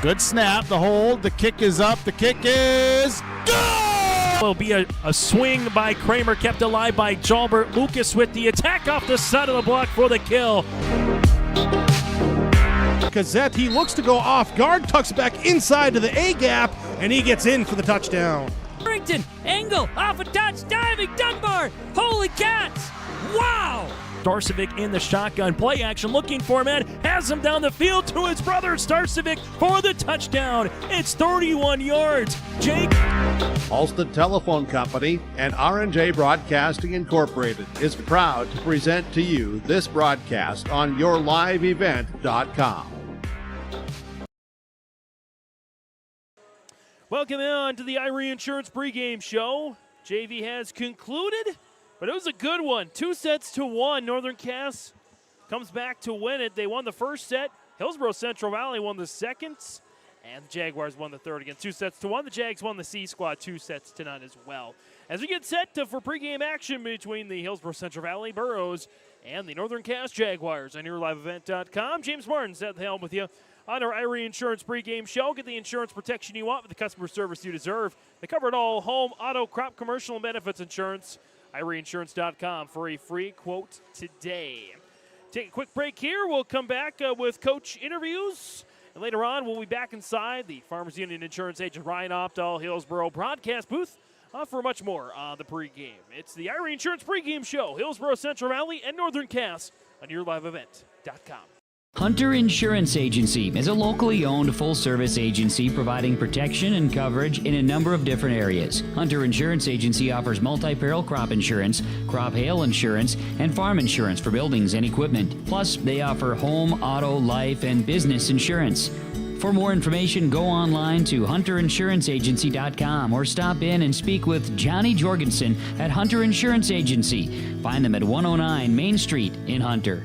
Good snap, the hold, the kick is up, the kick is good! Will be a swing by Kramer, kept alive by Jalbert. Lucas with the attack off the side of the block for the kill. Gazette, he looks to go off guard, tucks back inside to the A gap, and he gets in for the touchdown. Harrington, angle, off a touch, diving, Dunbar, holy cats, wow! Starcevic in the shotgun play action, looking for man, has him down the field to his brother Starcevic for the touchdown. It's 31 yards. Jake. Alston Telephone Company and R&J Broadcasting Incorporated is proud to present to you this broadcast on yourliveevent.com. Welcome on to the Irie Insurance pregame show. JV has concluded, but it was a good one. 2-1. Northern Cass comes back to win it. They won the first set. Hillsboro-Central Valley won the second. And the Jaguars won the third again. 2-1. The Jags won the C squad 2-0 as well. As we get set for pregame action between the Hillsboro-Central Valley Burros and the Northern Cass Jaguars on yourliveevent.com. James Martin's at the helm with you on our Irie Insurance pregame show. Get the insurance protection you want with the customer service you deserve. They cover it all: home, auto, crop, commercial, and benefits insurance. IrieInsurance.com for a free quote today. Take a quick break here. We'll come back with coach interviews. And later on, we'll be back inside the Farmers Union Insurance agent Ryan Opdahl Hillsboro broadcast booth for much more on the pregame. It's the Irie Insurance pregame show, Hillsboro-Central Valley and Northern Cass on yourliveevent.com. Hunter Insurance Agency is a locally owned full-service agency providing protection and coverage in a number of different areas. Hunter Insurance Agency offers multi-peril crop insurance, crop hail insurance, and farm insurance for buildings and equipment. Plus, they offer home, auto, life, and business insurance. For more information, go online to hunterinsuranceagency.com or stop in and speak with Johnny Jorgensen at Hunter Insurance Agency. Find them at 109 Main Street in Hunter.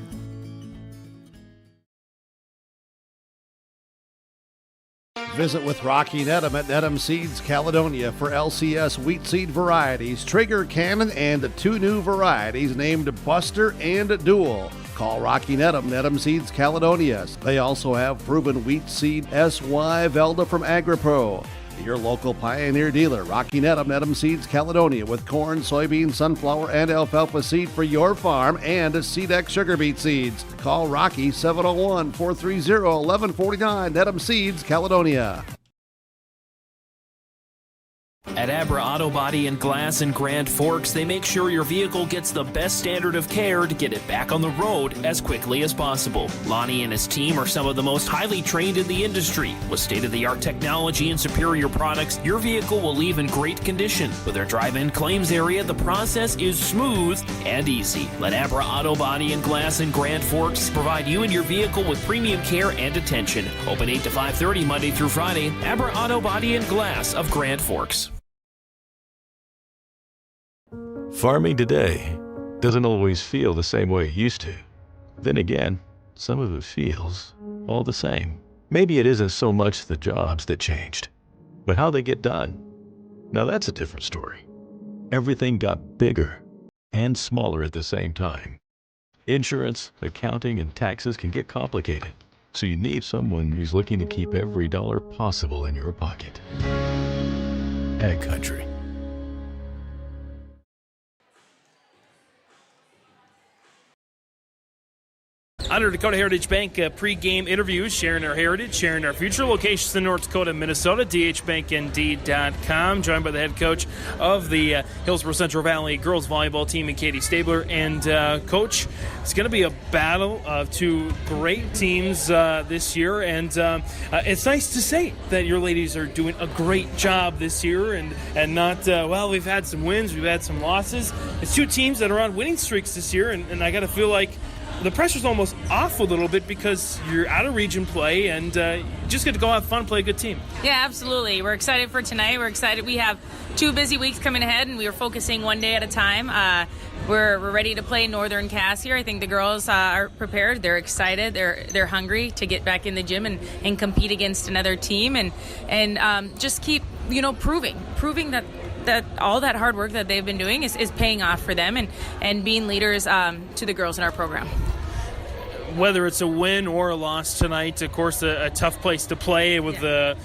Visit with Rocky Nedham at Nedham Seeds Caledonia for LCS wheat seed varieties, Trigger, Cannon, and 2 new varieties named Buster and Dual. Call Rocky Nedham, Nedham Seeds Caledonia. They also have proven wheat seed SY Velda from AgriPro. Your local Pioneer dealer, Rocky Nedham, Nedham Seeds Caledonia, with corn, soybean, sunflower, and alfalfa seed for your farm and SeedX sugar beet seeds. Call Rocky 701-430-1149, Nedham Seeds Caledonia. At Abra Auto Body and Glass in Grand Forks, they make sure your vehicle gets the best standard of care to get it back on the road as quickly as possible. Lonnie and his team are some of the most highly trained in the industry. With state-of-the-art technology and superior products, your vehicle will leave in great condition. With their drive-in claims area, the process is smooth and easy. Let Abra Auto Body and Glass in Grand Forks provide you and your vehicle with premium care and attention. Open 8 to 5:30 Monday through Friday. Abra Auto Body and Glass of Grand Forks. Farming today doesn't always feel the same way it used to. Then again, some of it feels all the same. Maybe it isn't so much the jobs that changed, but how they get done. Now that's a different story. Everything got bigger and smaller at the same time. Insurance, accounting, and taxes can get complicated, so you need someone who's looking to keep every dollar possible in your pocket. Ag Country. Under Dakota Heritage Bank pregame interviews, sharing our heritage, sharing our future. Locations in North Dakota, Minnesota, dhbanknd.com. Joined by the head coach of the Hillsboro-Central Valley girls volleyball team, and Katie Stabler. And Coach, it's going to be a battle of 2 great teams this year. And it's nice to say that your ladies are doing a great job this year and not, we've had some wins, we've had some losses. It's 2 teams that are on winning streaks this year, and I got to feel like the pressure's almost off a little bit because you're out of region play and you just get to go have fun, play a good team. Yeah, absolutely. We're excited for tonight. We're excited. We have 2 busy weeks coming ahead, and we are focusing one day at a time. We're ready to play Northern Cass here. I think the girls are prepared. They're excited. They're hungry to get back in the gym and compete against another team and just keep proving that all that hard work that they've been doing is paying off for them and being leaders to the girls in our program. whether it's a win or a loss tonight, of course, a tough place to play with the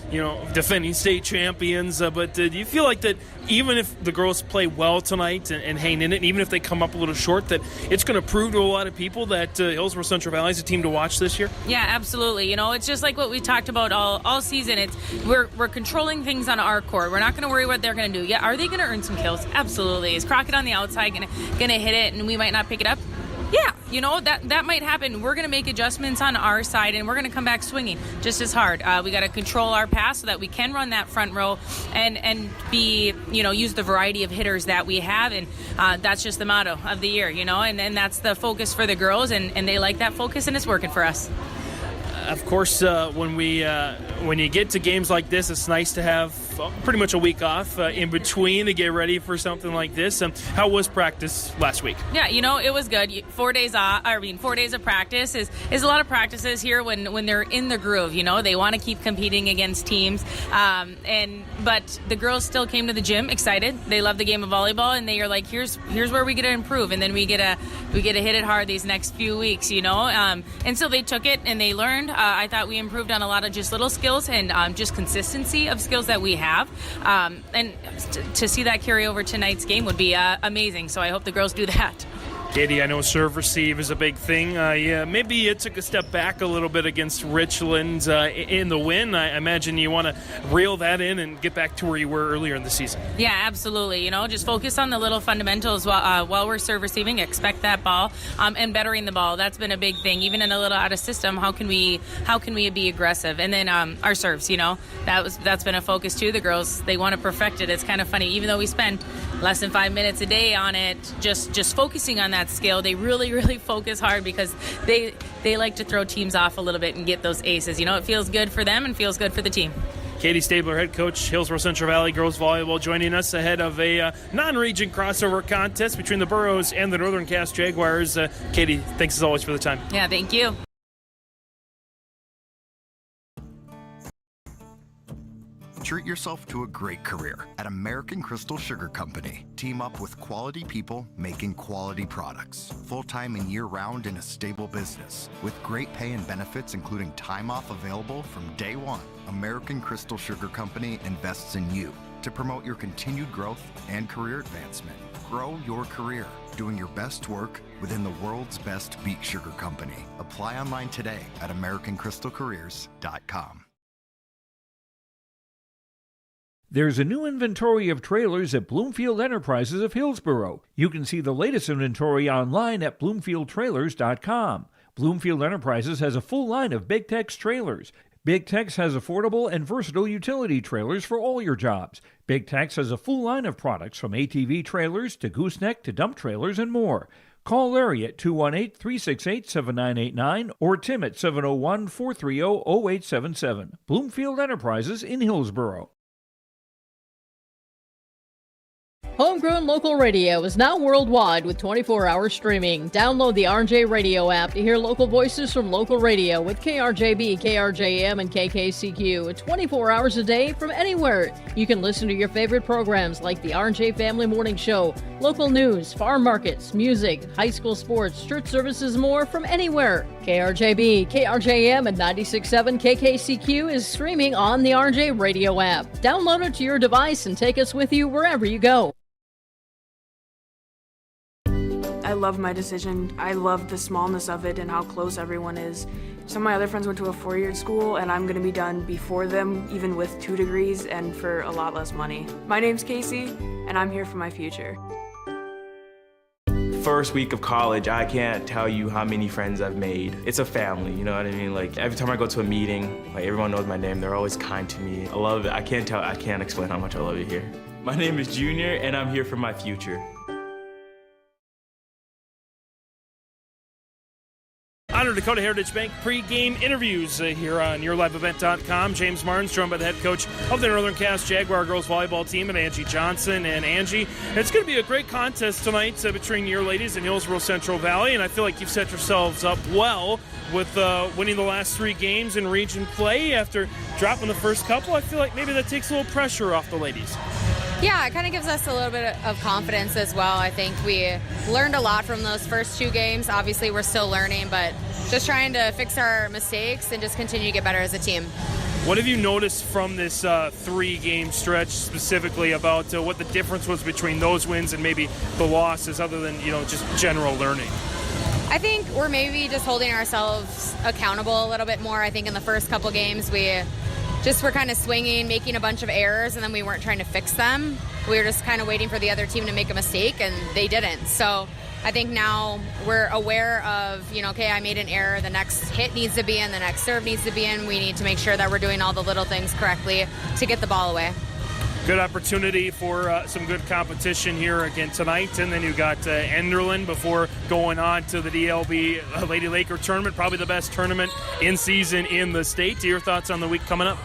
defending state champions. But do you feel like that even if the girls play well tonight and hang in it, and even if they come up a little short, that it's going to prove to a lot of people that Hillsboro-Central Valley is a team to watch this year? Yeah, absolutely. It's just like what we talked about all season. We're controlling things on our court. We're not going to worry what they're going to do. Yeah, are they going to earn some kills? Absolutely. Is Crockett on the outside going to hit it and we might not pick it up? Yeah, that might happen. We're going to make adjustments on our side, and we're going to come back swinging just as hard. We got to control our pass so that we can run that front row and be, use the variety of hitters that we have, and that's just the motto of the year, and that's the focus for the girls, and they like that focus, and it's working for us. Of course, when you get to games like this, it's nice to have pretty much a week off in between to get ready for something like this. How was practice last week? Yeah, it was good. 4 days off. 4 days of practice is a lot of practices here when they're in the groove. They want to keep competing against teams, but the girls still came to the gym excited. They love the game of volleyball, and they are like, here's where we get to improve, and then we get to hit it hard these next few weeks. And so they took it and they learned. I thought we improved on a lot of just little skills and just consistency of skills that we have. And to see that carry over tonight's game would be amazing. So I hope the girls do that. Katie, I know serve receive is a big thing. Maybe it took a step back a little bit against Richland in the win. I imagine you want to reel that in and get back to where you were earlier in the season. Yeah, absolutely. Just focus on the little fundamentals while we're serve receiving. Expect that ball and bettering the ball. That's been a big thing. Even in a little out of system, how can we be aggressive? And then our serves. That's been a focus too. The girls, they want to perfect it. It's kind of funny. Even though we spend less than 5 minutes a day on it, just focusing on that skill, they really, really focus hard because they like to throw teams off a little bit and get those aces. It feels good for them and feels good for the team. Katie Stabler, head coach, Hillsboro-Central Valley Girls Volleyball, joining us ahead of a non-region crossover contest between the Burros and the Northern Cass Jaguars. Katie, thanks as always for the time. Yeah, thank you. Treat yourself to a great career at American Crystal Sugar Company. Team up with quality people making quality products. Full-time and year-round in a stable business. With great pay and benefits including time off available from day one. American Crystal Sugar Company invests in you to promote your continued growth and career advancement. Grow your career, doing your best work within the world's best beet sugar company. Apply online today at AmericanCrystalCareers.com. There's a new inventory of trailers at Bloomfield Enterprises of Hillsboro. You can see the latest inventory online at BloomfieldTrailers.com. Bloomfield Enterprises has a full line of Big Tex trailers. Big Tex has affordable and versatile utility trailers for all your jobs. Big Tex has a full line of products from ATV trailers to gooseneck to dump trailers and more. Call Larry at 218-368-7989 or Tim at 701-430-0877. Bloomfield Enterprises in Hillsboro. Homegrown local radio is now worldwide with 24-hour streaming. Download the RJ Radio app to hear local voices from local radio with KRJB, KRJM, and KKCQ 24 hours a day from anywhere. You can listen to your favorite programs like the RJ Family Morning Show, local news, farm markets, music, high school sports, church services, more from anywhere. KRJB, KRJM, and 96.7 KKCQ is streaming on the RJ Radio app. Download it to your device and take us with you wherever you go. I love my decision. I love the smallness of it and how close everyone is. Some of my other friends went to a four-year school, and I'm going to be done before them, even with 2 degrees and for a lot less money. My name's Casey, and I'm here for my future. First week of college, I can't tell you how many friends I've made. It's a family, you know what I mean? Like every time I go to a meeting, like everyone knows my name. They're always kind to me. I love it. I can't explain how much I love it here. My name is Junior, and I'm here for my future. Honor Dakota Heritage Bank pregame interviews here on YourLiveEvent.com. James Martins, joined by the head coach of the Northern Cass Jaguar girls volleyball team, and Angie Johnson. And Angie, it's going to be a great contest tonight between your ladies and Hillsboro-Central Valley, and I feel like you've set yourselves up well with winning the last 3 games in region play. After dropping the first couple, I feel like maybe that takes a little pressure off the ladies. Yeah, it kind of gives us a little bit of confidence as well. I think we learned a lot from those first 2 games. Obviously, we're still learning, but just trying to fix our mistakes and just continue to get better as a team. What have you noticed from this 3-game stretch specifically about what the difference was between those wins and maybe the losses, other than just general learning? I think we're maybe just holding ourselves accountable a little bit more. I think in the first couple games we just were kind of swinging, making a bunch of errors, and then we weren't trying to fix them. We were just kind of waiting for the other team to make a mistake, and they didn't. So I think now we're aware of, okay, I made an error, the next hit needs to be in, the next serve needs to be in. We need to make sure that we're doing all the little things correctly to get the ball away. Good opportunity for some good competition here again tonight, and then you got Enderlin before going on to the DLB Lady Laker tournament, probably the best tournament in season in the state. Your thoughts on the week coming up?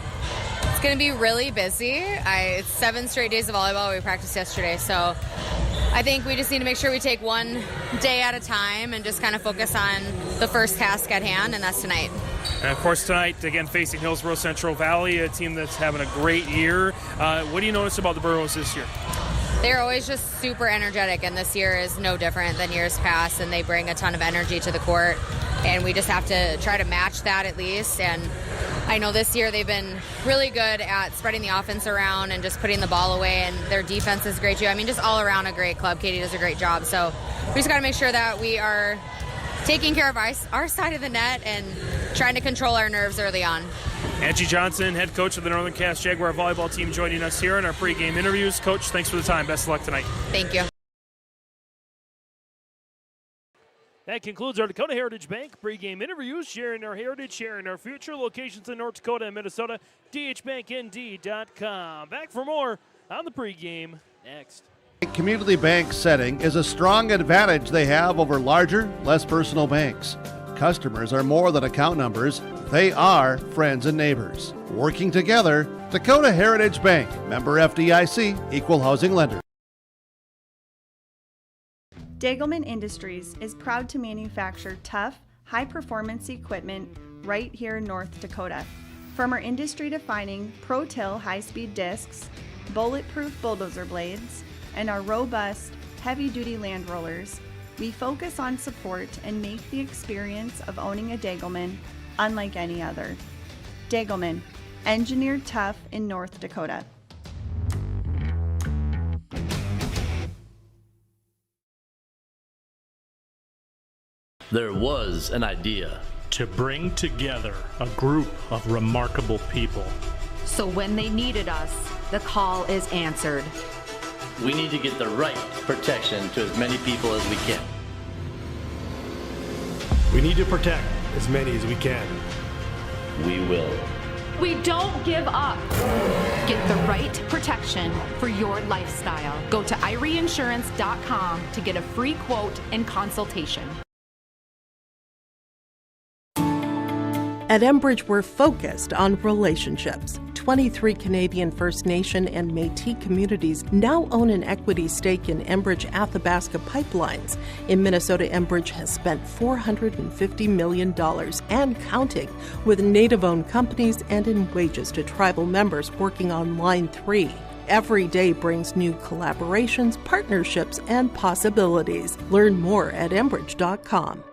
It's going to be really busy. It's 7 straight days of volleyball. We practiced yesterday, so I think we just need to make sure we take one day at a time and just kind of focus on the first task at hand, and that's tonight. And of course tonight, again, facing Hillsboro-Central Valley, a team that's having a great year. What do you notice about the Burros this year? They're always just super energetic, and this year is no different than years past, and they bring a ton of energy to the court, and we just have to try to match that at least. And I know this year they've been really good at spreading the offense around and just putting the ball away, and their defense is great too. I mean, just all around a great club. Katie does a great job, so we just got to make sure that we are taking care of our side of the net and trying to control our nerves early on. Angie Johnson, head coach of the Northern Cass Jaguar volleyball team, joining us here in our pregame interviews. Coach, thanks for the time. Best of luck tonight. Thank you. That concludes our Dakota Heritage Bank pregame interviews, sharing our heritage, sharing our future. Locations in North Dakota and Minnesota, dhbanknd.com. Back for more on the pregame next. Community bank setting is a strong advantage they have over larger, less personal banks. Customers are more than account numbers. They are friends and neighbors. Working together, Dakota Heritage Bank, member FDIC, equal housing lender. Dagelman Industries is proud to manufacture tough, high-performance equipment right here in North Dakota. From our industry-defining Pro-Till high-speed discs, bulletproof bulldozer blades, and our robust, heavy-duty land rollers, we focus on support and make the experience of owning a Dagelman unlike any other. Dagelman, engineered tough in North Dakota. There was an idea to bring together a group of remarkable people. So when they needed us, the call is answered. We need to get the right protection to as many people as we can. We need to protect as many as we can. We will. We don't give up. Get the right protection for your lifestyle. Go to ireinsurance.com to get a free quote and consultation. At Enbridge, we're focused on relationships. 23 Canadian First Nation and Métis communities now own an equity stake in Enbridge Athabasca Pipelines. In Minnesota, Enbridge has spent $450 million and counting with Native-owned companies and in wages to tribal members working on Line 3. Every day brings new collaborations, partnerships, and possibilities. Learn more at Enbridge.com.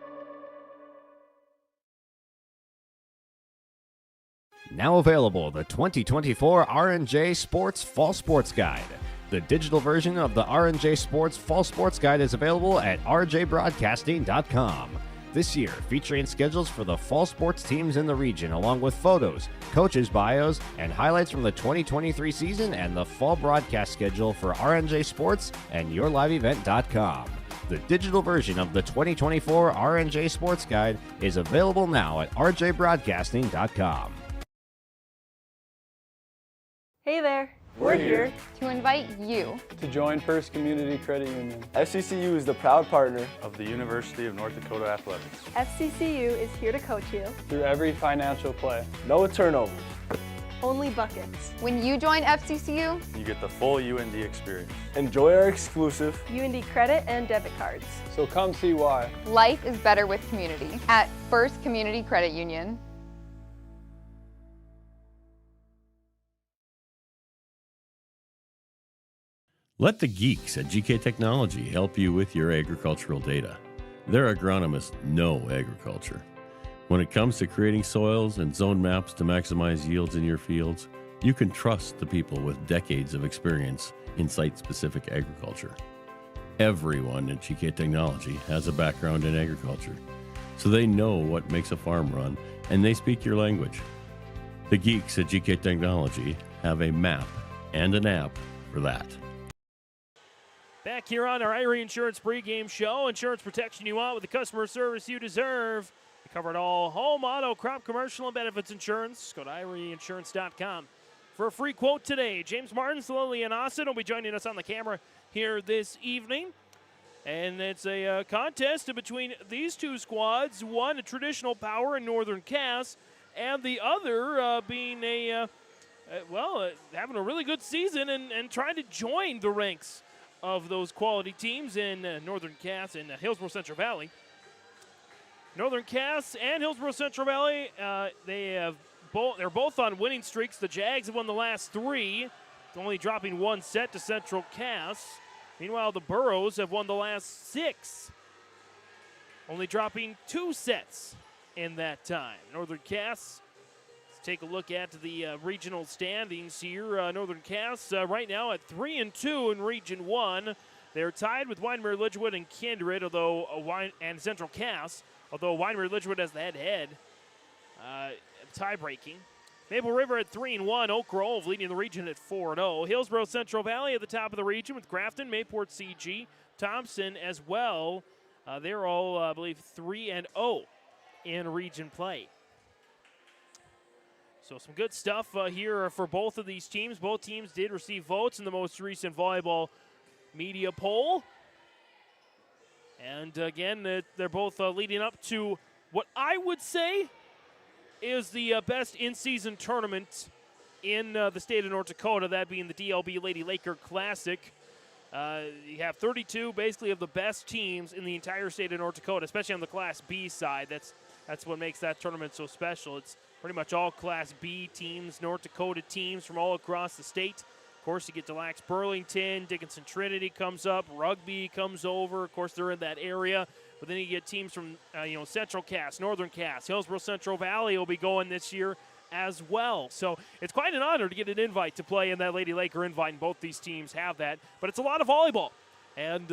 Now available, the 2024 R&J Sports Fall Sports Guide. The digital version of the R&J Sports Fall Sports Guide is available at rjbroadcasting.com. This year, featuring schedules for the fall sports teams in the region, along with photos, coaches' bios, and highlights from the 2023 season and the fall broadcast schedule for R&J Sports and YourLiveEvent.com. The digital version of the 2024 R&J Sports Guide is available now at rjbroadcasting.com. Hey there! We're here to invite you to join First Community Credit Union. FCCU is the proud partner of the University of North Dakota Athletics. FCCU is here to coach you through every financial play. No turnovers. Only buckets. When you join FCCU, you get the full UND experience. Enjoy our exclusive UND credit and debit cards. So come see why. Life is better with community at First Community Credit Union. Let the geeks at GK Technology help you with your agricultural data. Their agronomists know agriculture. When it comes to creating soils and zone maps to maximize yields in your fields, you can trust the people with decades of experience in site-specific agriculture. Everyone at GK Technology has a background in agriculture, so they know what makes a farm run, and they speak your language. The geeks at GK Technology have a map and an app for that. Back here on our Irie Insurance pregame show, insurance protection you want with the customer service you deserve. We covered all home, auto, crop, commercial, and benefits insurance. Go to IrieInsurance.com for a free quote today. James Martin, Lillian Austin will be joining us on the camera here this evening. And it's a contest between these two squads, one a traditional power in Northern Cass, and the other being having a really good season and trying to join the ranks of those quality teams in Northern Cass and Hillsboro-Central Valley. Northern Cass and Hillsboro-Central Valley, they're both on winning streaks. The Jags have won the last 3, only dropping 1 set to Central Cass. Meanwhile, the Burros have won the last 6, only dropping 2 sets in that time. Northern Cass, let's take a look at the regional standings here. Northern Cass right now at 3-2 in Region 1. They're tied with Widener, Lidgewood, and Kindred, and Central Cass, although Widener, Lidgewood has the head-to-head tie-breaking. Maple River at 3-1. Oak Grove leading the region at 4-0. Hillsboro-Central Valley at the top of the region with Grafton, Mayport, CG, Thompson as well. They're all, I believe, 3-0 in region play. So some good stuff here for both of these teams. Both teams did receive votes in the most recent volleyball media poll. And again, they're both leading up to what I would say is the best in-season tournament in the state of North Dakota, that being the DLB Lady Laker Classic. You have 32 basically of the best teams in the entire state of North Dakota, especially on the Class B side. That's what makes that tournament so special. It's pretty much all Class B teams, North Dakota teams from all across the state. Of course, you get Delax Burlington, Dickinson Trinity comes up, Rugby comes over. Of course, they're in that area. But then you get teams from, Central Cass, Northern Cass, Hillsboro-Central Valley will be going this year as well. So it's quite an honor to get an invite to play in that Lady Laker invite, and both these teams have that. But it's a lot of volleyball. And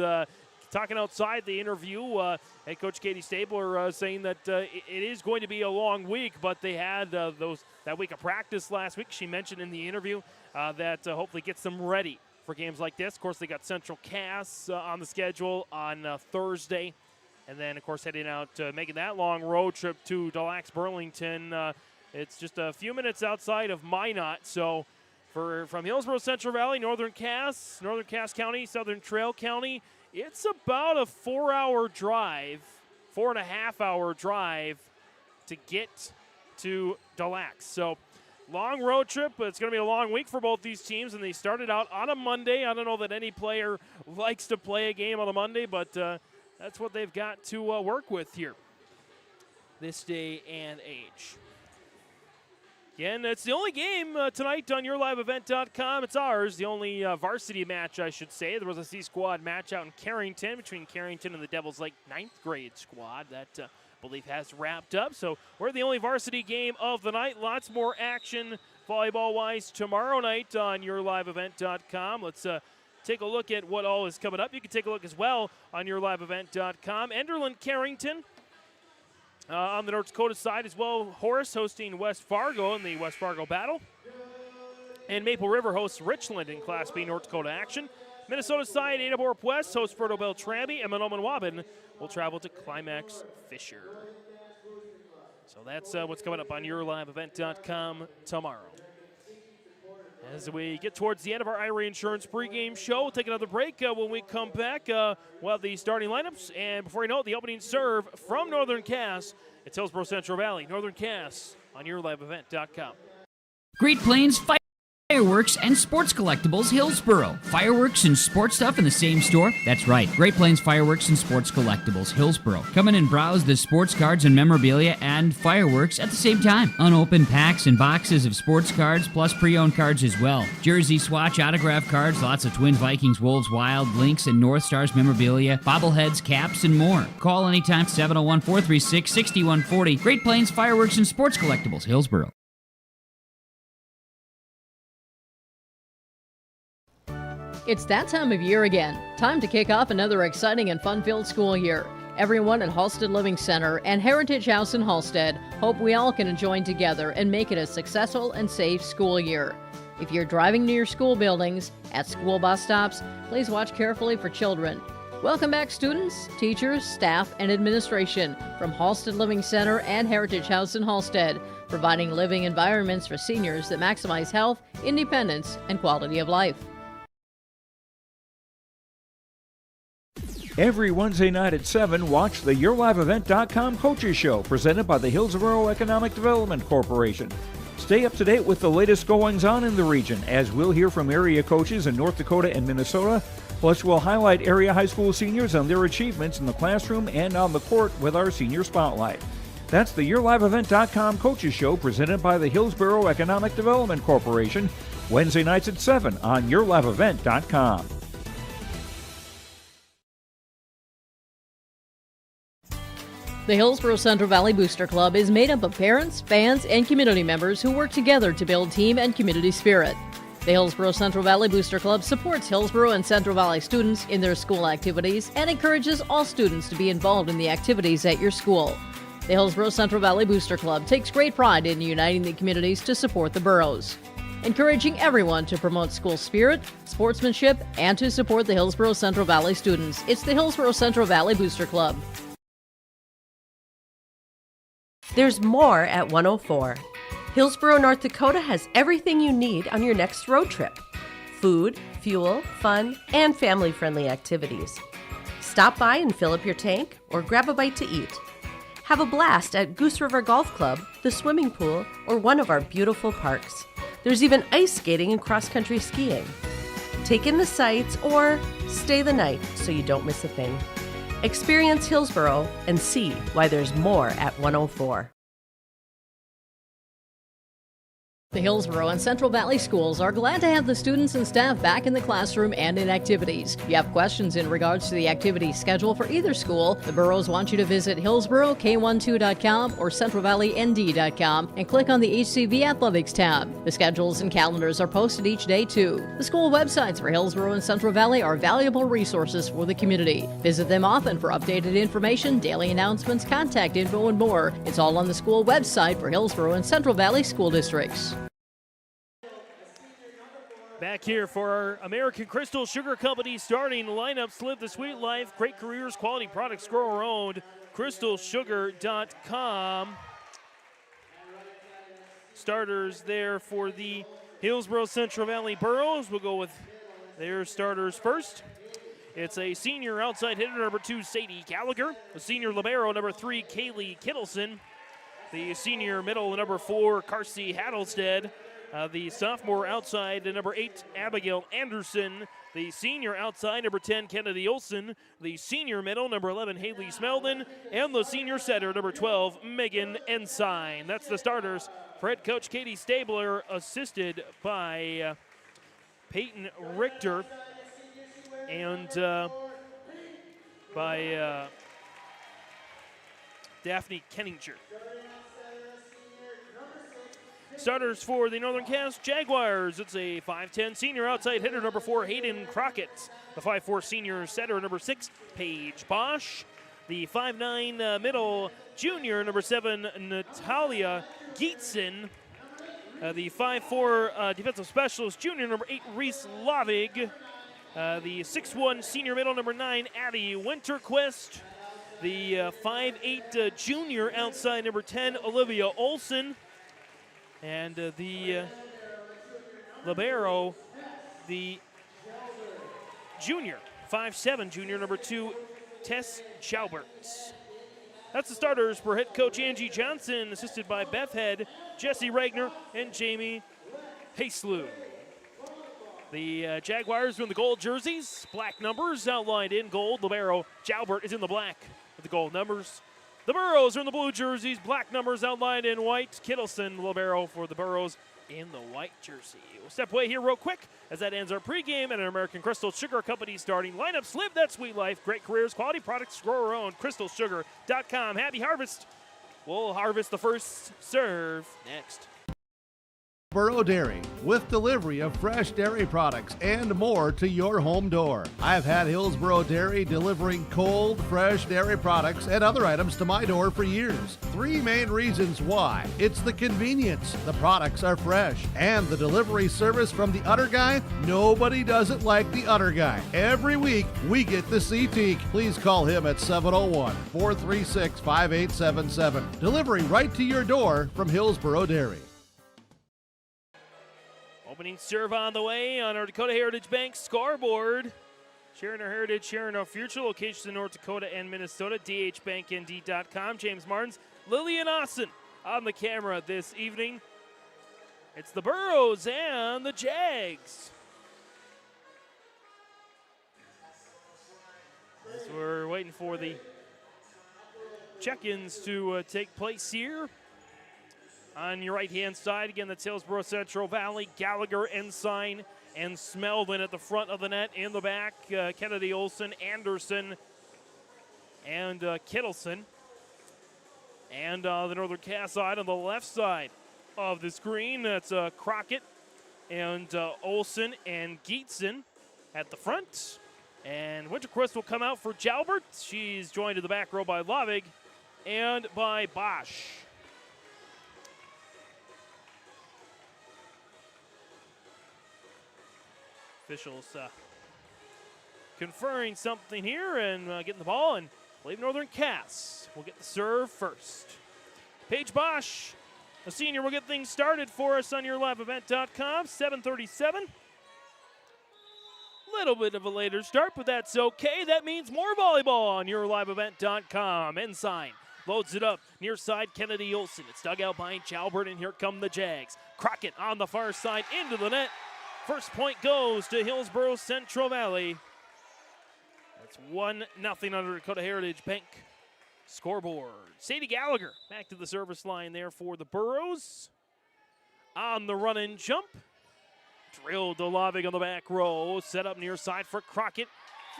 talking outside the interview, head coach Katie Stabler saying that it is going to be a long week, but they had that week of practice last week. She mentioned in the interview that hopefully gets them ready for games like this. Of course, they got Central Cass on the schedule on Thursday. And then, of course, heading out, making that long road trip to Delax Burlington. It's just a few minutes outside of Minot. So from Hillsboro-Central Valley, Northern Cass County, Southern Trail County, it's about a 4-hour drive, 4.5-hour drive to get to Delax. So long road trip, but it's going to be a long week for both these teams. And they started out on a Monday. I don't know that any player likes to play a game on a Monday, but that's what they've got to work with here this day and age. Again, it's the only game tonight on YourLiveEvent.com. It's ours, the only varsity match, I should say. There was a C-Squad match out in Carrington between Carrington and the Devils Lake 9th grade squad. That, I believe, has wrapped up. So we're the only varsity game of the night. Lots more action volleyball-wise tomorrow night on YourLiveEvent.com. Let's take a look at what all is coming up. You can take a look as well on YourLiveEvent.com. Enderlin Carrington on the North Dakota side as well. Horace hosting West Fargo in the West Fargo Battle. And Maple River hosts Richland in Class B North Dakota action. Minnesota side, Adaborp West hosts Ferto Beltrami, and Monoman Waubun will travel to Climax Fisher. So that's what's coming up on YourLiveEvent.com tomorrow. As we get towards the end of our Irie Insurance pregame show, we'll take another break. When we come back, we'll have the starting lineups. And before you know it, the opening serve from Northern Cass. It's Hillsboro-Central Valley. Northern Cass on YourLiveEvent.com. Great Plains Fireworks Fireworks and Sports Collectibles Hillsboro. Fireworks and sports stuff in the same store? That's right, Great Plains Fireworks and Sports Collectibles Hillsboro. Come in and browse the sports cards and memorabilia and fireworks at the same time. Unopened packs and boxes of sports cards plus pre-owned cards as well. Jersey swatch autograph cards, lots of Twins, Vikings, Wolves, Wild, Lynx, and North Stars memorabilia, bobbleheads, caps, and more. Call anytime 701-436-6140. Great Plains Fireworks and Sports Collectibles Hillsboro. It's that time of year again. Time to kick off another exciting and fun-filled school year. Everyone at Halstead Living Center and Heritage House in Halstead hope we all can join together and make it a successful and safe school year. If you're driving near your school buildings, at school bus stops, please watch carefully for children. Welcome back, students, teachers, staff, and administration from Halstead Living Center and Heritage House in Halstead, providing living environments for seniors that maximize health, independence, and quality of life. Every Wednesday night at 7, watch the YourLiveEvent.com Coaches Show presented by the Hillsboro Economic Development Corporation. Stay up to date with the latest goings-on in the region, as we'll hear from area coaches in North Dakota and Minnesota. Plus, we'll highlight area high school seniors and their achievements in the classroom and on the court with our Senior Spotlight. That's the YourLiveEvent.com Coaches Show presented by the Hillsboro Economic Development Corporation, Wednesday nights at 7 on YourLiveEvent.com. The Hillsboro-Central Valley Booster Club is made up of parents, fans, and community members who work together to build team and community spirit. The Hillsboro-Central Valley Booster Club supports Hillsboro and Central Valley students in their school activities and encourages all students to be involved in the activities at your school. The Hillsboro-Central Valley Booster Club takes great pride in uniting the communities to support the boroughs, encouraging everyone to promote school spirit, sportsmanship, and to support the Hillsboro-Central Valley students. It's the Hillsboro-Central Valley Booster Club. There's more at 104. Hillsboro, North Dakota has everything you need on your next road trip. Food, fuel, fun, and family-friendly activities. Stop by and fill up your tank or grab a bite to eat. Have a blast at Goose River Golf Club, the swimming pool, or one of our beautiful parks. There's even ice skating and cross-country skiing. Take in the sights or stay the night so you don't miss a thing. Experience Hillsboro and see why there's more at 104. The Hillsboro and Central Valley schools are glad to have the students and staff back in the classroom and in activities. If you have questions in regards to the activity schedule for either school, the boroughs want you to visit HillsboroK12.com or CentralValleyND.com and click on the HCV Athletics tab. The schedules and calendars are posted each day, too. The school websites for Hillsboro and Central Valley are valuable resources for the community. Visit them often for updated information, daily announcements, contact info, and more. It's all on the school website for Hillsboro and Central Valley school districts. Back here for our American Crystal Sugar Company starting lineups. Live the sweet life, great careers, quality products, grow our own. CrystalSugar.com. Starters there for the Hillsboro Central Valley Boroughs. We'll go with their starters first. It's a senior outside hitter, number 2, Sadie Gallagher. A senior libero, number 3, Kaylee Kittleson. The senior middle, number 4, Carsey Hattlestead. The sophomore outside, number 8, Abigail Anderson. The senior outside, number 10, Kennedy Olson. The senior middle, number 11, Haley Smeldon. And the senior setter, number 12, Megan Ensign. That's the starters for head coach Katie Stabler, assisted by Peyton Richter and by Daphne Kenninger. Starters for the Northern Cass Jaguars. It's a 5'10 senior outside hitter, number 4, Hayden Crockett. The 5'4 senior setter, number 6, Paige Bosch. The 5'9 middle junior, number 7, Natalia Geetson. The 5'4 defensive specialist junior, number 8, Reese Lavig. The 6'1 senior middle, number 9, Addie Winterquist. The 5'8 junior outside, number 10, Olivia Olson. And the libero, the junior, 5'7 junior, number 2, Tess Schauberts. That's the starters for head coach Angie Johnson, assisted by Beth Head, Jesse Regner, and Jamie Haslew. The Jaguars are in the gold jerseys, black numbers outlined in gold. Libero Jalbert is in the black with the gold numbers. The Burros are in the blue jerseys, black numbers outlined in white. Kittleson, libero for the Burros in the white jersey. We'll step away here real quick as that ends our pregame and an American Crystal Sugar Company starting lineups. Live that sweet life. Great careers, quality products, grow our own. CrystalSugar.com. Happy harvest. We'll harvest the first serve next. Hillsboro Dairy, with delivery of fresh dairy products and more to your home door. I've had Hillsboro Dairy delivering cold, fresh dairy products and other items to my door for years. 3 main reasons why. It's the convenience, the products are fresh, and the delivery service from the Udder Guy. Nobody does it like the Udder Guy. Every week, we get the CT. Please call him at 701-436-5877. Delivery right to your door from Hillsboro Dairy. Opening serve on the way on our Dakota Heritage Bank scoreboard. Sharing our heritage, sharing our future. Locations in North Dakota and Minnesota. DHBankND.com. James Martins, Lillian Austin on the camera this evening. It's the Burros and the Jags. As we're waiting for the check-ins to take place here. On your right-hand side, again, that's Hillsboro-Central Valley, Gallagher, Ensign, and Smeldon at the front of the net. In the back, Kennedy Olson, Anderson, and Kittleson. And the Northern Cass side on the left side of the screen, that's Crockett and Olson and Geetson at the front. And Winterquist will come out for Jalbert. She's joined in the back row by Lavig and by Bosch. Officials conferring something here and getting the ball, and I believe Northern Cass will get the serve first. Paige Bosch, a senior, will get things started for us on YourLiveEvent.com. 7:37. Little bit of a later start, but that's okay. That means more volleyball on YourLiveEvent.com. Ensign loads it up near side. Kennedy Olson. It's dug out behind Jalbert, and here come the Jags. Crockett on the far side into the net. First point goes to Hillsboro-Central Valley. That's 1-0 under Dakota Heritage Bank scoreboard. Sadie Gallagher back to the service line there for the Burros. On the run and jump. Drilled to Lavig on the back row. Set up near side for Crockett.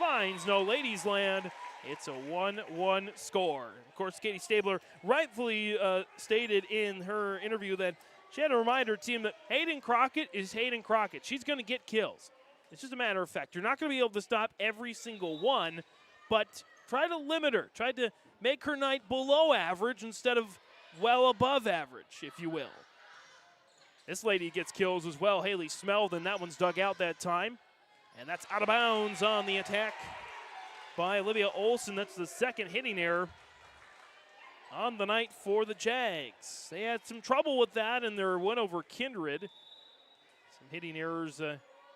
Finds no ladies land. It's a 1-1 score. Of course, Katie Stabler rightfully stated in her interview that she had to remind her team that Hayden Crockett is Hayden Crockett. She's going to get kills. It's just a matter of fact. You're not going to be able to stop every single one, but try to limit her. Try to make her night below average instead of well above average, if you will. This lady gets kills as well. Haley Smeldon, that one's dug out that time. And that's out of bounds on the attack by Olivia Olson. That's the second hitting error on the night for the Jags. They had some trouble with that in their win over Kindred. Some hitting errors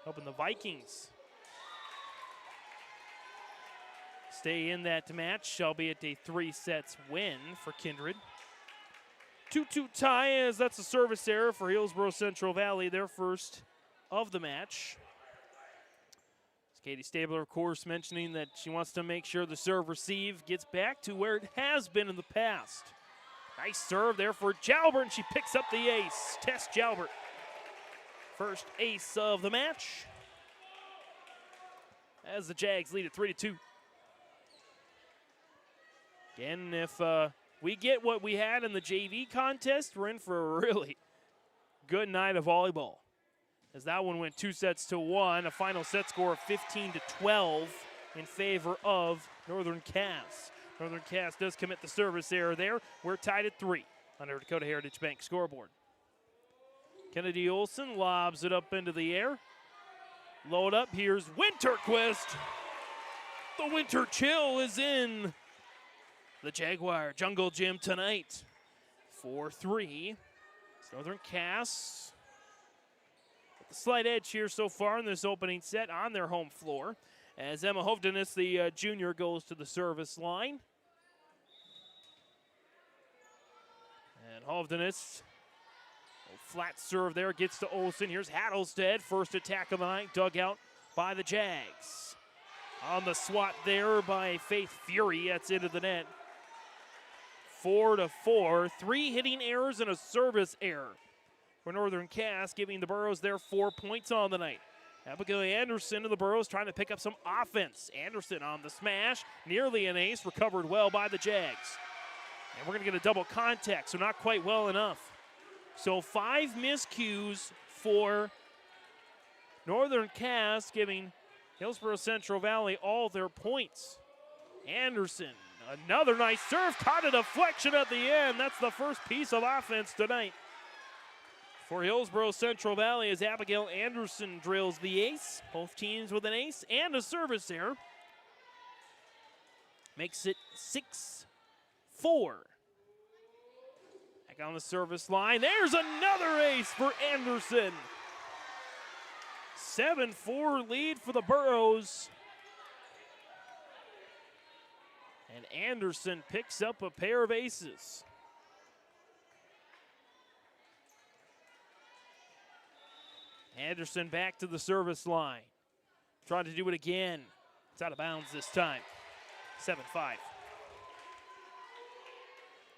helping the Vikings stay in that match, albeit a 3-set win for Kindred. 2-2 tie, as that's a service error for Hillsboro-Central Valley, their first of the match. Katie Stabler, of course, mentioning that she wants to make sure the serve-receive gets back to where it has been in the past. Nice serve there for Jalbert, and she picks up the ace. Tess Jalbert, first ace of the match, as the Jags lead at 3-2. Again, if we get what we had in the JV contest, we're in for a really good night of volleyball, as that one went 2-1, a final set score of 15-12 in favor of Northern Cass. Northern Cass does commit the service error there. We're tied at 3 on our Dakota Heritage Bank scoreboard. Kennedy Olson lobs it up into the air. Load up, here's Winterquist. The winter chill is in the Jaguar Jungle Gym tonight. 4-3. It's Northern Cass. The slight edge here so far in this opening set on their home floor, as Emma Hovdenis, the junior, goes to the service line. And Hovdenis Flat serve there, gets to Olsen. Here's Hattlestead, first attack of the night, dug out by the Jags. On the swat there by Faith Fury, that's into the net. 4-4, 3 hitting errors and a service error for Northern Cass, giving the Burros their 4 points on the night. Abigail Anderson of the Burros trying to pick up some offense. Anderson on the smash, nearly an ace, recovered well by the Jags. And we're going to get a double contact, so not quite well enough. So 5 miscues for Northern Cass, giving Hillsboro-Central Valley all their points. Anderson, another nice serve, caught a deflection at the end. That's the first piece of offense tonight for Hillsboro-Central Valley as Abigail Anderson drills the ace. Both teams with an ace and a service error. Makes it 6-4. Back on the service line. There's another ace for Anderson. 7-4 lead for the Burros. And Anderson picks up a pair of aces. Anderson back to the service line. Trying to do it again. It's out of bounds this time. 7-5.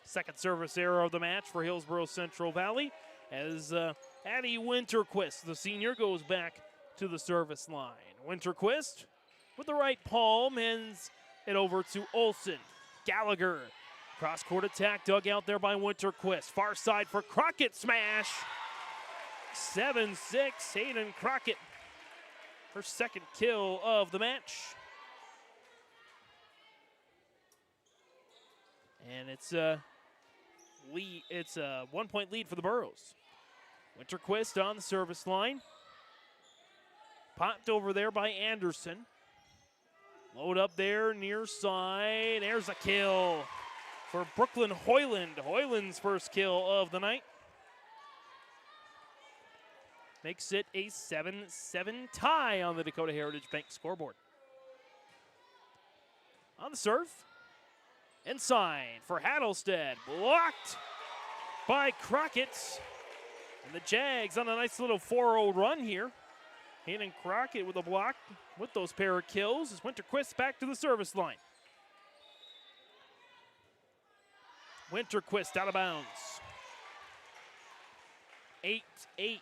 Second service error of the match for Hillsboro-Central Valley as Addie Winterquist, the senior, goes back to the service line. Winterquist with the right palm hands it over to Olsen. Gallagher, cross-court attack dug out there by Winterquist. Far side for Crockett, smash. 7-6, Hayden Crockett, her second kill of the match. And it's a 1-point lead for the Burros. Winterquist on the service line. Popped over there by Anderson. Load up there near side. There's a kill for Brooklyn Hoyland. Hoyland's first kill of the night. Makes it a 7-7 tie on the Dakota Heritage Bank scoreboard. On the serve. Inside for Hattlestead. Blocked by Crockett. And the Jags on a nice little 4-0 run here. Hayden Crockett with a block with those pair of kills as Winterquist back to the service line. Winterquist out of bounds. 8-8.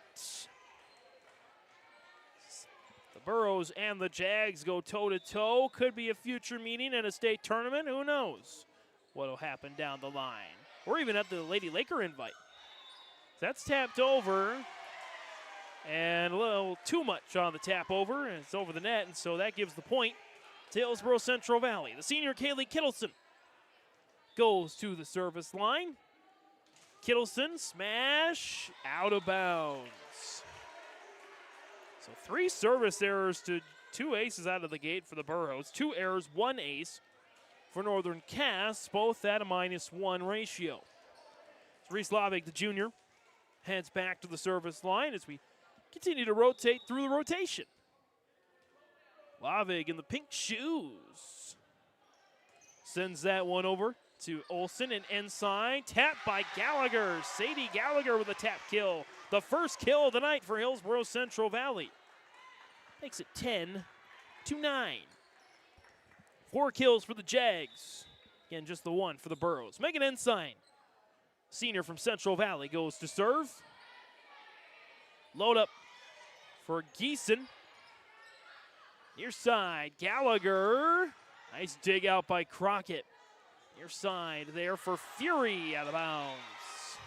The Burros and the Jags go toe-to-toe. Could be a future meeting in a state tournament. Who knows what will happen down the line. Or even at the Lady Laker invite. That's tapped over. And a little too much on the tap over. And it's over the net. And so that gives the point to Hillsboro-Central Valley. The senior Kaylee Kittleson goes to the service line. Kittleson, smash, out of bounds. So 3 service errors to 2 aces out of the gate for the Burros. 2 errors, 1 ace for Northern Cass, both at a -1 ratio. So Reese Lavig, the junior, heads back to the service line as we continue to rotate through the rotation. Lavig in the pink shoes sends that one over to Olsen and inside. Tap by Gallagher. Sadie Gallagher with a tap kill. The first kill of the night for Hillsboro-Central Valley. Makes it 10-9. 4 kills for the Jags. Again, just the 1 for the Burros. Megan Ensign, senior from Central Valley, goes to serve. Load up for Geeson. Near side, Gallagher. Nice dig out by Crockett. Near side there for Fury, out of bounds.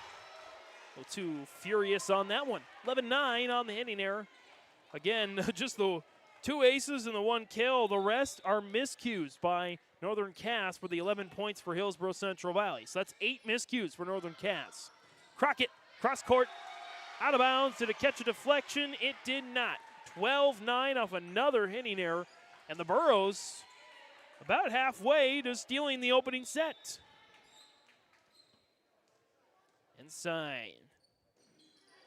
A little too furious on that one. 11-9 on the hitting error. Again, just the 2 aces and the 1 kill. The rest are miscues by Northern Cass for the 11 points for Hillsboro-Central Valley. So that's 8 miscues for Northern Cass. Crockett, cross court, out of bounds. Did it catch a deflection? It did not. 12-9 off another hitting error. And the Burros about halfway to stealing the opening set. Inside.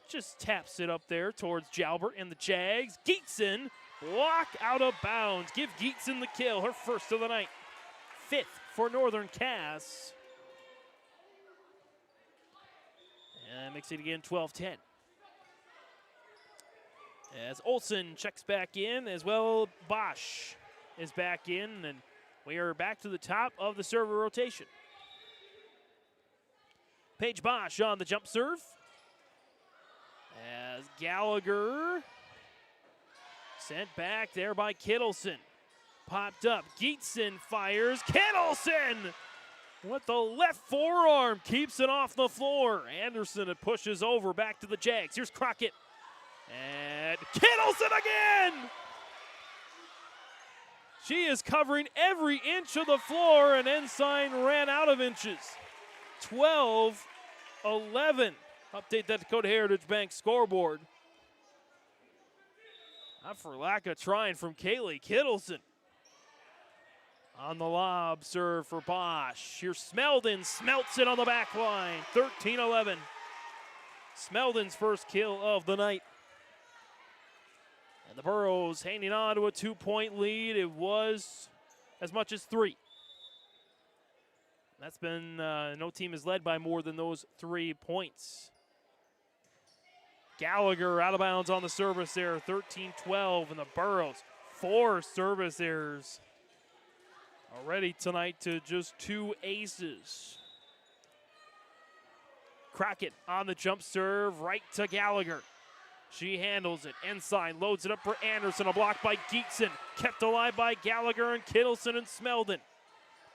Just taps it up there towards Jalbert and the Jags. Geetson, block out of bounds. Give Geetson the kill, her first of the night. 5th for Northern Cass. And makes it again 12-10. As Olsen checks back in, as well Bosch is back in, and we are back to the top of the server rotation. Paige Bosch on the jump serve. As Gallagher sent back there by Kittleson. Popped up, Geetson fires, Kittleson with the left forearm, keeps it off the floor. Anderson, it pushes over, back to the Jags. Here's Crockett. And Kittleson again! She is covering every inch of the floor, and Ensign ran out of inches. 12-11. Update that Dakota Heritage Bank scoreboard. Not for lack of trying from Kaylee Kittleson. On the lob serve for Bosch. Here's Smeldon, smelts it on the back line. 13-11. Smeldon's first kill of the night. And the Burros hanging on to a 2-point lead. It was as much as 3. That's been, no team is led by more than those 3 points. Gallagher out of bounds on the service error, 13-12, and the Burros, 4 service errors already tonight to just 2 aces. Crockett on the jump serve, right to Gallagher. She handles it. Ensign loads it up for Anderson. A block by Geetson. Kept alive by Gallagher and Kittleson and Smeldon.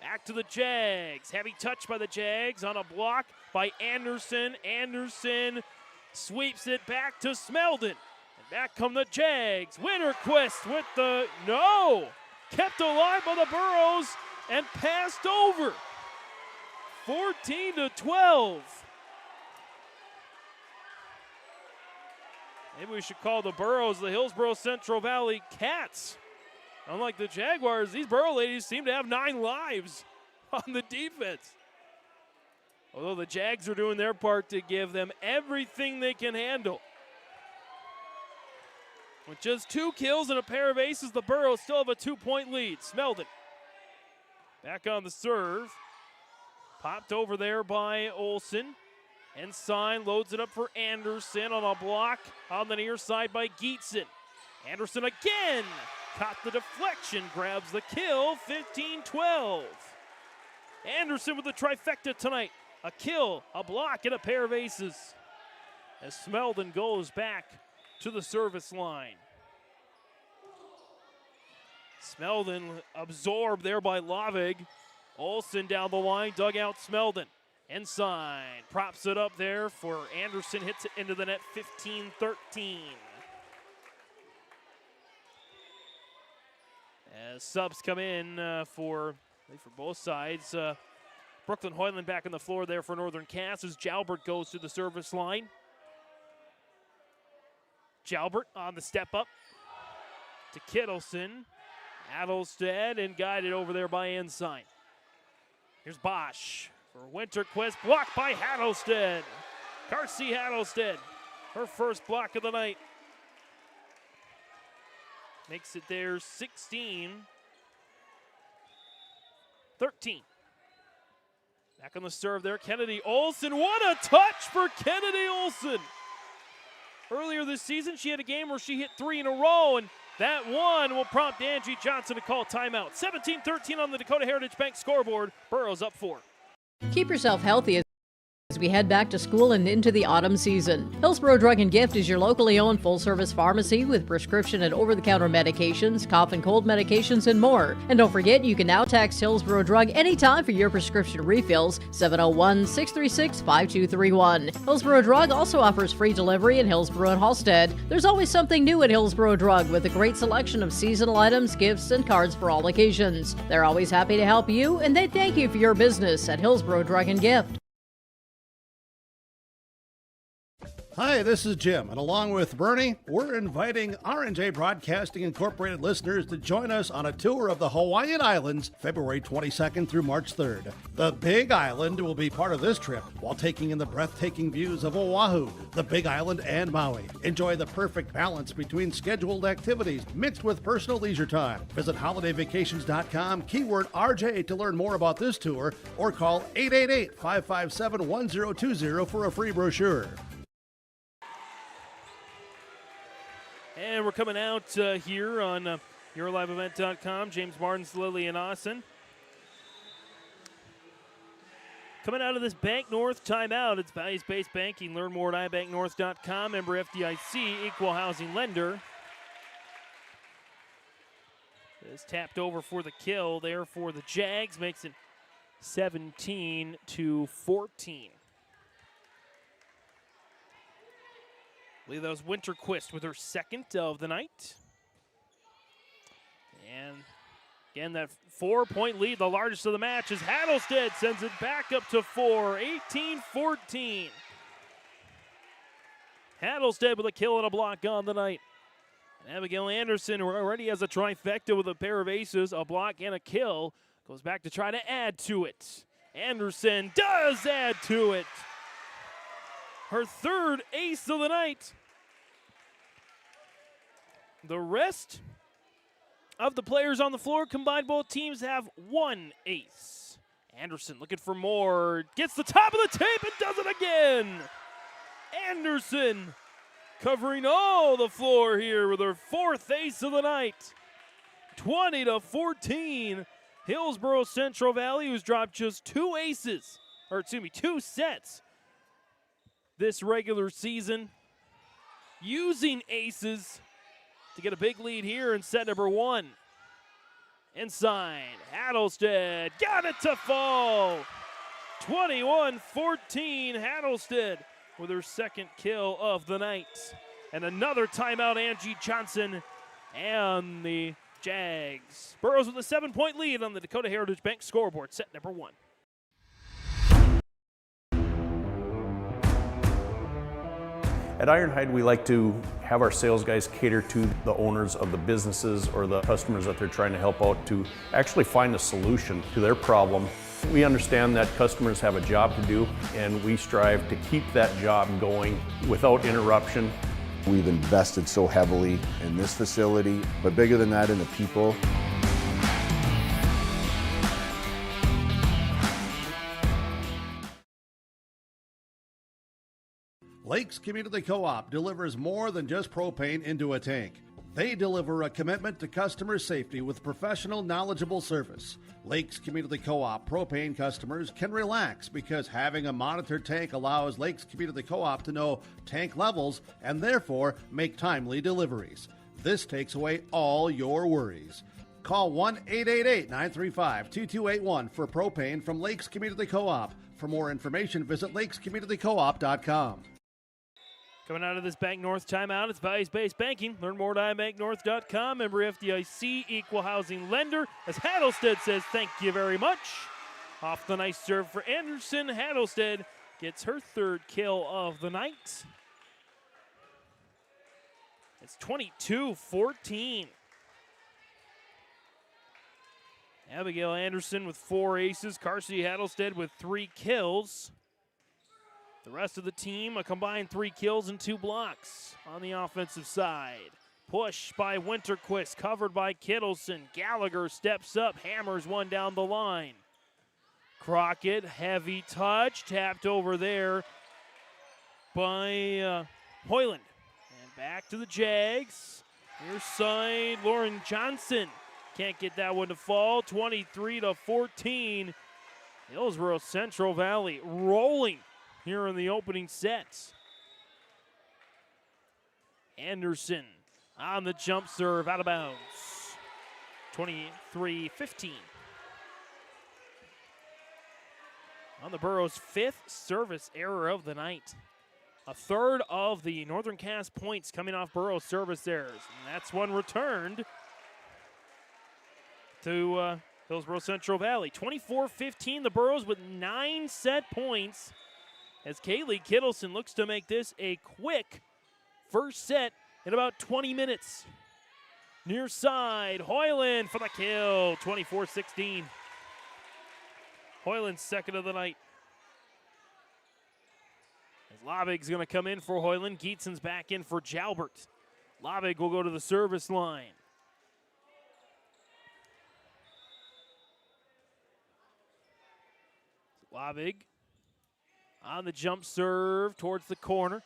Back to the Jags. Heavy touch by the Jags on a block by Anderson. Anderson sweeps it back to Smeldon. And back come the Jags. Winterquist with the no. Kept alive by the Burros and passed over. 14-12. Maybe we should call the Burros the Hillsboro-Central Valley Cats. Unlike the Jaguars, these Burro ladies seem to have 9 lives on the defense. Although the Jags are doing their part to give them everything they can handle. With just 2 kills and a pair of aces, the Burros still have a 2-point lead. Smeldon back on the serve. Popped over there by Olsen. Ensign loads it up for Anderson on a block on the near side by Geetson. Anderson again caught the deflection, grabs the kill, 15-12. Anderson with the trifecta tonight. A kill, a block, and a pair of aces. As Smeldon goes back to the service line. Smeldon absorbed there by Lavig. Olsen down the line, dug out Smeldon. Ensign props it up there for Anderson, hits it into the net, 15-13. As subs come in for both sides. Brooklyn Hoyland back on the floor there for Northern Cass as Jalbert goes to the service line. Jalbert on the step up to Kittleson. Adelstead and guided over there by Ensign. Here's Bosch for Winterquist, blocked by Adelstead. Darcy Adelstead, her first block of the night. Makes it there 16-13. Back on the serve there, Kennedy Olsen. What a touch for Kennedy Olsen. Earlier this season, she had a game where she hit 3 in a row, and that one will prompt Angie Johnson to call timeout. 17-13 on the Dakota Heritage Bank scoreboard. Burros up 4. Keep yourself healthy as we head back to school and into the autumn season. Hillsboro Drug and Gift is your locally owned full-service pharmacy with prescription and over-the-counter medications, cough and cold medications, and more. And don't forget, you can now text Hillsboro Drug anytime for your prescription refills, 701-636-5231. Hillsboro Drug also offers free delivery in Hillsboro and Halstead. There's always something new at Hillsboro Drug with a great selection of seasonal items, gifts, and cards for all occasions. They're always happy to help you, and they thank you for your business at Hillsboro Drug and Gift. Hi, this is Jim, and along with Bernie, we're inviting R&J Broadcasting Incorporated listeners to join us on a tour of the Hawaiian Islands, February 22nd through March 3rd. The Big Island will be part of this trip while taking in the breathtaking views of Oahu, the Big Island, and Maui. Enjoy the perfect balance between scheduled activities mixed with personal leisure time. Visit holidayvacations.com, keyword RJ to learn more about this tour, or call 888-557-1020 for a free brochure. And we're coming out here on YourLiveEvent.com. James Martins, Lillian Austin. Coming out of this Bank North timeout, it's values-based banking. Learn more at ibanknorth.com. Member FDIC, equal housing lender. Is tapped over for the kill there for the Jags. Makes it 17-14. I believe that was Winterquist with her second of the night. And again, that 4-point lead, the largest of the match, as Hattlestead sends it back up to 4, 18-14. Hattlestead with a kill and a block on the night. And Abigail Anderson, who already has a trifecta with a pair of aces, a block, and a kill, goes back to try to add to it. Anderson does add to it. Her third ace of the night. The rest of the players on the floor combined, both teams have one ace. Anderson looking for more. Gets the top of the tape and does it again. Anderson covering all the floor here with her fourth ace of the night. 20-14. Hillsboro-Central Valley, who's dropped just two sets this regular season, using aces to get a big lead here in set number one. Inside, Hattlestead got it to fall. 21-14, Hattlestead with her second kill of the night. And another timeout, Angie Johnson and the Jags. Burrows with a 7-point lead on the Dakota Heritage Bank scoreboard, set number one. At Ironhide, we like to have our sales guys cater to the owners of the businesses or the customers that they're trying to help out to actually find a solution to their problem. We understand that customers have a job to do, and we strive to keep that job going without interruption. We've invested so heavily in this facility, but bigger than that, in the people. Lakes Community Co-op delivers more than just propane into a tank. They deliver a commitment to customer safety with professional, knowledgeable service. Lakes Community Co-op propane customers can relax because having a monitored tank allows Lakes Community Co-op to know tank levels and therefore make timely deliveries. This takes away all your worries. Call 1-888-935-2281 for propane from Lakes Community Co-op. For more information, visit lakescommunitycoop.com. Coming out of this Bank North timeout, it's values-based banking. Learn more at ibanknorth.com. Member FDIC, equal housing lender. As Hattlestead says, thank you very much. Off the nice serve for Anderson. Hattlestead gets her third kill of the night. It's 22-14. Abigail Anderson with 4 aces. Carsey Hattlestead with 3 kills. The rest of the team, a combined 3 kills and 2 blocks on the offensive side. Push by Winterquist, covered by Kittleson. Gallagher steps up, hammers one down the line. Crockett, heavy touch, tapped over there by Hoyland. And back to the Jags. Near side, Lauren Johnson. Can't get that one to fall. 23-14. Hillsboro-Central Valley rolling here in the opening sets. Anderson on the jump serve, out of bounds. 23-15. On the Burros' 5th service error of the night. A third of the Northern Cass points coming off Burros' service errors. And that's one returned to Hillsboro-Central Valley. 24-15, the Burros with 9 set points, as Kaylee Kittleson looks to make this a quick first set in about 20 minutes. Near side, Hoyland for the kill, 24-16. Hoyland's second of the night. As Labig's going to come in for Hoyland, Geetson's back in for Jalbert. Labig will go to the service line. Labig on the jump serve towards the corner.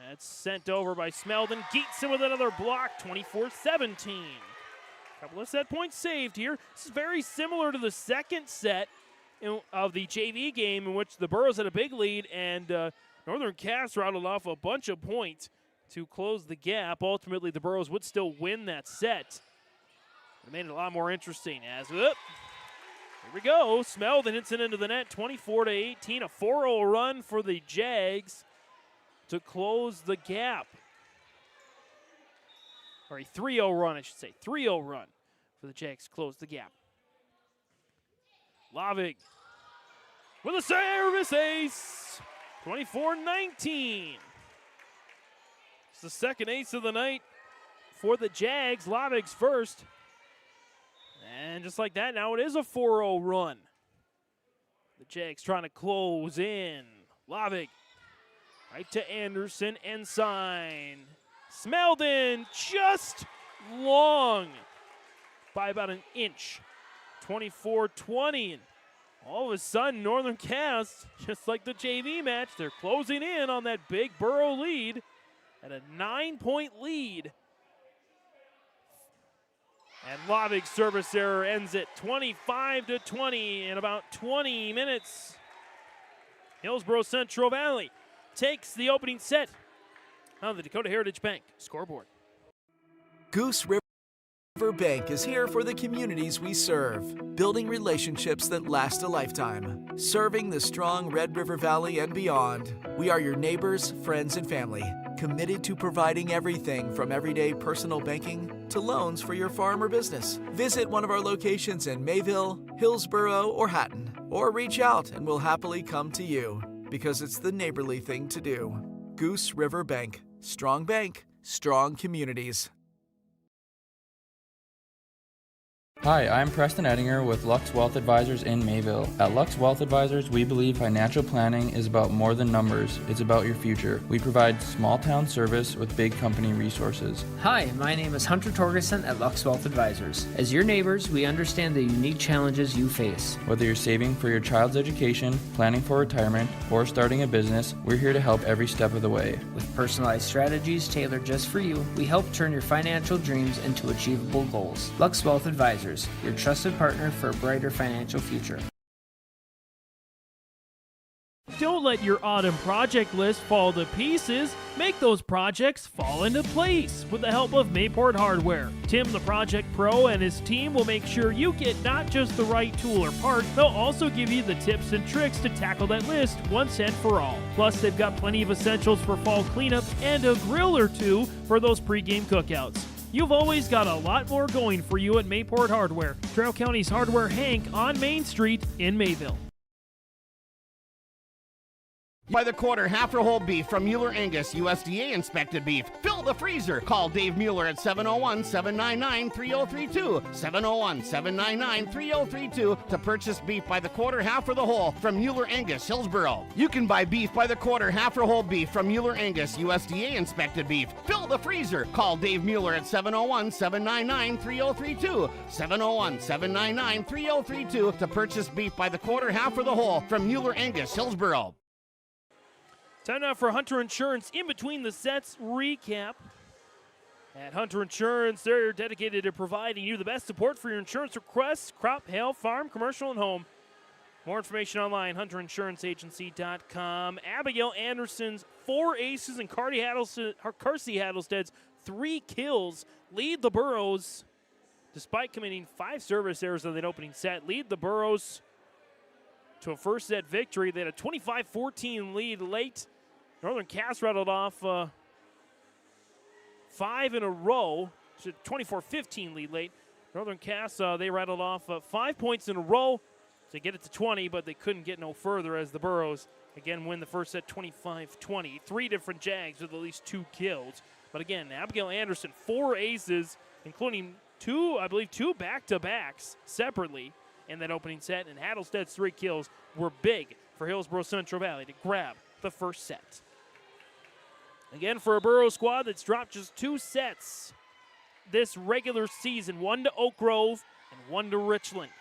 That's sent over by Smeldon. Geetson with another block, 24-17. Couple of set points saved here. This is very similar to the second set of the JV game in which the Burros had a big lead and Northern Cass rattled off a bunch of points to close the gap. Ultimately, the Burros would still win that set. It made it a lot more interesting as here we go. Smeldon hits it into the net, 24-18. A 4-0 run for the Jags to close the gap. Or a 3-0 run, I should say. 3-0 run for the Jags to close the gap. Lavig with a service ace. 24-19. It's the second ace of the night for the Jags. Lavig's first. And just like that, now it is a 4-0 run. The Jags trying to close in. Lavig right to Anderson. Ensign. Smeldon just long by about an inch. 24-20. And all of a sudden, Northern Cass, just like the JV match, they're closing in on that big Burro lead at a 9-point lead. And Lavig's service error ends it 25-20 in about 20 minutes. Hillsboro-Central Valley takes the opening set on the Dakota Heritage Bank scoreboard. Goose River Bank is here for the communities we serve, building relationships that last a lifetime. Serving the strong Red River Valley and beyond, we are your neighbors, friends, and family, committed to providing everything from everyday personal banking to loans for your farm or business. Visit one of our locations in Mayville, Hillsboro, or Hatton, or reach out and we'll happily come to you, because it's the neighborly thing to do. Goose River Bank. Strong bank, strong communities. Hi, I'm Preston Ettinger with Lux Wealth Advisors in Mayville. At Lux Wealth Advisors, we believe financial planning is about more than numbers. It's about your future. We provide small town service with big company resources. Hi, my name is Hunter Torgerson at Lux Wealth Advisors. As your neighbors, we understand the unique challenges you face. Whether you're saving for your child's education, planning for retirement, or starting a business, we're here to help every step of the way. With personalized strategies tailored just for you, we help turn your financial dreams into achievable goals. Lux Wealth Advisors, your trusted partner for a brighter financial future. Don't let your autumn project list fall to pieces. Make those projects fall into place with the help of Mayport Hardware. Tim, the project pro, and his team will make sure you get not just the right tool or part, they'll also give you the tips and tricks to tackle that list once and for all. Plus, they've got plenty of essentials for fall cleanup and a grill or two for those pregame cookouts. You've always got a lot more going for you at Mayport Hardware, Trail County's Hardware Hank on Main Street in Mayville. By the quarter, half for whole beef from Mueller Angus, USDA inspected beef. Fill the freezer. Call Dave Mueller at 701-799-3032. 701-799-3032 to purchase beef by the quarter, half for the whole from Mueller Angus, Hillsboro. You can buy beef by the quarter, half for whole beef from Mueller Angus, USDA inspected beef. Fill the freezer. Call Dave Mueller at 701-799-3032. 701-799-3032 to purchase beef by the quarter, half for the whole from Mueller Angus, Hillsboro. Time now for Hunter Insurance in between the sets recap. At Hunter Insurance, they're dedicated to providing you the best support for your insurance requests, crop, hail, farm, commercial, and home. More information online, hunterinsuranceagency.com. Abigail Anderson's 4 aces and Carsey Hattlestead's 3 kills lead the Burros, despite committing 5 service errors in that opening set, lead the Burros to a first set victory. They had a 25-14 lead late. Northern Cass rattled off 5 in a row. 24-15 lead late. Northern Cass, they rattled off 5 points in a row to get it to 20, but they couldn't get no further as the Burros, again, win the first set 25-20. 3 different Jags with at least 2 kills. But again, Abigail Anderson, 4 aces, including 2 back-to-backs separately in that opening set, and Hattlestead's 3 kills were big for Hillsboro-Central Valley to grab the first set. Again, for a Burro squad that's dropped just 2 sets this regular season, 1 to Oak Grove and 1 to Richland.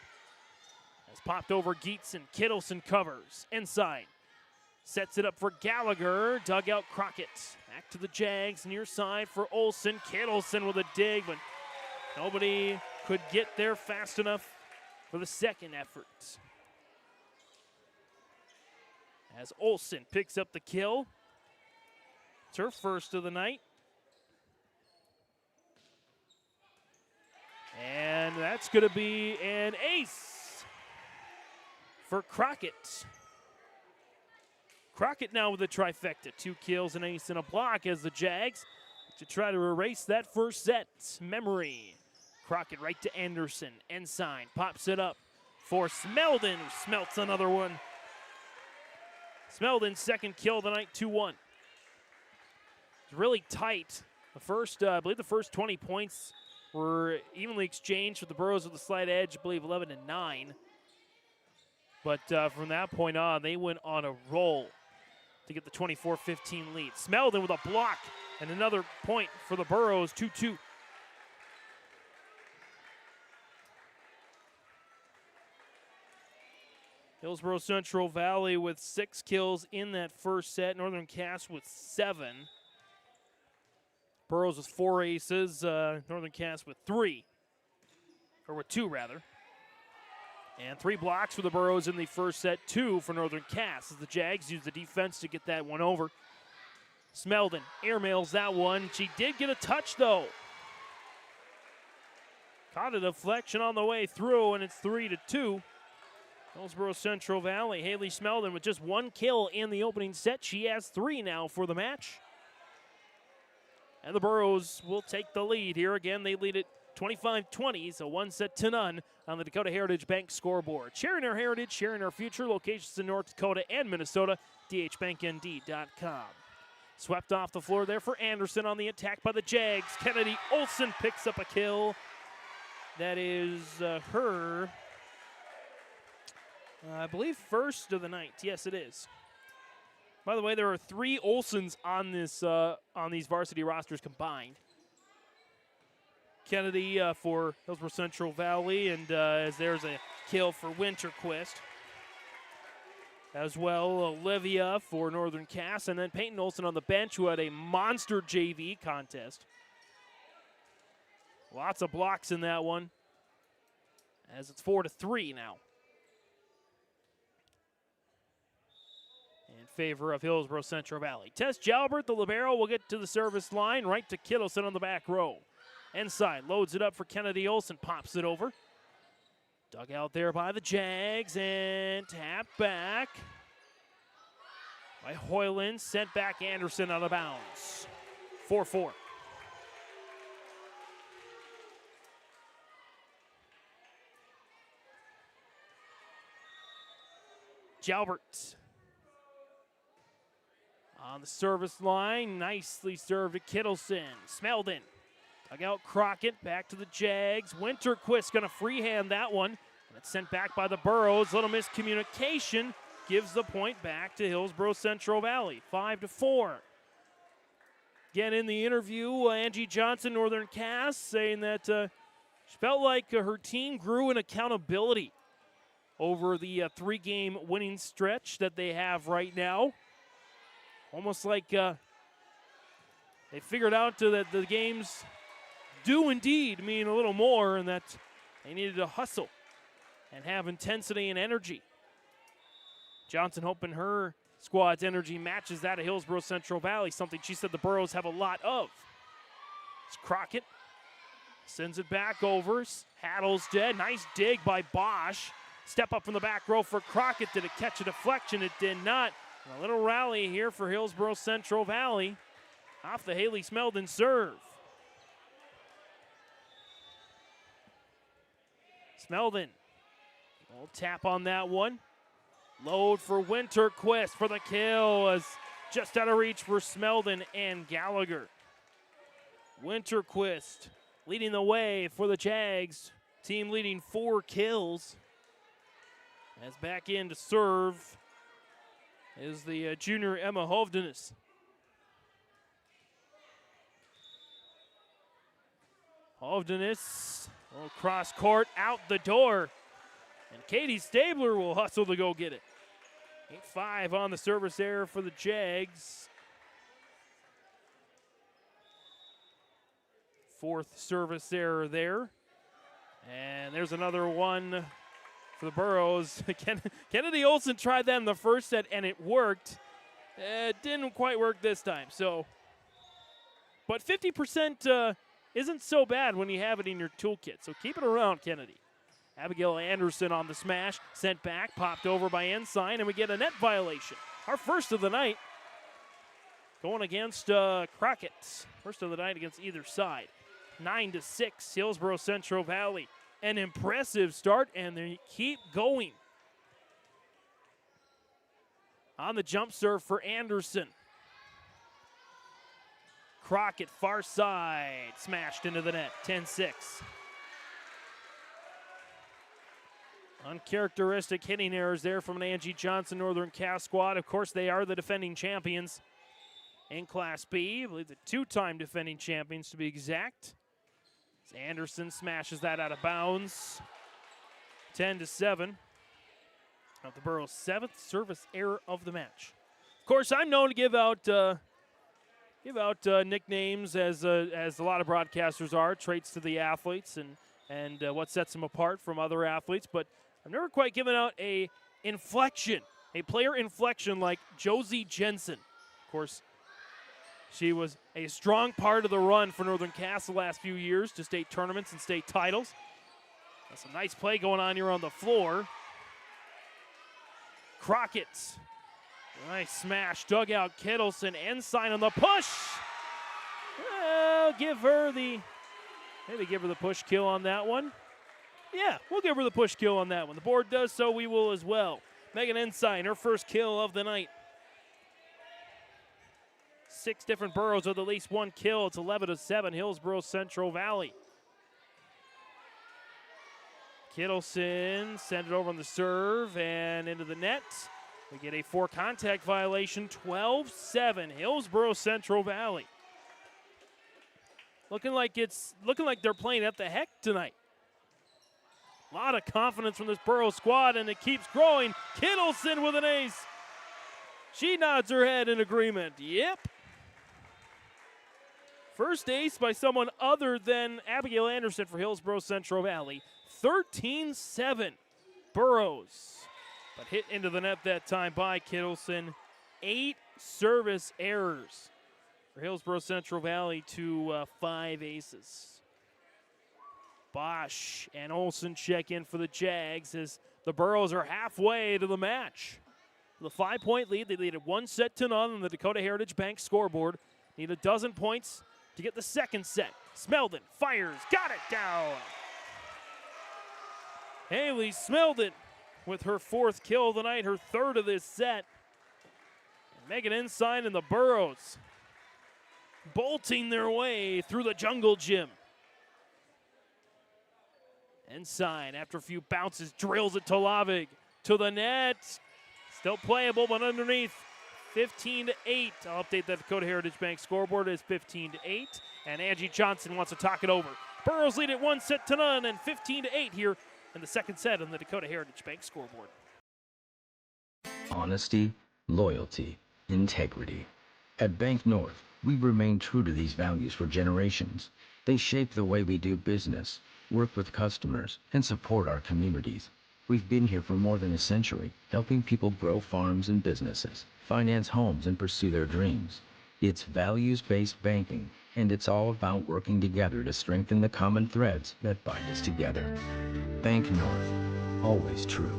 Has popped over Geetson, Kittleson covers, inside. Sets it up for Gallagher, dug out Crockett. Back to the Jags, near side for Olsen. Kittleson with a dig, but nobody could get there fast enough for the second effort. As Olsen picks up the kill. It's her first of the night. And that's going to be an ace for Crockett. Crockett now with a trifecta. 2 kills, an ace, and a block as the Jags to try to erase that first set memory. Crockett right to Anderson. Ensign pops it up for Smeldon, who smelts another one. Smeldon's second kill of the night, 2-1. It's really tight. I believe the first 20 points were evenly exchanged with the Burros with a slight edge, I believe 11-9. But from that point on, they went on a roll to get the 24-15 lead. Smeldon with a block and another point for the Burros, 2-2. Hillsboro-Central Valley with 6 kills in that first set. Northern Cass with 7. Burros with 4 aces. Northern Cass with 3. Or with 2, rather. And 3 blocks for the Burros in the first set. 2 for Northern Cass as the Jags use the defense to get that one over. Smeldon airmails that one. She did get a touch, though. Caught a deflection on the way through, and it's 3-2. Hillsboro-Central Valley. Haley Smeldon with just 1 kill in the opening set. She has 3 now for the match. And the Burros will take the lead here. Again, they lead it 25-20, so 1-0 on the Dakota Heritage Bank scoreboard. Sharing our heritage, sharing our future. Locations in North Dakota and Minnesota. dhbanknd.com. Swept off the floor there for Anderson on the attack by the Jags. Kennedy Olsen picks up a kill. That is her, I believe, first of the night. Yes, it is. By the way, there are 3 Olsens on these varsity rosters combined. Kennedy for Hillsboro-Central Valley, and as there's a kill for Winterquist. As well, Olivia for Northern Cass, and then Peyton Olsen on the bench, who had a monster JV contest. Lots of blocks in that one, as it's 4-3 now. In favor of Hillsboro-Central Valley. Tess Jalbert, the libero, will get to the service line, right to Kittleson on the back row. Inside, loads it up for Kennedy Olsen, pops it over. Dug out there by the Jags, and tap back by Hoyland. Sent back Anderson out of bounds. 4-4. Jalbert on the service line. Nicely served to Kittleson. Smeldon. Dug out Crockett, back to the Jags. Winterquist going to freehand that one. And it's sent back by the Burros. Little miscommunication gives the point back to Hillsboro-Central Valley. 5-4. Again, in the interview, Angie Johnson, Northern Cass, saying that she felt like her team grew in accountability over the 3-game winning stretch that they have right now. Almost like they figured out that the games do indeed mean a little more, and that they needed to hustle and have intensity and energy. Johnson hoping her squad's energy matches that of Hillsboro-Central Valley, something she said the Burros have a lot of. It's Crockett. Sends it back over. Haddle's dead. Nice dig by Bosch. Step up from the back row for Crockett. Did it catch a deflection? It did not. And a little rally here for Hillsboro-Central Valley off the Haley Smeldon serve. Smeldon, a little tap on that one. Load for Winterquist for the kill, as just out of reach for Smeldon and Gallagher. Winterquist leading the way for the Jags. Team leading 4 kills. As back in to serve is the junior Emma Hovdenes. Hovdenes, a little cross court, out the door. And Katie Stabler will hustle to go get it. 8-5 on the service error for the Jags. Fourth service error there. And there's another one for the Burros. Kennedy Olson tried that in the first set, and it worked. It didn't quite work this time. But 50% isn't so bad when you have it in your toolkit. So keep it around, Kennedy. Abigail Anderson on the smash, sent back, popped over by Ensign, and we get a net violation. Our first of the night going against Crockett. First of the night against either side. 9-6, Hillsboro-Central Valley. An impressive start, and they keep going. On the jump serve for Anderson. Crockett, far side, smashed into the net, 10-6. Uncharacteristic hitting errors there from an Angie Johnson Northern Cass squad. Of course, they are the defending champions in Class B. I believe the two-time defending champions, to be exact. As Anderson smashes that out of bounds. 10-7. Of the Burros' 7th service error of the match. Of course, I'm known to give out nicknames as a lot of broadcasters are, traits to the athletes and what sets them apart from other athletes. But I've never quite given out a player inflection like Josie Jensen. Of course, she was a strong part of the run for Northern Cass the last few years to state tournaments and state titles. That's a nice play going on here on the floor. Crockett. Nice smash. Dug out Kittleson. Ensign on the push. Well, maybe give her the push kill on that one. Yeah, we'll give her the push kill on that one. The board does so, we will as well. Megan Ensign, her first kill of the night. 6 different Burros with at least one kill. It's 11-7, Hillsboro-Central Valley. Kittleson sent it over on the serve and into the net. We get a 4-contact violation, 12-7, Hillsboro-Central Valley. Looking like they're playing at the heck tonight. A lot of confidence from this Burro squad, and it keeps growing. Kittleson with an ace. She nods her head in agreement. Yep. First ace by someone other than Abigail Anderson for Hillsboro-Central Valley. 13-7, Burros. But hit into the net that time by Kittleson. 8 service errors for Hillsboro-Central Valley to 5 aces. Bosch and Olsen check in for the Jags as the Burros are halfway to the match. The 5-point lead, they lead at 1-0 on the Dakota Heritage Bank scoreboard. Need a dozen points to get the second set. Smeldon fires, got it down. Haley Smeldon with her 4th kill of the night, her 3rd of this set. And Megan Ensign and the Burros bolting their way through the jungle gym. Ensign, after a few bounces, drills it to Lavig. To the net. Still playable, but underneath. 15-8. I'll update that Dakota Heritage Bank scoreboard as 15-8. And Angie Johnson wants to talk it over. Burros lead at 1-0 and 15-8 here in the second set on the Dakota Heritage Bank scoreboard. Honesty, loyalty, integrity. At Bank North, we remain true to these values for generations. They shape the way we do business, work with customers, and support our communities. We've been here for more than a century, helping people grow farms and businesses, finance homes, and pursue their dreams. It's values-based banking, and it's all about working together to strengthen the common threads that bind us together. Bank North, always true.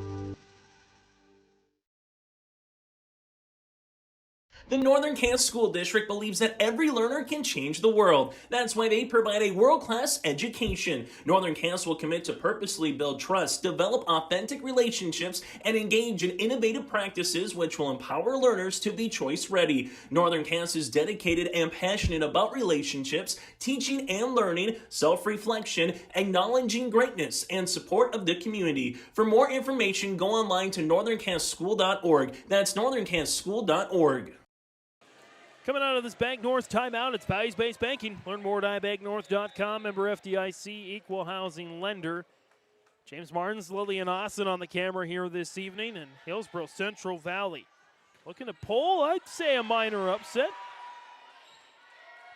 The Northern Cass School District believes that every learner can change the world. That's why they provide a world-class education. Northern Cass will commit to purposely build trust, develop authentic relationships, and engage in innovative practices which will empower learners to be choice-ready. Northern Cass is dedicated and passionate about relationships, teaching and learning, self-reflection, acknowledging greatness, and support of the community. For more information, go online to northerncasschool.org. That's northerncasschool.org. Coming out of this Bank North timeout, it's values-based banking. Learn more at ibanknorth.com. Member FDIC, equal housing lender. James Martins, Lillian Austin on the camera here this evening, and Hillsboro-Central Valley looking to pull, I'd say, a minor upset.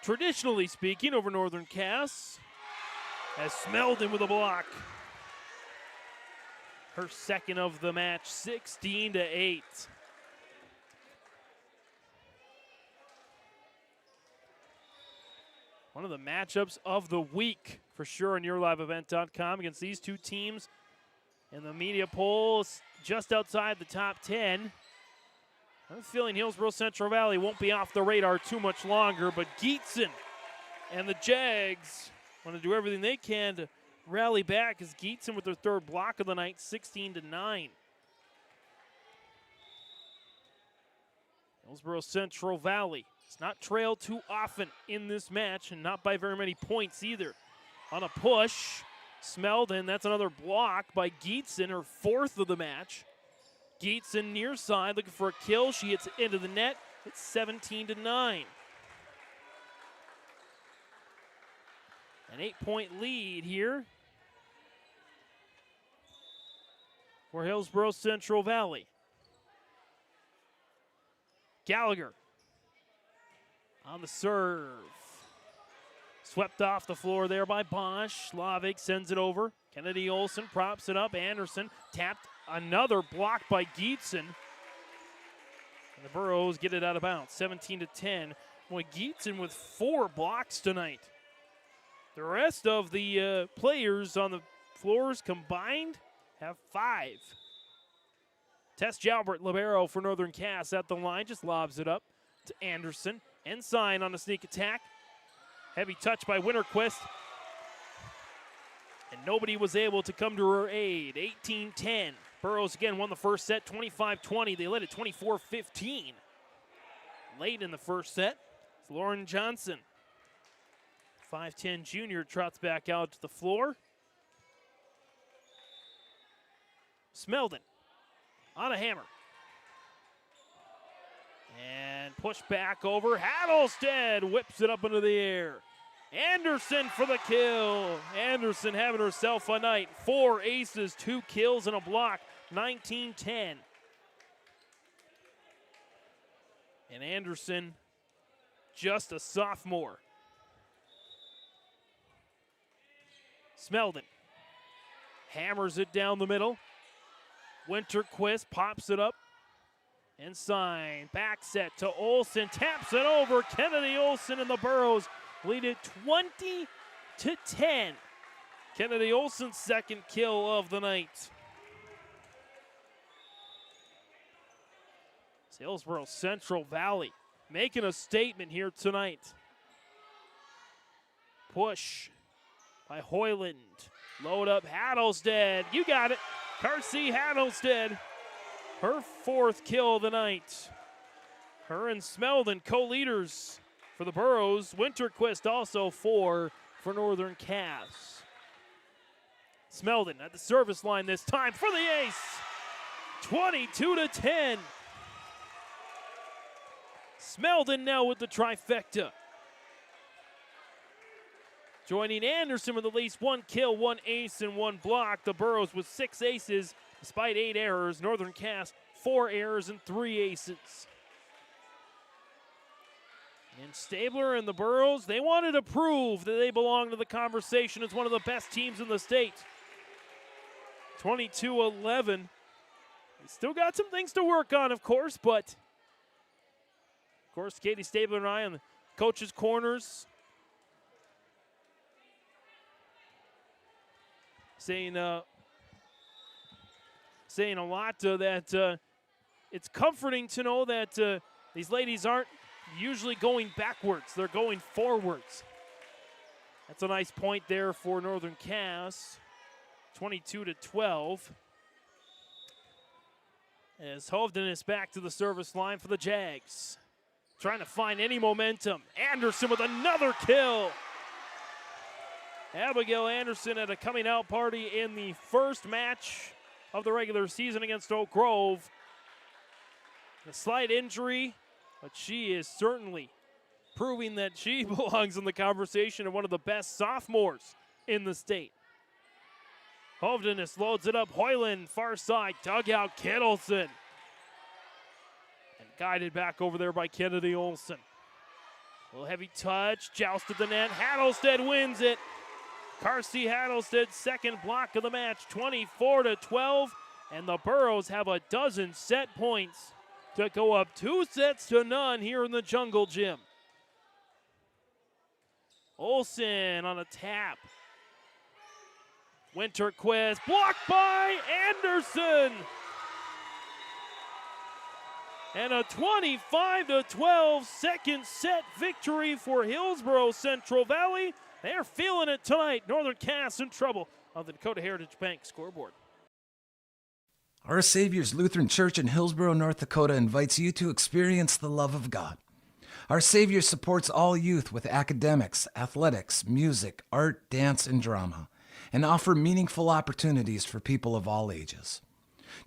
traditionally speaking, over Northern Cass. As Smeldon with a block. Her second of the match, 16-8. One of the matchups of the week for sure on YourLiveEvent.com against these two teams. And the media polls just outside the top 10. I'm feeling Hillsboro-Central Valley won't be off the radar too much longer, but Geetson and the Jags want to do everything they can to rally back as Geetson with their third block of the night, 16-9. Hillsboro-Central Valley has not trailed too often in this match, and not by very many points either. On a push, Smeldon, that's another block by Geetson, her fourth of the match. Geetson near side looking for a kill. She hits it into the net. It's 17-9. An 8-point lead here for Hillsboro-Central Valley. Gallagher on the serve. Swept off the floor there by Bosch. Slavik sends it over. Kennedy Olson props it up. Anderson tapped. Another block by Geetson. And the Burros get it out of bounds. 17-10. Boy, Geetson with 4 blocks tonight. The rest of the players on the floors combined have 5. Tess Jalbert, libero for Northern Cass at the line. Just lobs it up to Anderson. Ensign on a sneak attack. Heavy touch by Winterquist. And nobody was able to come to her aid. 18-10. Burros again won the first set, 25-20. They led it 24-15. Late in the first set, it's Lauren Johnson. 5'10 junior trots back out to the floor. Smeldon on a hammer. And push back over. Hattlestead whips it up into the air. Anderson for the kill. Anderson having herself a night. 4 aces, 2 kills, and a block. 19-10. And Anderson, just a sophomore. Smeldon hammers it down the middle. Winterquist pops it up. Ensign, back set to Olson, taps it over. Kennedy Olson and the Burros lead it 20-10. Kennedy Olson's second kill of the night. Hillsboro-Central Valley making a statement here tonight. Push by Hoyland. Load up Hattlestead. You got it. Carsey Hattlestead. Her 4th kill of the night. Her and Smeldon co-leaders for the Burros. Winterquist also 4 for Northern Cass. Smeldon at the service line this time for the ace. 22-10. Smeldon now with the trifecta. Joining Anderson with at least 1 kill, 1 ace, and 1 block. The Burros with 6 aces despite 8 errors. Northern Cass 4 errors and 3 aces. And Stabler and the Burros, they wanted to prove that they belong to the conversation as one of the best teams in the state. 22-11. They still got some things to work on, of course, but of course, Katie Stabler and I on the coaches' corners saying a lot that it's comforting to know that these ladies aren't usually going backwards. They're going forwards. That's a nice point there for Northern Cass. 22-12. As Hovden is back to the service line for the Jags. Trying to find any momentum. Anderson with another kill. Abigail Anderson at a coming out party in the first match of the regular season against Oak Grove. A slight injury, but she is certainly proving that she belongs in the conversation of one of the best sophomores in the state. Hovdenis loads it up. Hoyland, far side, dugout, Kittleson. And guided back over there by Kennedy Olson. A little heavy touch, jousted the net. Hattlestead wins it. Carsey Hattlestead's second block of the match, 24-12. And the Burros have a dozen set points to go up 2-0 here in the Jungle Gym. Olsen on a tap. Winterquist blocked by Anderson. And a 25-12 second set victory for Hillsboro-Central Valley. They're feeling it tonight. Northern Cass in trouble on the Dakota Heritage Bank scoreboard. Our Savior's Lutheran Church in Hillsboro, North Dakota invites you to experience the love of God. Our Savior supports all youth with academics, athletics, music, art, dance, and drama, and offer meaningful opportunities for people of all ages.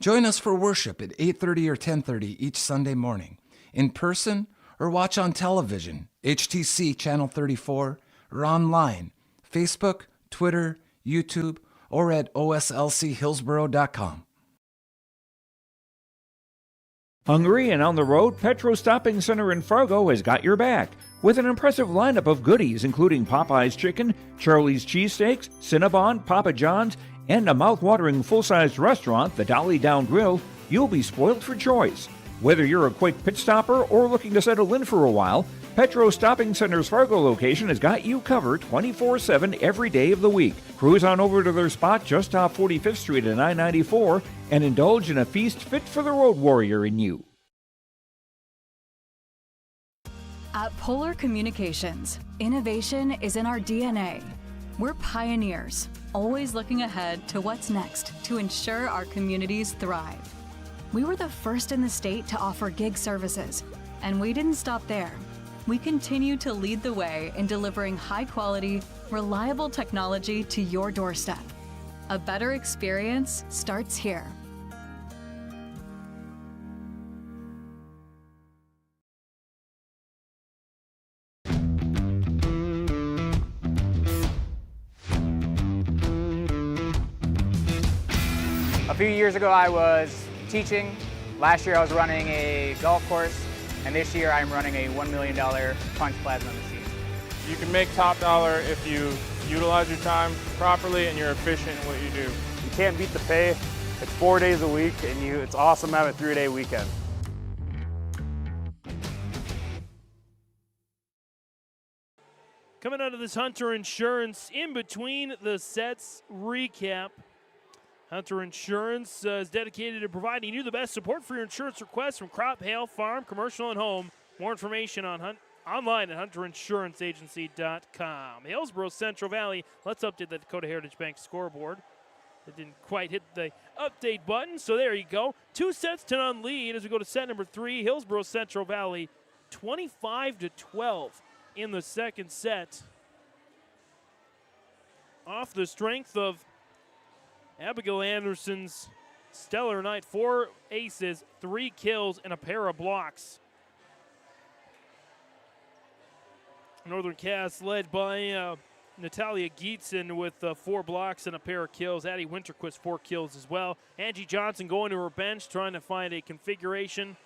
Join us for worship at 8:30 or 10:30 each Sunday morning, in person or watch on television, HTC Channel 34, or online, Facebook, Twitter, YouTube, or at oslchillsboro.com. Hungry and on the road, Petro Stopping Center in Fargo has got your back with an impressive lineup of goodies including Popeye's Chicken, Charlie's Cheesesteaks, Cinnabon, Papa John's, and a mouth-watering full-sized restaurant, the Dolly Down Grill. You'll be spoiled for choice. Whether you're a quick pit stopper or looking to settle in for a while, Petro Stopping Center's Fargo location has got you covered 24/7 every day of the week. Cruise on over to their spot just off 45th Street and I-94 and indulge in a feast fit for the road warrior in you. At Polar Communications, innovation is in our DNA. We're pioneers, always looking ahead to what's next to ensure our communities thrive. We were the first in the state to offer gig services, and we didn't stop there. We continue to lead the way in delivering high-quality, reliable technology to your doorstep. A better experience starts here. A few years ago I was teaching. Last year I was running a golf course. And this year I'm running a $1 million punch plasma machine. You can make top dollar if you utilize your time properly and you're efficient in what you do. You can't beat the pay. It's 4 days a week and it's awesome to have a 3-day weekend. Coming out of this Hunter Insurance in between the sets recap. Hunter Insurance is dedicated to providing you the best support for your insurance requests from crop, hail, farm, commercial, and home. More information on online at hunterinsuranceagency.com. Hillsboro-Central Valley, let's update the Dakota Heritage Bank scoreboard. It didn't quite hit the update button, so there you go. 2-0 lead as we go to set number 3. Hillsboro-Central Valley 25-12 in the second set. Off the strength of Abigail Anderson's stellar night. 4 aces, 3 kills, and a pair of blocks. Northern Cass led by Natalia Gietzen with 4 blocks and a pair of kills. Addie Winterquist 4 kills as well. Angie Johnson going to her bench, trying to find a configuration.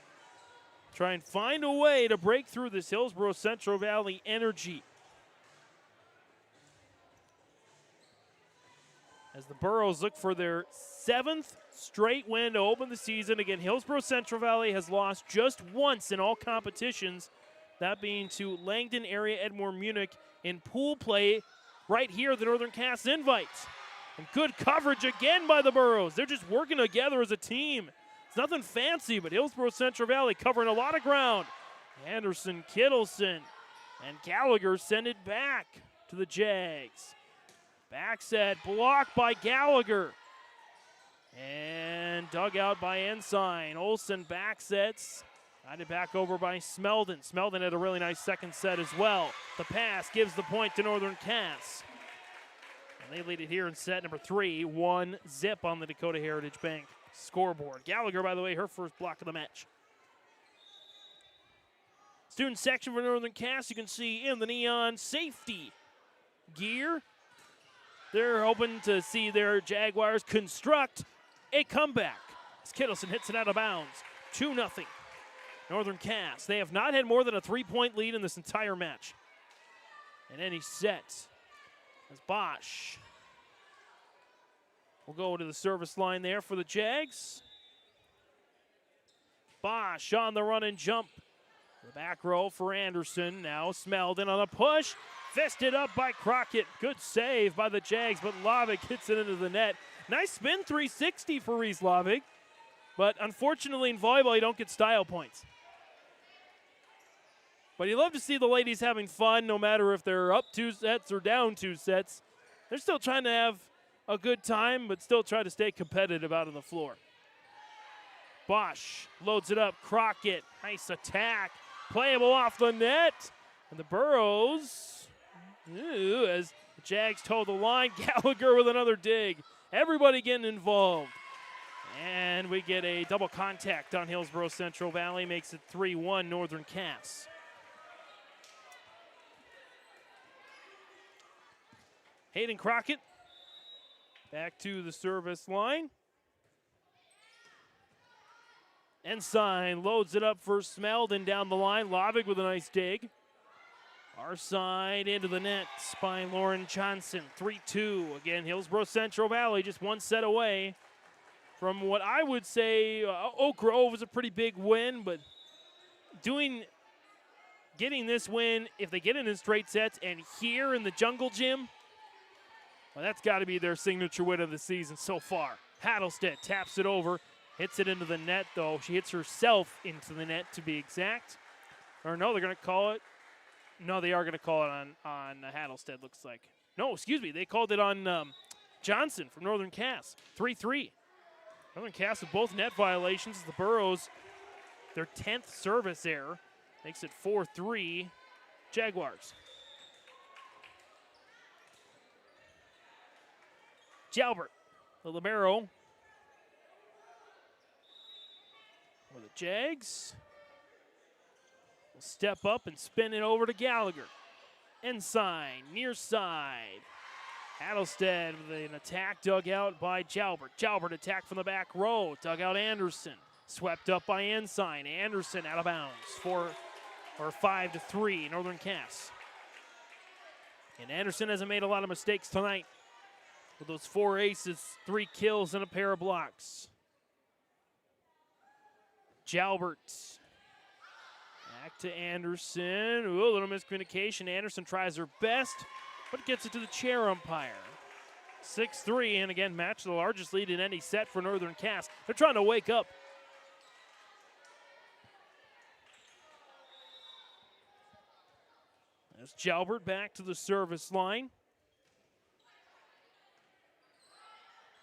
Try and find a way to break through this Hillsboro-Central Valley energy. As the Burros look for their 7th straight win to open the season. Again, Hillsboro-Central Valley has lost just once in all competitions, that being to Langdon area Edmore Munich in pool play right here, the Northern Cass invites. And good coverage again by the Burros. They're just working together as a team. It's nothing fancy, but Hillsboro-Central Valley covering a lot of ground. Anderson, Kittleson, and Gallagher send it back to the Jags. Back set, blocked by Gallagher. And dug out by Ensign. Olsen back sets. Got it back over by Smeldon. Smeldon had a really nice second set as well. The pass gives the point to Northern Cass. And they lead it here in set number 3. 1-0 on the Dakota Heritage Bank scoreboard. Gallagher, by the way, her first block of the match. Student section for Northern Cass, you can see in the neon safety gear. They're hoping to see their Jaguars construct a comeback as Kittleson hits it out of bounds. 2-0. Northern Cass. They have not had more than a 3-point lead in this entire match. In any set, as Bosch will go to the service line there for the Jags. Bosch on the run and jump. The back row for Anderson. Now Smeldon on a push. Fisted up by Crockett. Good save by the Jags, but Lavig hits it into the net. Nice spin 360 for Reese Lavig. But unfortunately in volleyball, you don't get style points. But you love to see the ladies having fun no matter if they're up 2 sets or down 2 sets. They're still trying to have a good time, but still try to stay competitive out on the floor. Bosch loads it up. Crockett, nice attack. Playable off the net. And the Burros, as the Jags toe the line. Gallagher with another dig. Everybody getting involved. And we get a double contact on Hillsboro-Central Valley. Makes it 3-1 Northern Cass. Hayden Crockett back to the service line. Ensign loads it up for Smeldon down the line. Lavig with a nice dig. Our side into the net by Lauren Johnson. 3-2. Again, Hillsboro-Central Valley just 1 set away from what I would say Oak Grove was a pretty big win, but getting this win, if they get it in straight sets and here in the Jungle Gym, well, that's got to be their signature win of the season so far. Hattlestead taps it over. Hits it into the net, though. She hits herself into the net, to be exact. Or no, they're going to call it. No, they are going to call it on Hattlestead, looks like. No, excuse me. They called it on Johnson from Northern Cass. 3-3. Northern Cass with both net violations. The Burros, their 10th service error. Makes it 4-3 Jaguars. Jalbert, the libero. For the Jags, will step up and spin it over to Gallagher. Ensign, near side. Hattlestead with an attack dug out by Jalbert. Jalbert attack from the back row. Dug out Anderson. Swept up by Ensign. Anderson out of bounds. 5-3 Northern Cass. And Anderson hasn't made a lot of mistakes tonight with those 4 aces, 3 kills, and a pair of blocks. Jalbert. Back to Anderson. Ooh, a little miscommunication. Anderson tries her best, but gets it to the chair umpire. 6-3, and again, match the largest lead in any set for Northern Cass. They're trying to wake up. As Jalbert back to the service line.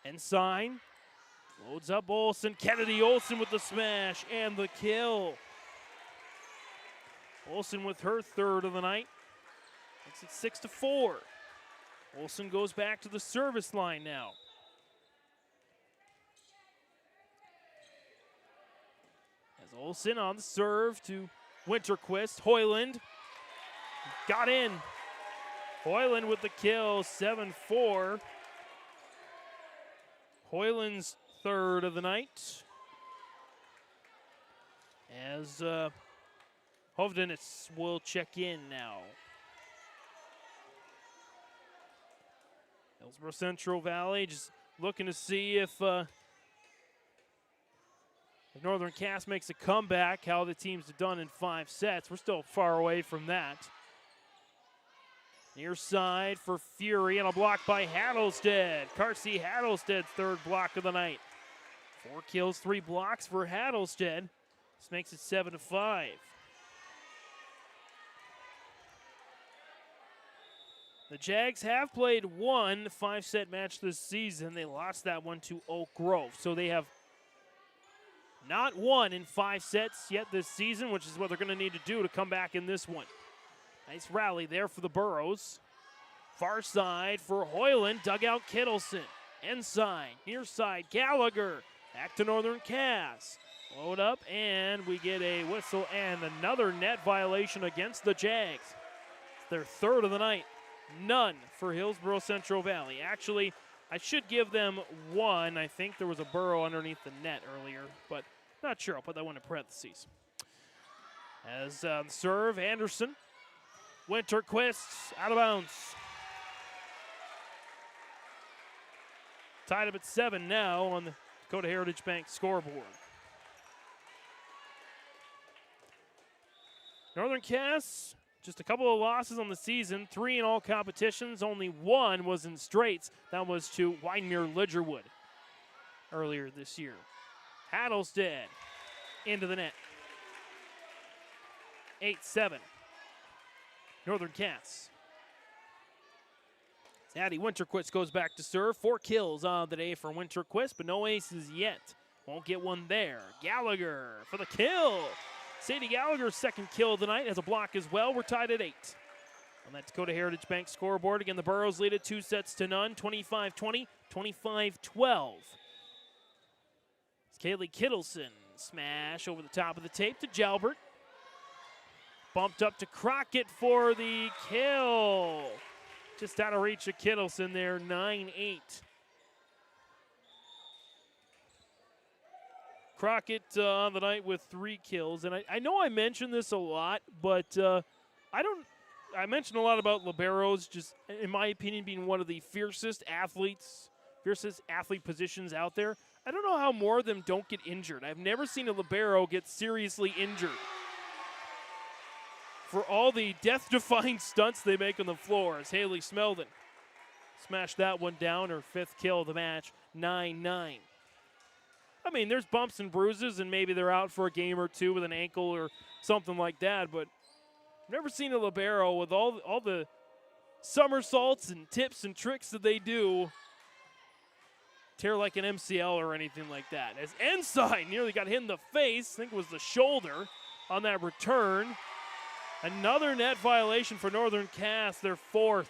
Ensign. Loads up Olsen. Kennedy Olsen with the smash and the kill. Olsen with her 3rd of the night. Makes it 6-4. Olsen goes back to the service line now. As Olsen on the serve to Winterquist. Hoyland got in. Hoyland with the kill, 7-4. Hoyland's 3rd of the night. As Hovdenitz will check in now. Hillsboro-Central Valley just looking to see if Northern Cass makes a comeback, how the teams have done in 5 sets. We're still far away from that. Near side for Fury and a block by Hattlestead. Carsey Hattlestead's 3rd block of the night. 4 kills, 3 blocks for Hattlestead. This makes it 7-5. The Jags have played 1 5-set match this season. They lost that one to Oak Grove. So they have not won in 5 sets yet this season, which is what they're going to need to do to come back in this one. Nice rally there for the Burros. Far side for Hoyland. Dug out Kittleson. Ensign. Near side Gallagher. Back to Northern Cass. Load up, and we get a whistle and another net violation against the Jags. It's their 3rd of the night. None for Hillsboro-Central Valley. Actually, I should give them 1. I think there was a Burrow underneath the net earlier, but not sure. I'll put that one in parentheses. As serve, Anderson. Winterquist out of bounds. Tied up at 7 now on the Dakota Heritage Bank scoreboard. Northern Cass, just a couple of losses on the season, 3 in all competitions. Only 1 was in straights. That was to Widemer Lidgerwood earlier this year. Hattlestead into the net. 8-7. Northern Cass. Addie Winterquist goes back to serve. 4 kills on the day for Winterquist, but no aces yet. Won't get one there. Gallagher for the kill. Sadie Gallagher's second kill of the night has a block as well. We're tied at 8. On that Dakota Heritage Bank scoreboard, again, the Burros lead it 2-0, 25-20, 25-12. It's Kaylee Kittleson. Smash over the top of the tape to Jalbert. Bumped up to Crockett for the kill. Just out of reach of Kittleson there, 9-8. Crockett on the night with 3 kills. And I know I mentioned this a lot, but I mentioned a lot about liberos, just in my opinion being one of the fiercest athlete positions out there. I don't know how more of them don't get injured. I've never seen a libero get seriously injured. For all the death-defying stunts they make on the floor, as Haley Smeldon smashed that one down, her 5th kill of the match, 9-9. I mean, there's bumps and bruises, and maybe they're out for a game or 2 with an ankle or something like that, but I've never seen a libero with all the somersaults and tips and tricks that they do tear like an MCL or anything like that. As Ensign nearly got hit in the face, I think it was the shoulder on that return. Another net violation for Northern Cass, their 4th.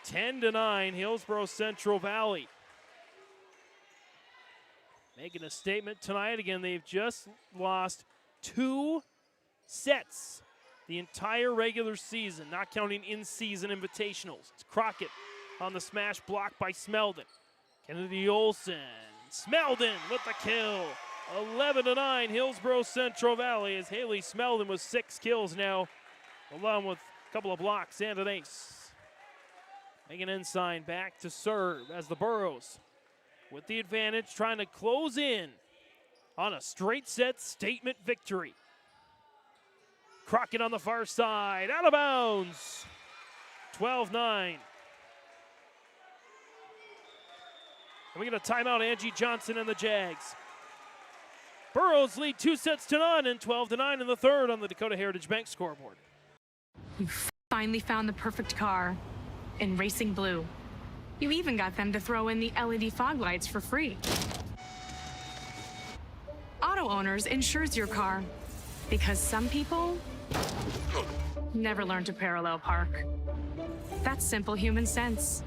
10-9, Hillsboro-Central Valley. Making a statement tonight. Again, they've just lost 2 sets the entire regular season, not counting in-season invitationals. It's Crockett on the smash block by Smeldon. Kennedy Olson. Smeldon with the kill. 11-9, Hillsboro-Central Valley, as Haley Smeldon with 6 kills now, along with a couple of blocks and an ace. Megan Ensign back to serve as the Burros, with the advantage, trying to close in on a straight set statement victory. Crockett on the far side, out of bounds. 12-9. And we get a timeout, Angie Johnson and the Jags. Burros lead 2-0 and 12-9 in the 3rd on the Dakota Heritage Bank scoreboard. You finally found the perfect car in racing blue. You even got them to throw in the LED fog lights for free. Auto Owners insures your car because some people never learn to parallel park. That's simple human sense.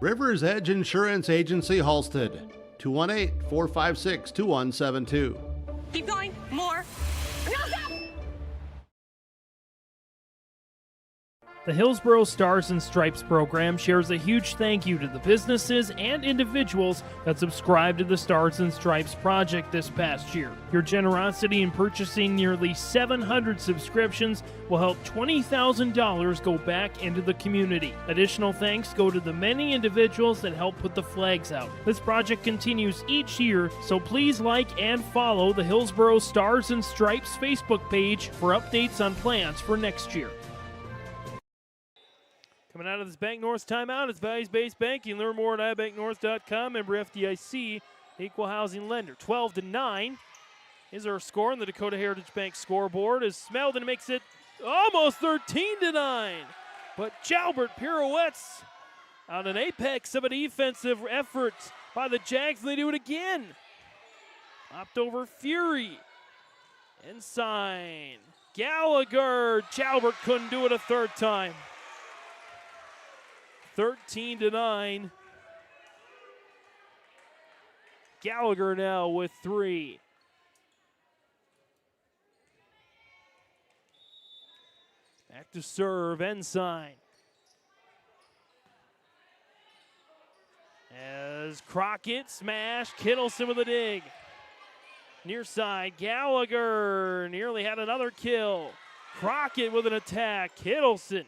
River's Edge Insurance Agency Halsted. 218-456-2172. Keep going. More. No, stop! The Hillsboro Stars and Stripes program shares a huge thank you to the businesses and individuals that subscribed to the Stars and Stripes project this past year. Your generosity in purchasing nearly 700 subscriptions will help $20,000 go back into the community. Additional thanks go to the many individuals that help put the flags out. This project continues each year, so please like and follow the Hillsboro Stars and Stripes Facebook page for updates on plans for next year. Coming out of this Bank North timeout, it's values-based banking. Learn more at ibanknorth.com. Member FDIC, equal housing lender. 12-9 is our score on the Dakota Heritage Bank scoreboard as Smeldon makes it almost 13-9. But Jalbert pirouettes on an apex of a defensive effort by the Jags. They do it again. Hopped over Fury. Ensign. Gallagher. Jalbert couldn't do it a 3rd time. 13-9. Gallagher now with 3. Back to serve, Ensign. As Crockett smash, Kittleson with a dig. Near side, Gallagher nearly had another kill. Crockett with an attack. Hiddleston.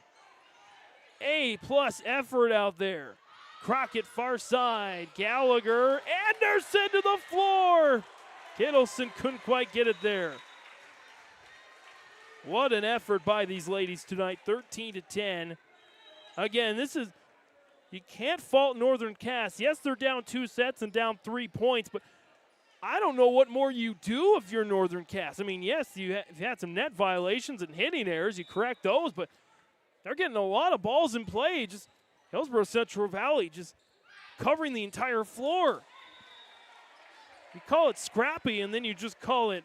A-plus effort out there. Crockett far side. Gallagher. Anderson to the floor. Hiddleston couldn't quite get it there. What an effort by these ladies tonight. 13-10. Again, you can't fault Northern Cass. Yes, they're down 2 sets and down 3 points, but I don't know what more you do if you're Northern Cass. I mean, yes, you've had some net violations and hitting errors. You correct those, but they're getting a lot of balls in play. Just Hillsboro-Central Valley just covering the entire floor. You call it scrappy, and then you just call it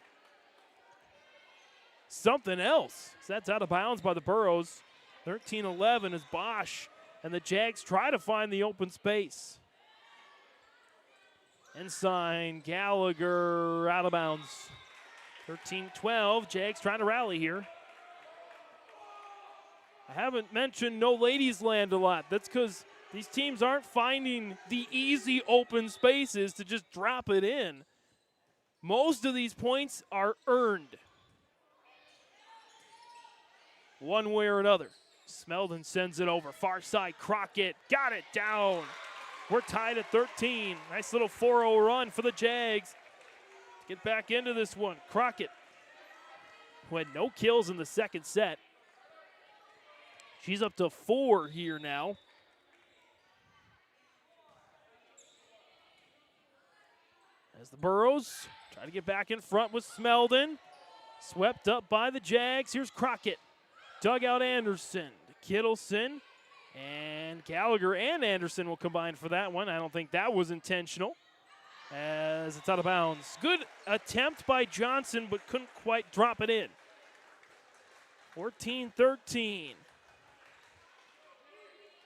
something else. So that's out of bounds by the Burros. 13-11 as Bosch and the Jags try to find the open space. Inside, Gallagher out of bounds. 13-12, Jags trying to rally here. I haven't mentioned no ladies land a lot. That's because these teams aren't finding the easy open spaces to just drop it in. Most of these points are earned one way or another. Smeldon sends it over. Far side, Crockett got it down. We're tied at 13. Nice little 4-0 run for the Jags. Get back into this one. Crockett, who had no kills in the second set. She's up to 4 here now. As the Burros try to get back in front with Smeldon. Swept up by the Jags. Here's Crockett. Dugout Anderson to Kittleson. And Gallagher and Anderson will combine for that one. I don't think that was intentional, as it's out of bounds. Good attempt by Johnson, but couldn't quite drop it in. 14-13.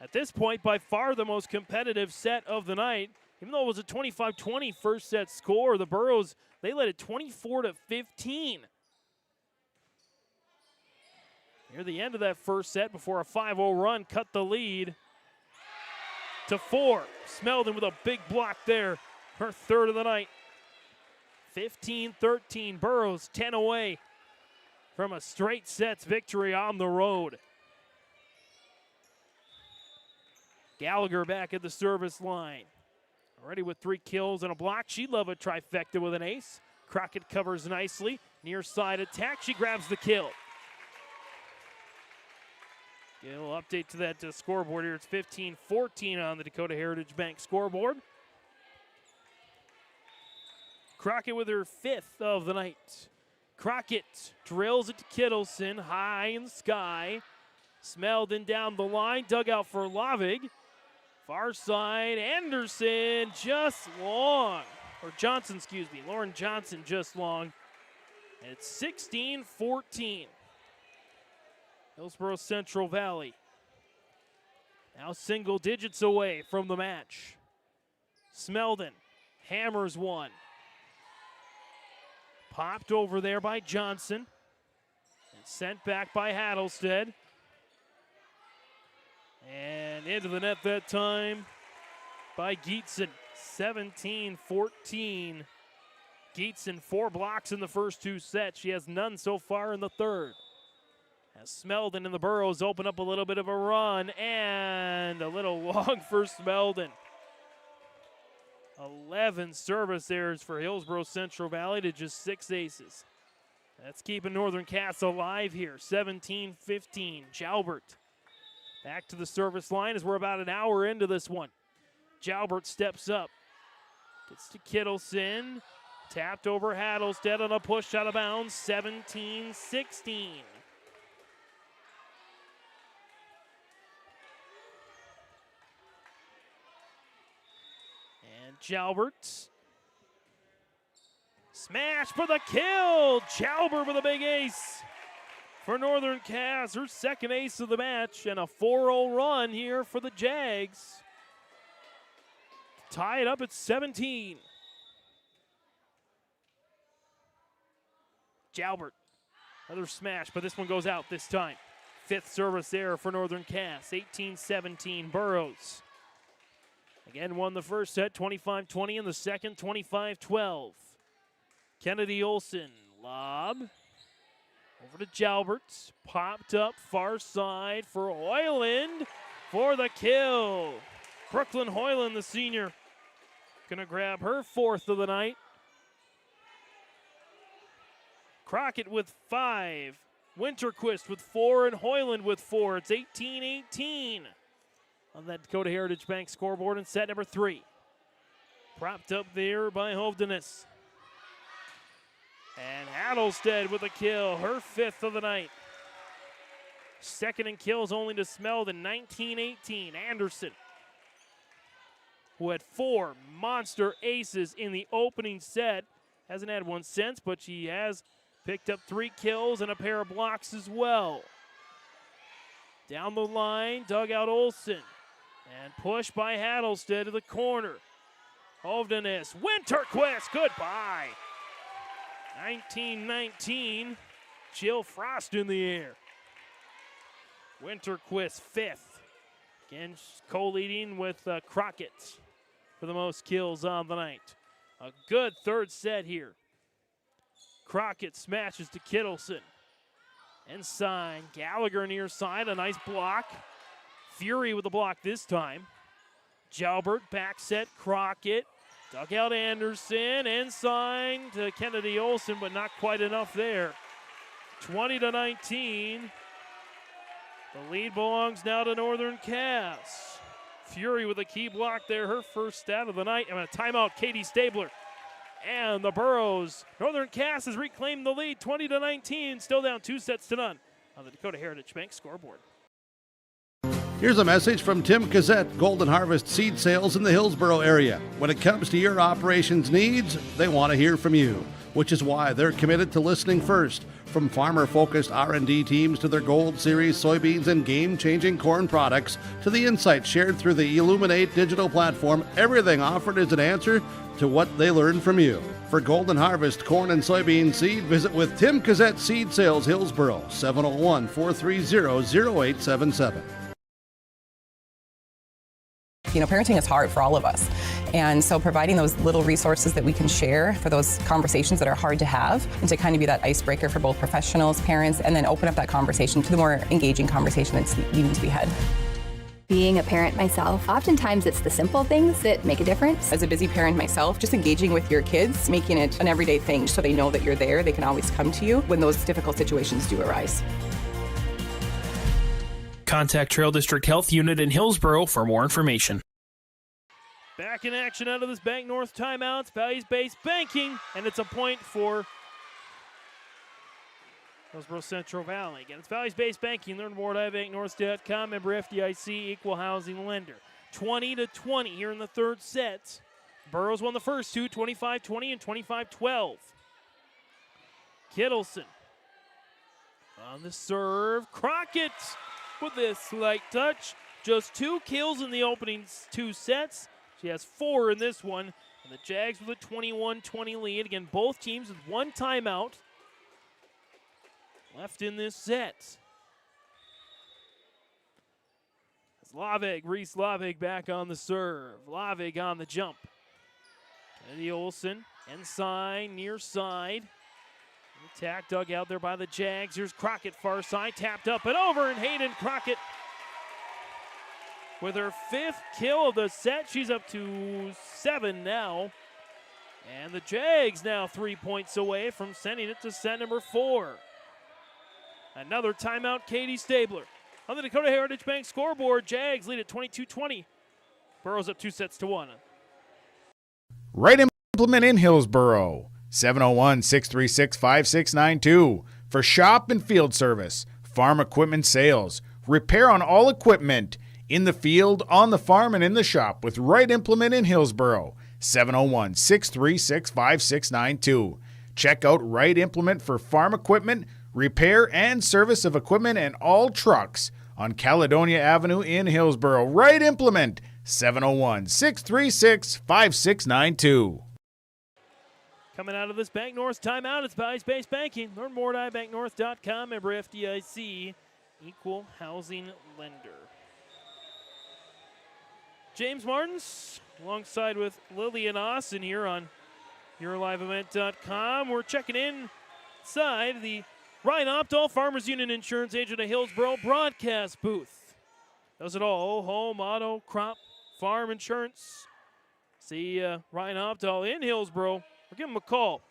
At this point, by far the most competitive set of the night. Even though it was a 25-20 first set score, the Burros, they led it 24-15. Near the end of that first set, before a 5-0 run, cut the lead to 4. Smeldon with a big block there, her third of the night. 15-13, Burros 10 away from a straight sets victory on the road. Gallagher back at the service line. Already with 3 kills and a block. She'd love a trifecta with an ace. Crockett covers nicely. Near side attack, she grabs the kill. Get a little update to that scoreboard here. It's 15-14 on the Dakota Heritage Bank scoreboard. Crockett with her 5th of the night. Crockett drills it to Kittleson, high in the sky. Smeldon down the line, dugout for Lavig. Far side, Anderson just long. Or Johnson, excuse me. Lauren Johnson just long. And it's 16-14. Hillsboro-Central Valley now single digits away from the match. Smeldon hammers one. Popped over there by Johnson and sent back by Hattlestead. And into the net that time by Geetson. 17-14. Geetson 4 blocks in the first 2 sets. She has none so far in the third. As Smeldon and the Burros open up a little bit of a run, and a little long for Smeldon. 11 service errors for Hillsboro-Central Valley to just 6 aces. That's keeping Northern Cass alive here. 17-15. Jalbert back to the service line as we're about an hour into this one. Jalbert steps up. Gets to Kittleson. Tapped over Hattlestead on a push out of bounds. 17-16. Jalbert. Smash for the kill. Jalbert with a big ace for Northern Cass. Her second ace of the match and a 4-0 run here for the Jags. Tie it up at 17. Jalbert. Another smash, but this one goes out this time. 5th service error for Northern Cass. 18-17 Burros. Again, won the first set, 25-20, in the second, 25-12. Kennedy Olson, lob. Over to Jalbert. Popped up far side for Hoyland for the kill. Brooklyn Hoyland, the senior, gonna grab her 4th of the night. Crockett with 5. Winterquist with 4 and Hoyland with 4. It's 18-18 on that Dakota Heritage Bank scoreboard in set number 3. Propped up there by Hovdenes. And Adelstead with a kill, her 5th of the night. Second in kills only to Smeldon, 19-18. Anderson, who had 4 monster aces in the opening set, hasn't had one since, but she has picked up 3 kills and a pair of blocks as well. Down the line, dugout Olson. And pushed by Adelstead to the corner. Hovdenes, Winterquist, goodbye. 19-19, Jill Frost in the air. Winterquist 5th. Again, co-leading with Crockett for the most kills on the night. A good third set here. Crockett smashes to Kittleson. Ensign, Gallagher near side, a nice block. Fury with the block this time. Jalbert, back set, Crockett. Dugout Anderson, Ensign to Kennedy Olson, but not quite enough there. 20-19. The lead belongs now to Northern Cass. Fury with a key block there, her first stat of the night. And a timeout, Katie Stabler. And the Burros. Northern Cass has reclaimed the lead, 20-19, still down 2-0 on the Dakota Heritage Bank scoreboard. Here's a message from Tim Cassette, Golden Harvest Seed Sales in the Hillsboro area. When it comes to your operations needs, they want to hear from you, which is why they're committed to listening first. From farmer-focused R&D teams to their Gold Series soybeans and game-changing corn products to the insights shared through the Illuminate digital platform, everything offered is an answer to what they learned from you. For Golden Harvest corn and soybean seed, visit with Tim Cassette Seed Sales Hillsboro, 701-430-0877. Parenting is hard for all of us. And so providing those little resources that we can share for those conversations that are hard to have and to kind of be that icebreaker for both professionals, parents, and then open up that conversation to the more engaging conversation that's needing to be had. Being a parent myself, oftentimes it's the simple things that make a difference. As a busy parent myself, just engaging with your kids, making it an everyday thing so they know that you're there, they can always come to you when those difficult situations do arise. Contact Trail District Health Unit in Hillsboro for more information. Back in action out of this Bank North timeout. It's values-based banking, and it's a point for Hillsboro-Central Valley. Again, it's values-based banking. Learn more at ibanknorth.com. Member FDIC, equal housing lender. 20-20 here in the third set. Burrows won the first two, 25-20 and 25-12. Kittleson on the serve. Crockett with this light touch. Just 2 kills in the opening 2 sets. She has 4 in this one. And the Jags with a 21-20 lead. Again, both teams with 1 timeout left in this set. As Reese Lavig back on the serve. Lavig on the jump. Kennedy Olson, Ensign, near side. Attack dug out there by the Jags. Here's Crockett far side, tapped up and over, and Hayden Crockett with her 5th kill of the set. She's up to 7 now. And the Jags now 3 points away from sending it to set number 4. Another timeout, Katie Stabler. On the Dakota Heritage Bank scoreboard, Jags lead at 22-20. Burrows up 2-1. Right Implement in Hillsboro. 701-636-5692 for shop and field service, farm equipment sales, repair on all equipment, in the field, on the farm, and in the shop with Right Implement in Hillsboro. 701-636-5692. Check out Right Implement for farm equipment, repair and service of equipment and all trucks on Caledonia Avenue in Hillsboro. Right Implement, 701-636-5692. Coming out of this Bank North timeout, it's values-based banking. Learn more at ibanknorth.com. Member FDIC, equal housing lender. James Martins alongside with Lillian Austin here on YourLiveEvent.com. We're checking inside the Ryan Opdahl, Farmers Union Insurance Agent of Hillsboro broadcast booth. Does it all: home, auto, crop, farm insurance. See Ryan Opdahl in Hillsboro. Or give him a call.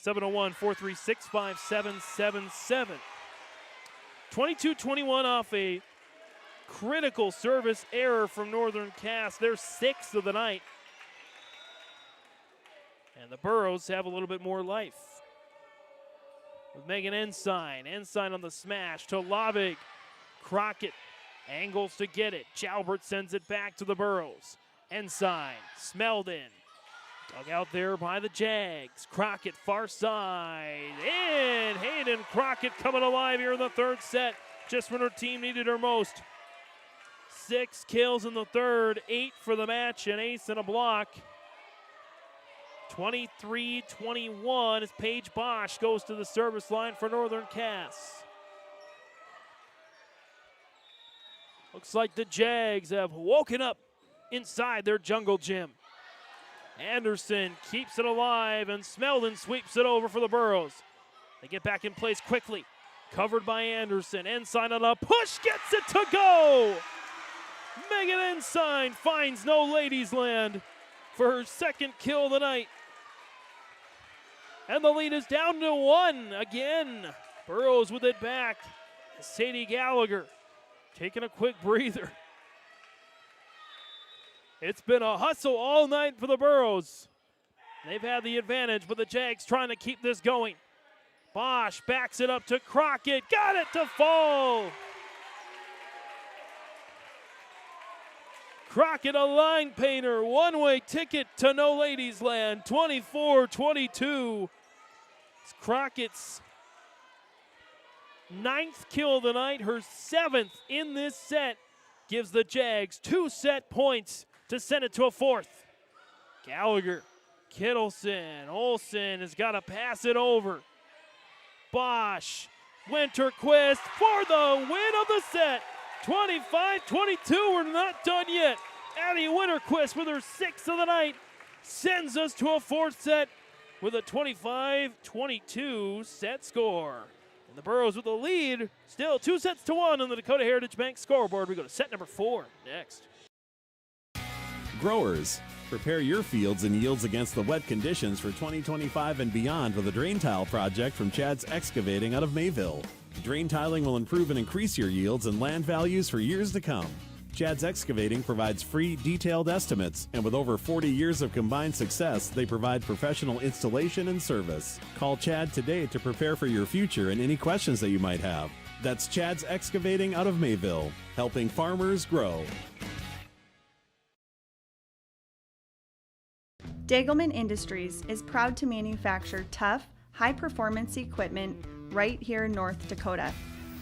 701-436-5777. 22-21 off a critical service error from Northern Cass. Their 6th of the night. And the Burros have a little bit more life. With Megan Ensign. Ensign on the smash to Lavig. Crockett angles to get it. Jalbert sends it back to the Burros. Ensign, Smeldon. Dug out there by the Jags. Crockett far side. In! Hayden Crockett coming alive here in the third set. Just when her team needed her most. 6 kills in the third. 8 for the match. An ace and a block. 23-21 as Paige Bosch goes to the service line for Northern Cass. Looks like the Jags have woken up inside their jungle gym. Anderson keeps it alive, and Smeldon sweeps it over for the Burros. They get back in place quickly. Covered by Anderson. Ensign on a push, gets it to go! Megan Ensign finds no ladies land for her 2nd kill of the night. And the lead is down to 1 again. Burros with it back. Sadie Gallagher taking a quick breather. It's been a hustle all night for the Burros. They've had the advantage, but the Jags trying to keep this going. Bosch backs it up to Crockett. Got it to fall. Crockett, a line painter. One-way ticket to no ladies land. 24-22. It's Crockett's 9th kill of the night. Her 7th in this set. Gives the Jags 2 set points to send it to a 4th. Gallagher, Kittleson, Olsen has got to pass it over. Bosch, Winterquist for the win of the set. 25-22, we're not done yet. Addie Winterquist with her 6th of the night sends us to a 4th set with a 25-22 set score. And the Burros with the lead, still 2-1 on the Dakota Heritage Bank scoreboard. We go to set number 4 next. Growers, prepare your fields and yields against the wet conditions for 2025 and beyond with a drain tile project from Chad's Excavating out of Mayville. Drain tiling will improve and increase your yields and land values for years to come. Chad's Excavating provides free, detailed estimates, and with over 40 years of combined success, they provide professional installation and service. Call Chad today to prepare for your future and any questions that you might have. That's Chad's Excavating out of Mayville, helping farmers grow. Degelman Industries is proud to manufacture tough, high-performance equipment right here in North Dakota.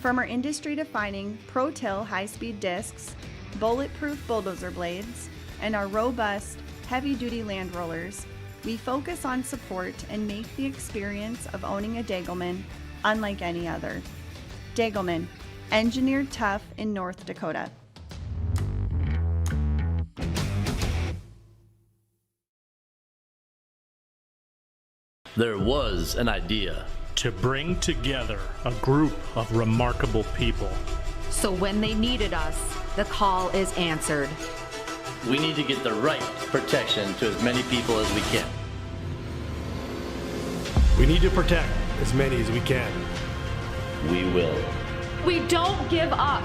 From our industry-defining Pro-Till high-speed discs, bulletproof bulldozer blades, and our robust, heavy-duty land rollers, we focus on support and make the experience of owning a Degelman unlike any other. Degelman, engineered tough in North Dakota. There was an idea to bring together a group of remarkable people. So when they needed us, the call is answered. We need to get the right protection to as many people as we can. We need to protect as many as we can. We will. We don't give up.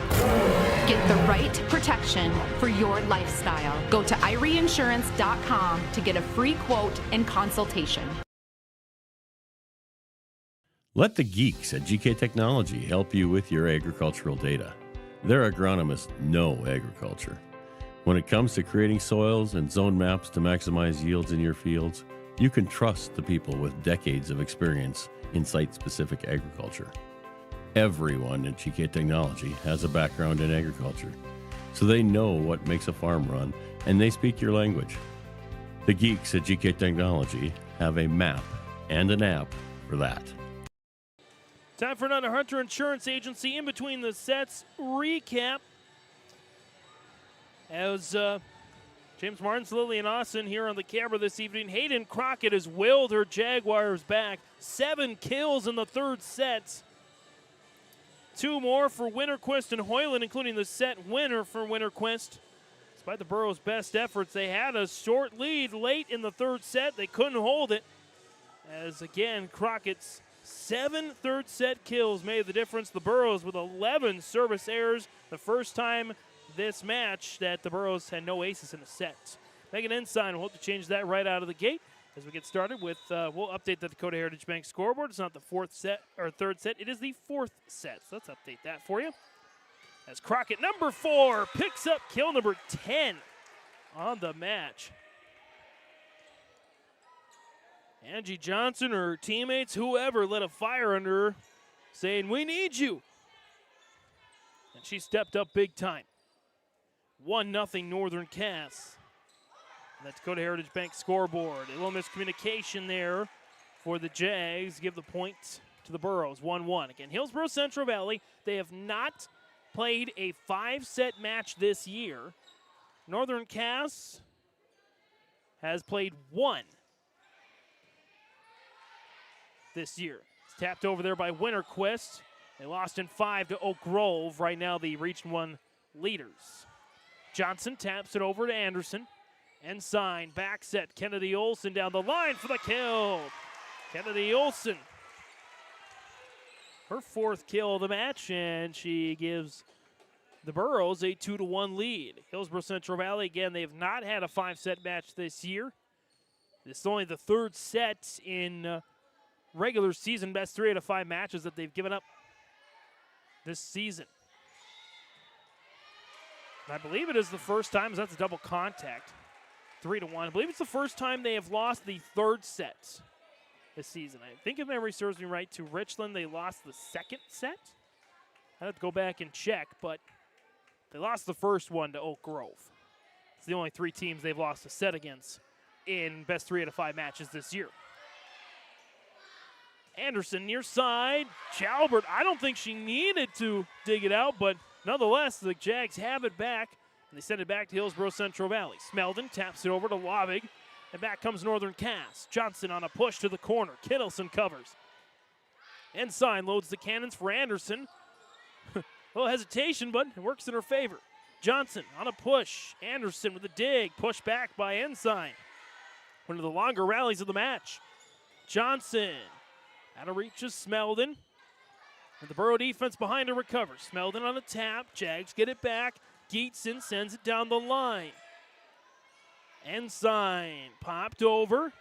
Get the right protection for your lifestyle. Go to IRIinsurance.com to get a free quote and consultation. Let the geeks at GK Technology help you with your agricultural data. Their agronomists know agriculture. When it comes to creating soils and zone maps to maximize yields in your fields, you can trust the people with decades of experience in site-specific agriculture. Everyone at GK Technology has a background in agriculture, so they know what makes a farm run, and they speak your language. The geeks at GK Technology have a map and an app for that. Time for another Hunter Insurance Agency in between the sets recap. As James Martins, Lillian Austin here on the camera this evening. Hayden Crockett has willed her Jaguars back. 7 kills in the third set. 2 more for Winterquist and Hoyland, including the set winner for Winterquist. Despite the Burros' best efforts, they had a short lead late in the third set. They couldn't hold it. As again, Crockett's 7 third set kills made the difference. The Burros with 11 service errors. The first time this match that the Burros had no aces in a set. Megan Ensign will hope to change that right out of the gate as we get started with, we'll update the Dakota Heritage Bank scoreboard. It's not the fourth set or third set, it is the fourth set. So let's update that for you. As Crockett, number 4, picks up kill number 10 on the match. Angie Johnson or her teammates, whoever, lit a fire under her, saying, "We need you." And she stepped up big time. 1-0 Northern Cass. That's Dakota Heritage Bank scoreboard. A little miscommunication there for the Jags. Give the point to the Burros, 1-1. Again, Hillsboro-Central Valley, they have not played a 5-set match this year. Northern Cass has played 1 this year. It's tapped over there by Winterquist. They lost in 5 to Oak Grove. Right now, the Region 1 leaders. Johnson taps it over to Anderson. Ensign, back set. Kennedy Olson down the line for the kill. Kennedy Olson, her 4th kill of the match, and she gives the Burros a 2-1 lead. Hillsboro-Central Valley, again, they have not had a 5-set match this year. This is only the 3rd set in regular season best 3 out of 5 matches that they've given up this season. And I believe it is the first time, as that's a double contact, 3-1. I believe it's the first time they have lost the 3rd set this season. I think if memory serves me right, to Richland they lost the 2nd set. I have to go back and check, but they lost the first one to Oak Grove. It's the only 3 teams they've lost a set against in best 3 out of 5 matches this year. Anderson near side. Chalbert, I don't think she needed to dig it out, but nonetheless, the Jags have it back, and they send it back to Hillsboro-Central Valley. Smeldon taps it over to Lovig, and back comes Northern Cass. Johnson on a push to the corner. Kittleson covers. Ensign loads the cannons for Anderson. A little hesitation, but it works in her favor. Johnson on a push. Anderson with a dig. Pushed back by Ensign. One of the longer rallies of the match. Johnson out of reach of Smeldon. And the Burro defense behind her recovers. Smeldon on a tap. Jags get it back. Geetson sends it down the line. Ensign popped over.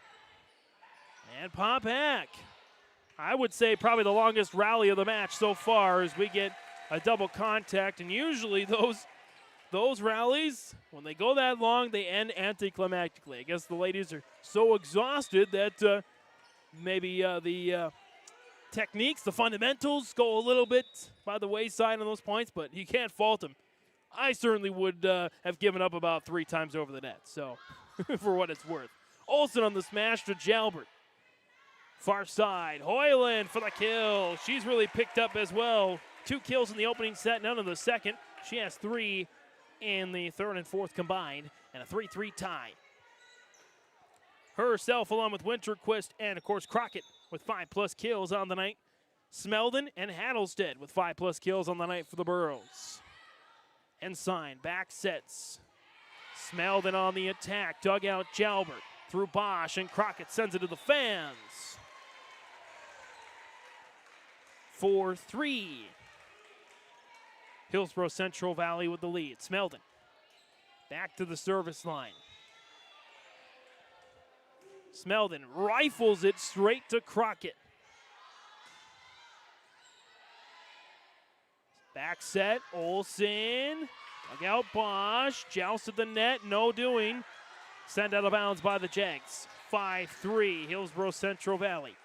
And pop back. I would say probably the longest rally of the match so far as we get a double contact. And usually those rallies, when they go that long, they end anticlimactically. I guess the ladies are so exhausted that maybe the techniques, the fundamentals go a little bit by the wayside on those points, but you can't fault them. I certainly would have given up about 3 times over the net, so for what it's worth. Olsen on the smash to Jalbert. Far side, Hoyland for the kill. She's really picked up as well. 2 kills in the opening set, none in the second. She has 3 in the third and fourth combined, and a 3-3 tie. Herself along with Winterquist and, of course, Crockett with 5+ kills on the night. Smeldon and Hattlestead with 5+ kills on the night for the Burros. Ensign back sets. Smeldon on the attack. Dug out Jalbert through Bosch, and Crockett sends it to the fans. 4-3. Hillsboro-Central Valley with the lead. Smeldon back to the service line. Smeldon rifles it straight to Crockett. Back set, Olsen. Dug out Bosch. Jousted the net, no doing. Sent out of bounds by the Jags. 5-3, Hillsboro-Central Valley.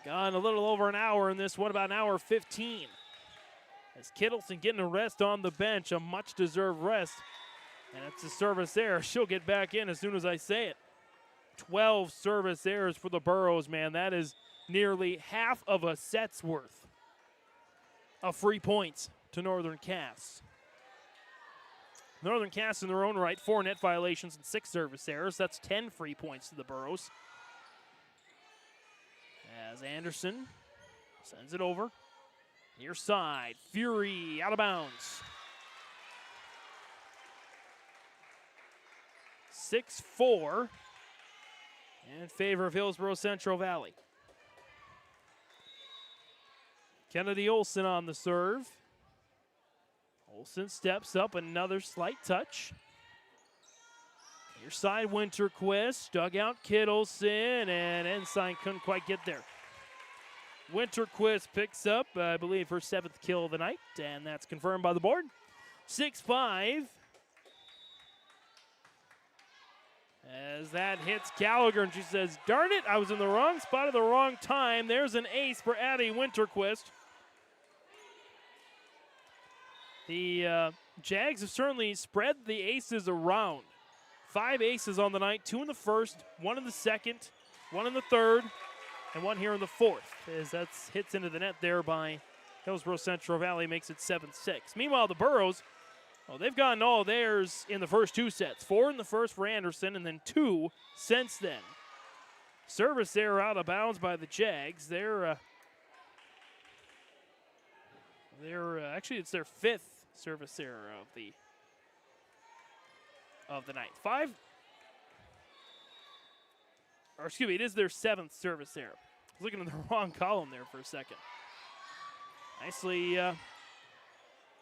Gone a little over an hour in this one, about an hour 15. As Kittleson getting a rest on the bench, a much-deserved rest. And it's a service error. She'll get back in as soon as I say it. 12 service errors for the Burros, man. That is nearly half of a set's worth of free points to Northern Cass. Northern Cass in their own right, 4 net violations and 6 service errors. That's 10 free points to the Burros. As Anderson sends it over. Near side, Fury out of bounds. 6-4 in favor of Hillsboro-Central Valley. Kennedy Olson on the serve. Olson steps up, another slight touch. Near side, Winterquist, dug out Kittleson, and Ensign couldn't quite get there. Winterquist picks up, I believe, her 7th kill of the night, and that's confirmed by the board. 6-5. As that hits Gallagher, and she says, darn it, I was in the wrong spot at the wrong time. There's an ace for Addie Winterquist. The Jags have certainly spread the aces around. 5 aces on the night, 2 in the first, 1 in the second, 1 in the third, and 1 here in the fourth. As that hits into the net there by Hillsboro-Central Valley, makes it 7-6. Meanwhile, the Burros, well, they've gotten all theirs in the first 2 sets. 4 in the first for Anderson, and then 2 since then. Service error out of bounds by the Jags. Actually, it's their 5th service error of the night. It is their 7th service error. I was looking in the wrong column there for a second. Nicely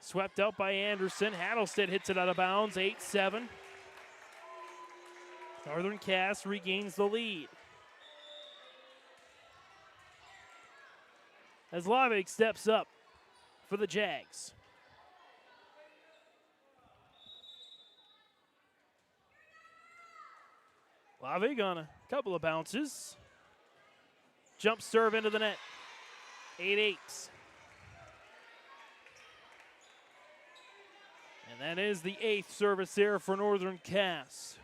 swept out by Anderson. Hattlestead hits it out of bounds, 8-7. Northern Cass regains the lead. As Lavig steps up for the Jags. Lavig on a couple of bounces. Jump serve into the net. 8-8. And that is the 8th service error for Northern Cass.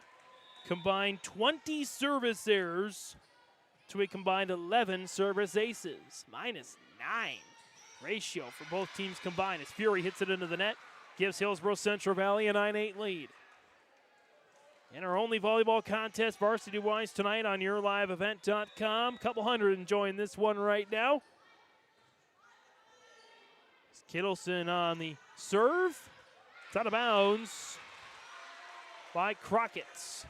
Combined 20 service errors to a combined 11 service aces. -9 ratio for both teams combined as Fury hits it into the net. Gives Hillsboro-Central Valley a 9-8 lead. In our only volleyball contest varsity-wise tonight on YourLiveEvent.com. Couple hundred enjoying this one right now. Kittleson on the serve. It's out of bounds by Crockett's.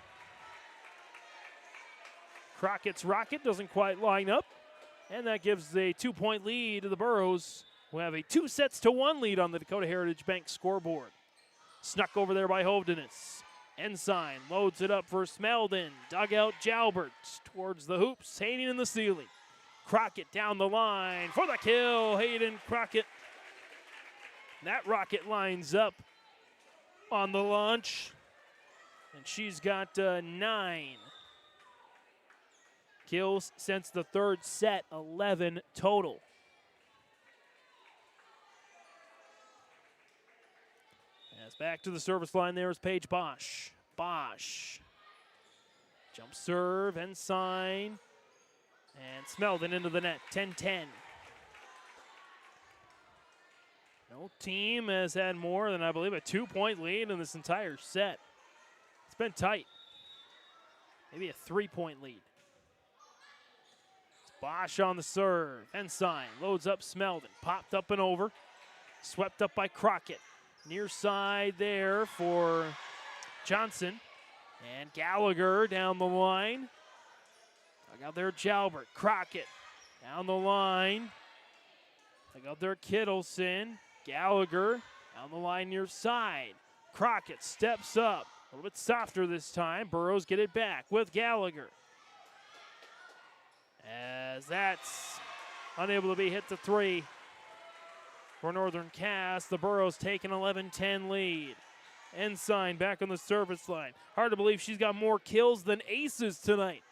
Crockett's rocket doesn't quite line up. And that gives a 2-point lead to the Burros, who have a 2-1 lead on the Dakota Heritage Bank scoreboard. Snuck over there by Hovdenes. Ensign loads it up for Smeldon. Dugout Jalbert towards the hoops. Hayden in the ceiling. Crockett down the line for the kill. Hayden Crockett. That rocket lines up on the launch. And she's got 9 kills since the third set, 11 total. As back to the service line there is Paige Bosch. Bosch. Jump serve, Ensign. And Smeldon into the net, 10-10. No team has had more than, I believe, a 2-point lead in this entire set. It's been tight. Maybe a 3-point lead. It's Bosch on the serve. Ensign loads up Smeldon. Popped up and over. Swept up by Crockett. Near side there for Johnson. And Gallagher down the line. Dug out there Jalbert. Crockett down the line. Dug out there Kittleson. Gallagher down the line near side. Crockett steps up. A little bit softer this time. Burros get it back with Gallagher. As that's unable to be hit to 3 for Northern Cass. The Burros take an 11-10 lead. Ensign back on the service line. Hard to believe she's got more kills than aces tonight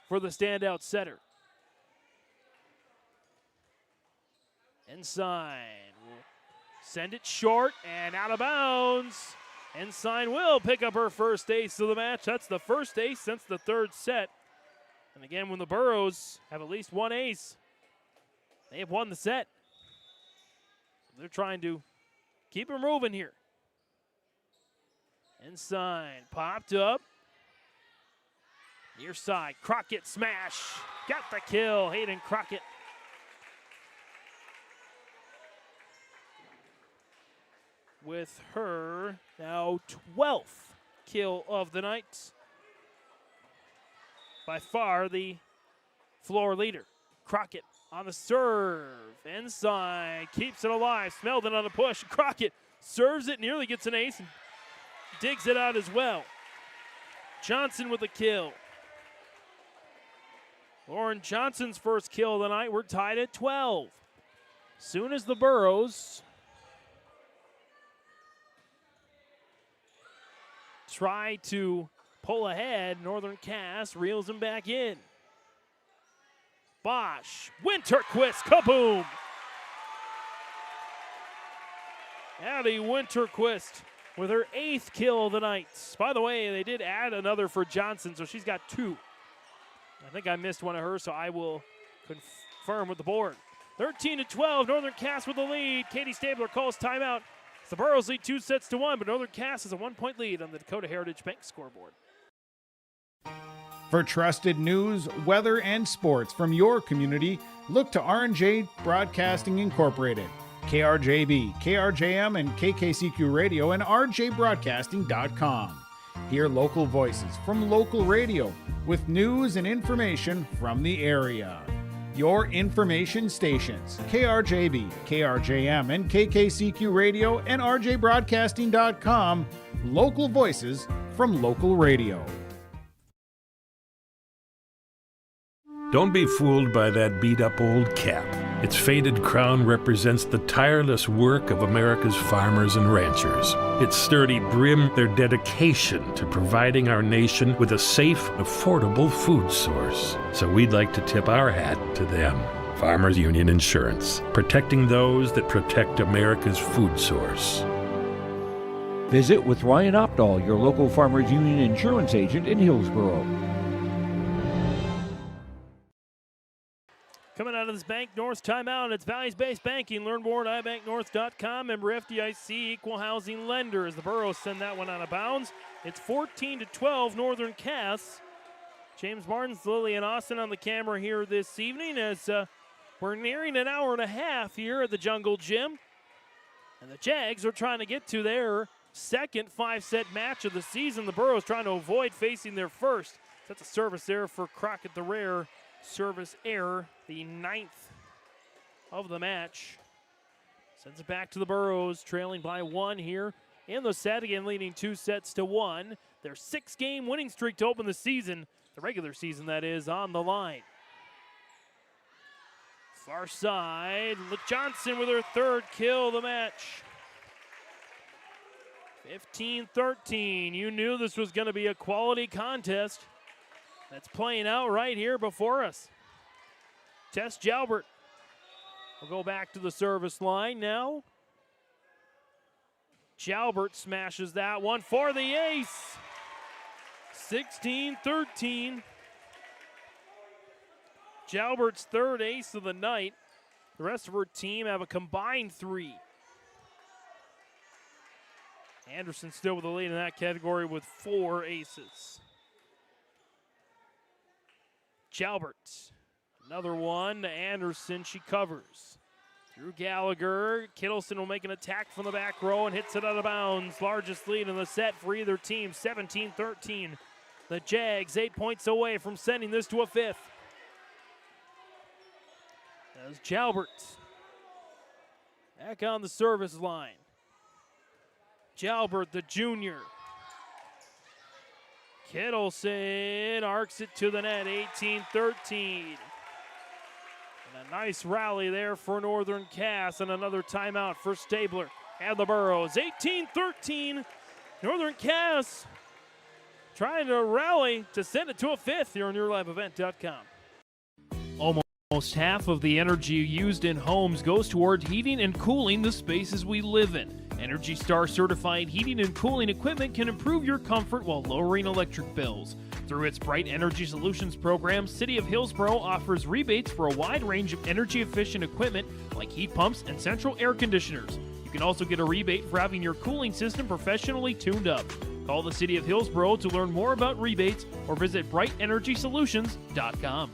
for the standout setter. Ensign will send it short and out of bounds. Ensign will pick up her first ace of the match. That's the first ace since the third set. And again, when the Burros have at least one ace, they have won the set. They're trying to keep her moving here. Inside, popped up. Near side, Crockett smash. Got the kill, Hayden Crockett. With her now 12th kill of the night. By far the floor leader. Crockett on the serve. Inside, keeps it alive. Smelled it on a push. Crockett serves it, nearly gets an ace, and digs it out as well. Johnson with a kill. Lauren Johnson's first kill of the night. We're tied at 12. Soon as the Burros try to pull ahead, Northern Cass reels him back in. Bosch, Winterquist, kaboom! Addie Winterquist with her 8th kill of the night. By the way, they did add another for Johnson, so she's got 2. I think I missed one of hers, so I will confirm with the board. 13-12, Northern Cass with the lead. Katie Stabler calls timeout. The Burros lead 2-1, but Northern Cass has a 1-point lead on the Dakota Heritage Bank scoreboard. For trusted news, weather, and sports from your community, look to R&J Broadcasting Incorporated. KRJB, KRJM, and KKCQ Radio and rjbroadcasting.com. Hear local voices from local radio with news and information from the area. Your information stations, KRJB, KRJM, and KKCQ Radio and rjbroadcasting.com. Local voices from local radio. Don't be fooled by that beat-up old cap. Its faded crown represents the tireless work of America's farmers and ranchers. Its sturdy brim, their dedication to providing our nation with a safe, affordable food source. So we'd like to tip our hat to them. Farmers Union Insurance, protecting those that protect America's food source. Visit with Ryan Opdahl, your local Farmers Union insurance agent in Hillsboro. Coming out of this Bank North timeout, it's values-based banking. Learn more at ibanknorth.com. Member FDIC, equal housing lender. As the Burros send that one out of bounds, it's 14-12, Northern Cass. James Martins, Lily, and Austin on the camera here this evening as we're nearing an hour and a half here at the Jungle Gym. And the Jags are trying to get to their second 5-set match of the season. The Burros trying to avoid facing their first. That's a service there for Crockett the Rare. Service error, the 9th of the match. Sends it back to the Burros, trailing by 1 here in the set, again leading 2-1. Their 6-game winning streak to open the season, the regular season that is, on the line. Far side, Johnson with her 3rd kill of the match. 15-13, you knew this was going to be a quality contest. That's playing out right here before us. Tess Jalbert will go back to the service line now. Jalbert smashes that one for the ace. 16-13. Jalbert's 3rd ace of the night. The rest of her team have a combined 3. Anderson still with the lead in that category with 4 aces. Jalbert, another one to Anderson, she covers. Through Gallagher, Kittleson will make an attack from the back row and hits it out of bounds. Largest lead in the set for either team, 17-13. The Jags 8 points away from sending this to a 5th. As Jalbert back on the service line. Jalbert, the junior. Kittleson arcs it to the net, 18-13. And a nice rally there for Northern Cass, and another timeout for Stabler and the Burros. 18-13, Northern Cass trying to rally to send it to a 5th here on YourLiveEvent.com. Almost half of the energy used in homes goes towards heating and cooling the spaces we live in. Energy Star certified heating and cooling equipment can improve your comfort while lowering electric bills. Through its Bright Energy Solutions program, City of Hillsboro offers rebates for a wide range of energy-efficient equipment like heat pumps and central air conditioners. You can also get a rebate for having your cooling system professionally tuned up. Call the City of Hillsboro to learn more about rebates or visit brightenergysolutions.com.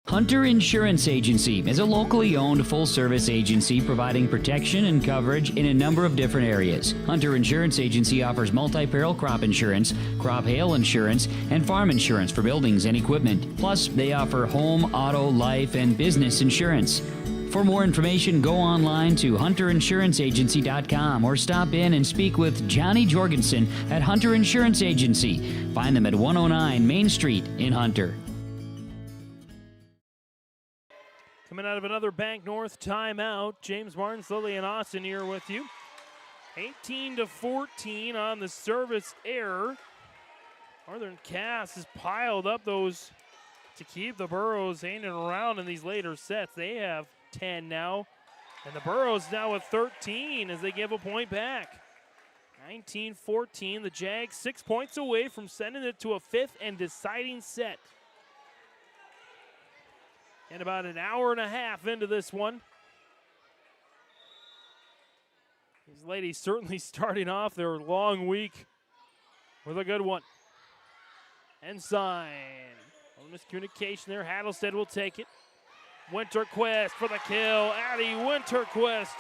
Hunter Insurance Agency is a locally owned full-service agency providing protection and coverage in a number of different areas. Hunter Insurance Agency offers multi-peril crop insurance, crop hail insurance, and farm insurance for buildings and equipment. Plus, they offer home, auto, life, and business insurance. For more information, go online to hunterinsuranceagency.com or stop in and speak with Johnny Jorgensen at Hunter Insurance Agency. Find them at 109 Main Street in Hunter. Coming out of another Bank North timeout, James Martins, Lily, and Austin here with you. 18-14 on the service error. Northern Cass has piled up those to keep the Burros hanging around in these later sets. They have 10 now, and the Burros now with 13 as they give a point back. 19-14, the Jags 6 points away from sending it to a fifth and deciding set. And about an hour and a half into this one. These ladies certainly starting off their long week with a good one. Ensign. A little miscommunication there. Hattlestead will take it. Winterquist for the kill. Addie Winterquist.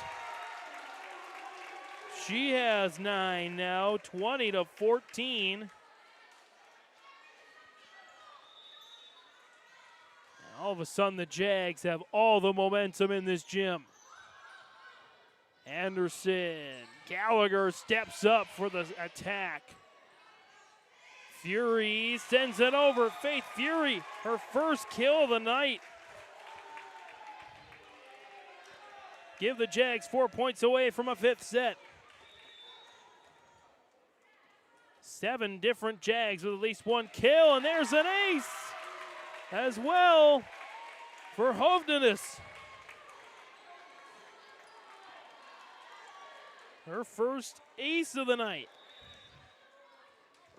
She has 9 now, 20-14. All of a sudden, the Jags have all the momentum in this gym. Anderson. Gallagher steps up for the attack. Fury sends it over. Faith Fury, her first kill of the night. Give the Jags 4 points away from a fifth set. 7 different Jags with at least one kill, and there's an ace as well for Hovdenes. Her first ace of the night.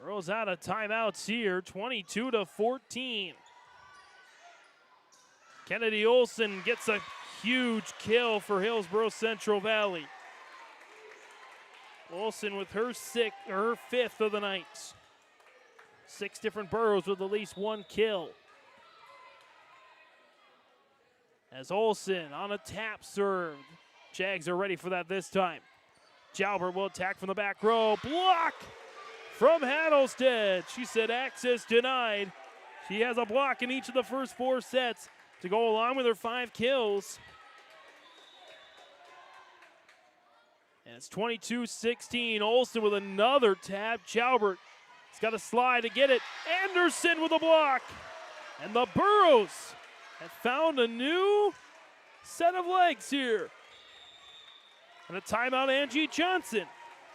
Burrows out of timeouts here, 22-14. Kennedy Olson gets a huge kill for Hillsboro-Central Valley. Olson with her fifth of the night. 6 different Burros with at least one kill. As Olson on a tap serve. Jags are ready for that this time. Jalbert will attack from the back row. Block from Hattlestead. She said access denied. She has a block in each of the first 4 sets to go along with her 5 kills. And it's 22-16. Olson with another tap. Jalbert has got a slide to get it. Anderson with a block. And the Burros have found a new set of legs here. And a timeout, Angie Johnson.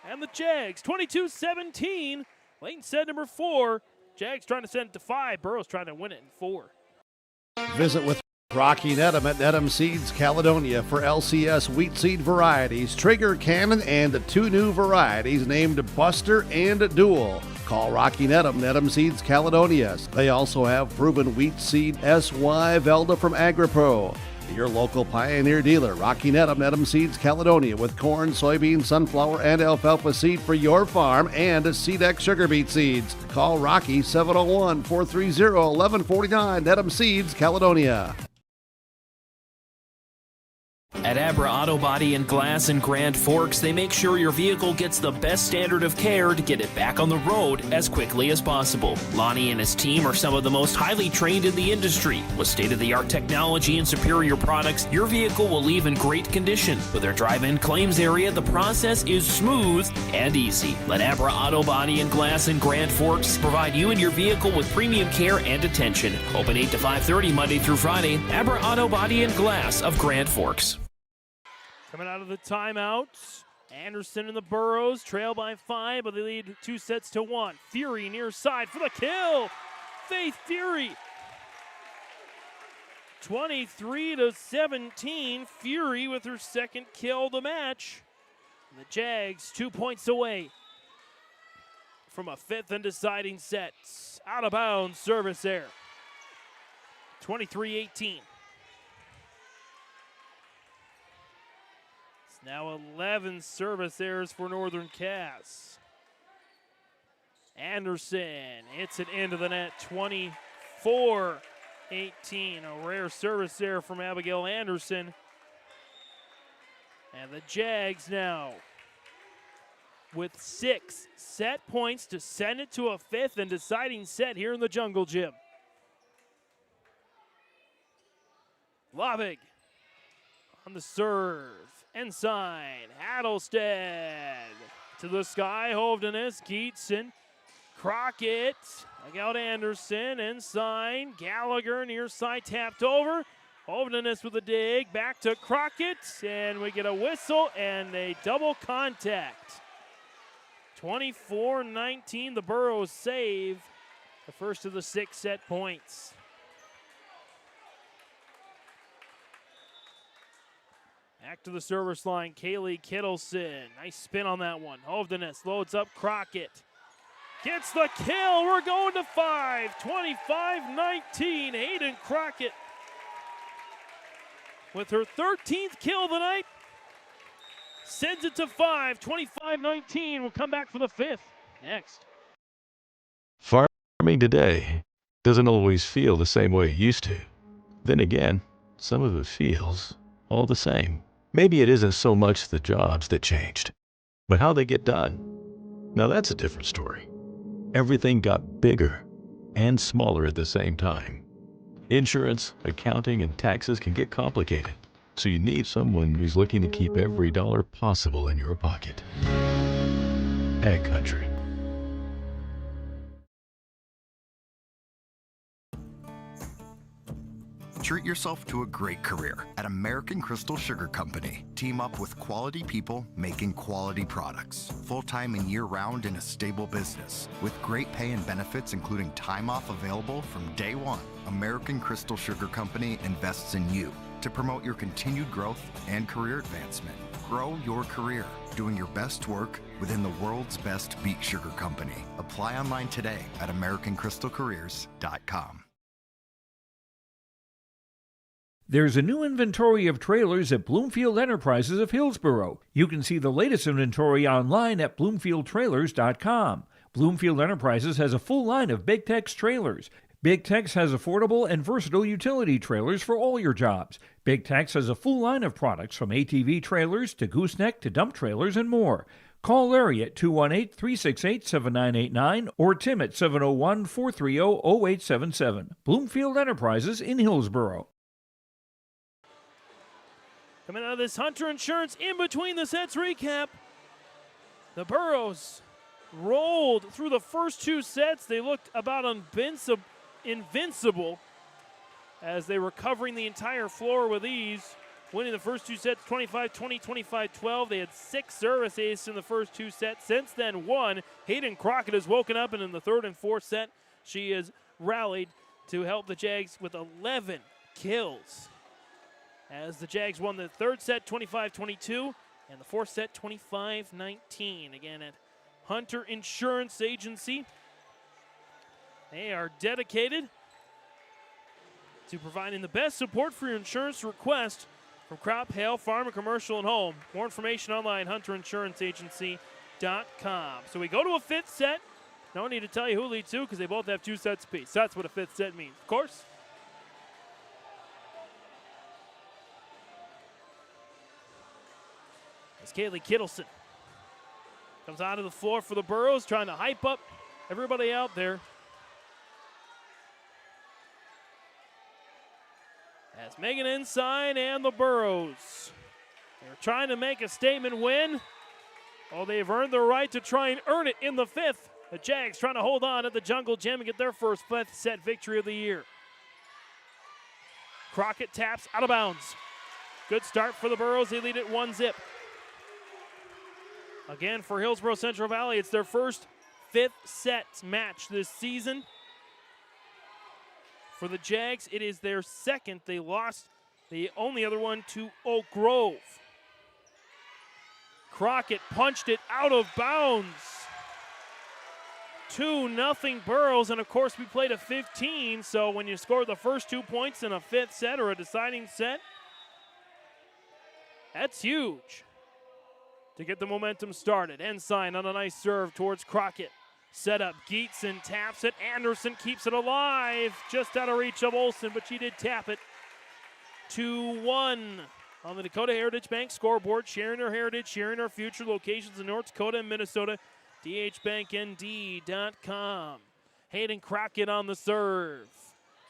And the Jags, 22-17. Late in set number 4. Jags trying to send it to 5. Burros trying to win it in 4. Visit with Rocky Nedham at Nedham Seeds Caledonia for LCS wheat seed varieties, Trigger, Cannon, and 2 new varieties named Buster and Dual. Call Rocky Nedham, Nedham Seeds Caledonia. They also have proven wheat seed SY Velda from AgriPro. Your local Pioneer dealer, Rocky Nedham, Nedham Seeds Caledonia, with corn, soybean, sunflower, and alfalfa seed for your farm and SeedX sugar beet seeds. Call Rocky 701-430-1149, Nedham Seeds Caledonia. At Abra Auto Body and Glass in Grand Forks, they make sure your vehicle gets the best standard of care to get it back on the road as quickly as possible. Lonnie and his team are some of the most highly trained in the industry. With state-of-the-art technology and superior products, your vehicle will leave in great condition. With their drive-in claims area, the process is smooth and easy. Let Abra Auto Body and Glass in Grand Forks provide you and your vehicle with premium care and attention. Open 8 to 5:30 Monday through Friday. Abra Auto Body and Glass of Grand Forks. Coming out of the timeouts, Anderson and the Burros trail by 5, but they lead 2 sets to 1. Fury near side for the kill. Faith Fury. 23-17. Fury with her second kill of the match. And the Jags 2 points away from a fifth and deciding set. Out of bounds service error. 23-18. Now 11 service errors for Northern Cass. Anderson hits it into the net, 24-18. A rare service error from Abigail Anderson. And the Jags now with 6 set points to send it to a 5th and deciding set here in the Jungle Gym. Lavig on the serve. Ensign, Adelstead to the sky. Hovdenes, Keatson, Crockett, look out Anderson, Ensign, Gallagher near side tapped over. Hovdenes with a dig, back to Crockett, and we get a whistle and a double contact. 24-19, the Burros save the first of the 6 set points. Back to the service line, Kaylee Kittleson. Nice spin on that one. Hovdenes loads up Crockett. Gets the kill. We're going to 5. 25-19. Hayden Crockett with her 13th kill of the night. Sends it to 5. 25-19. We'll come back for the 5th next. Farming today doesn't always feel the same way it used to. Then again, some of it feels all the same. Maybe it isn't so much the jobs that changed, but how they get done. Now that's a different story. Everything got bigger and smaller at the same time. Insurance, accounting, and taxes can get complicated, so you need someone who's looking to keep every dollar possible in your pocket. Ag Country. Treat yourself to a great career at American Crystal Sugar Company. Team up with quality people making quality products. Full-time and year-round in a stable business. With great pay and benefits including time off available from day one. American Crystal Sugar Company invests in you to promote your continued growth and career advancement. Grow your career doing your best work within the world's best beet sugar company. Apply online today at AmericanCrystalCareers.com. There's a new inventory of trailers at Bloomfield Enterprises of Hillsboro. You can see the latest inventory online at BloomfieldTrailers.com. Bloomfield Enterprises has a full line of Big Tex trailers. Big Tex has affordable and versatile utility trailers for all your jobs. Big Tex has a full line of products from ATV trailers to gooseneck to dump trailers and more. Call Larry at 218-368-7989 or Tim at 701-430-0877. Bloomfield Enterprises in Hillsboro. Coming out of this Hunter Insurance in between the sets recap, the Burros rolled through the first 2 sets. They looked about invincible as they were covering the entire floor with ease, winning the first 2 sets 25-20, 25-12. They had 6 service aces in the first 2 sets. Since then, 1. Hayden Crockett has woken up, and in the 3rd and 4th set, she has rallied to help the Jags with 11 kills. As the Jags won the 3rd set 25-22 and the 4th set 25-19. Again at Hunter Insurance Agency. They are dedicated to providing the best support for your insurance request from crop, hail, farm, and commercial and home. More information online, HunterInsuranceAgency.com. So we go to a 5th set. No need to tell you who leads who because they both have 2 sets apiece. That's what a 5th set means. Of course, as Kaylee Kittleson comes out of the floor for the Burros, trying to hype up everybody out there. As Megan Ensign and the Burros, they're trying to make a statement win. Oh, they've earned the right to try and earn it in the 5th. The Jags trying to hold on at the Jungle Gym and get their first 5th set victory of the year. Crockett taps out of bounds. Good start for the Burros. They lead it 1-0. Again, for Hillsboro-Central Valley, it's their first 5th set match this season. For the Jags, it is their 2nd. They lost the only other one to Oak Grove. Crockett punched it out of bounds. 2-0 Burros, and of course we played a 15, so when you score the first 2 points in a 5th set or a deciding set, that's huge. to get the momentum started. Ensign on a nice serve towards Crockett. Set up, Geetson taps it. Anderson keeps it alive. Just out of reach of Olsen, but she did tap it. 2-1 on the Dakota Heritage Bank scoreboard. Sharing our heritage, sharing our future. Locations in North Dakota and Minnesota. dhbanknd.com. Hayden Crockett on the serve.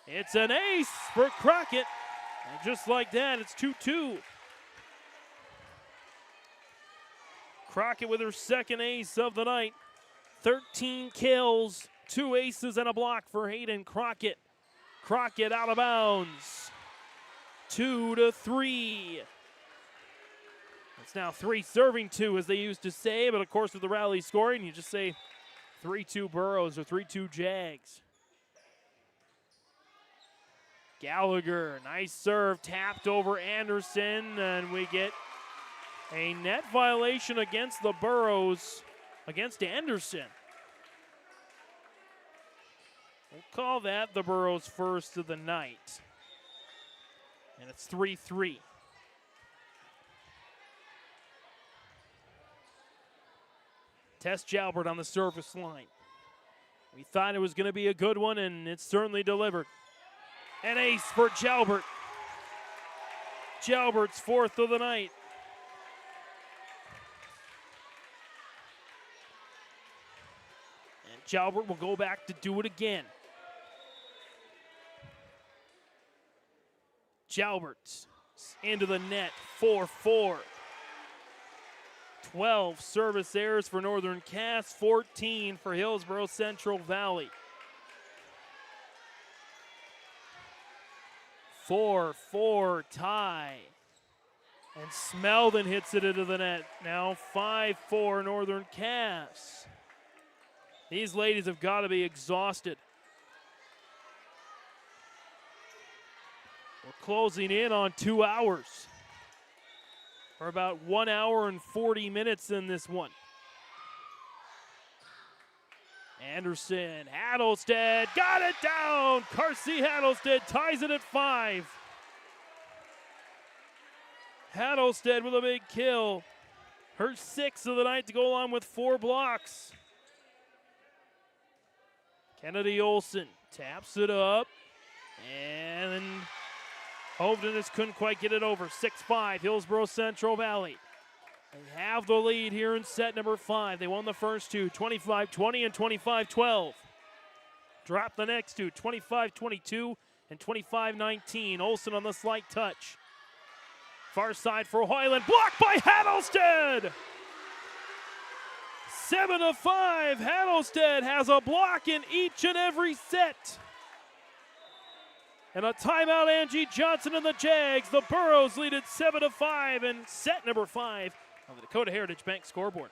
It's an ace for Crockett. And just like that, it's 2-2. Crockett with her second ace of the night. 13 kills, 2 aces and a block for Hayden Crockett. Crockett out of bounds. 2-3. It's now 3 serving 2, as they used to say, but of course with the rally scoring, you just say 3-2 Burros or 3-2 Jags. Gallagher, nice serve, tapped over Anderson, and we get a net violation against the Burros, against Anderson. We'll call that the Burros' first of the night. And it's 3-3. Tess Jalbert on the service line. We thought it was going to be a good one, and it certainly delivered. An ace for Jalbert. Jalbert's fourth of the night. And Jalbert will go back to do it again. Jalbert into the net, 4-4. 12 service errors for Northern Cass, 14 for Hillsboro-Central Valley. 4-4 tie. And Smeldon hits it into the net. Now 5-4 Northern Cass. These ladies have got to be exhausted. We're closing in on 2 hours. We're about 1 hour and 40 minutes in this one. Anderson, Hadelstead, got it down. Carsey Hadelstead ties it at 5. Hadelstead with a big kill. Her 6th of the night to go along with 4 blocks. Kennedy Olsen taps it up. And Hovden just couldn't quite get it over. 6-5, Hillsboro-Central Valley. They have the lead here in set number 5. They won the first 2, 25-20 and 25-12. Dropped the next 2, 25-22 and 25-19. Olsen on the slight touch. Far side for Hoyland, blocked by Hadelstead! 7-5, Hadelstead has a block in each and every set. And a timeout, Angie Johnson and the Jags. The Burros lead at 7-5 in set number 5 on the Dakota Heritage Bank scoreboard.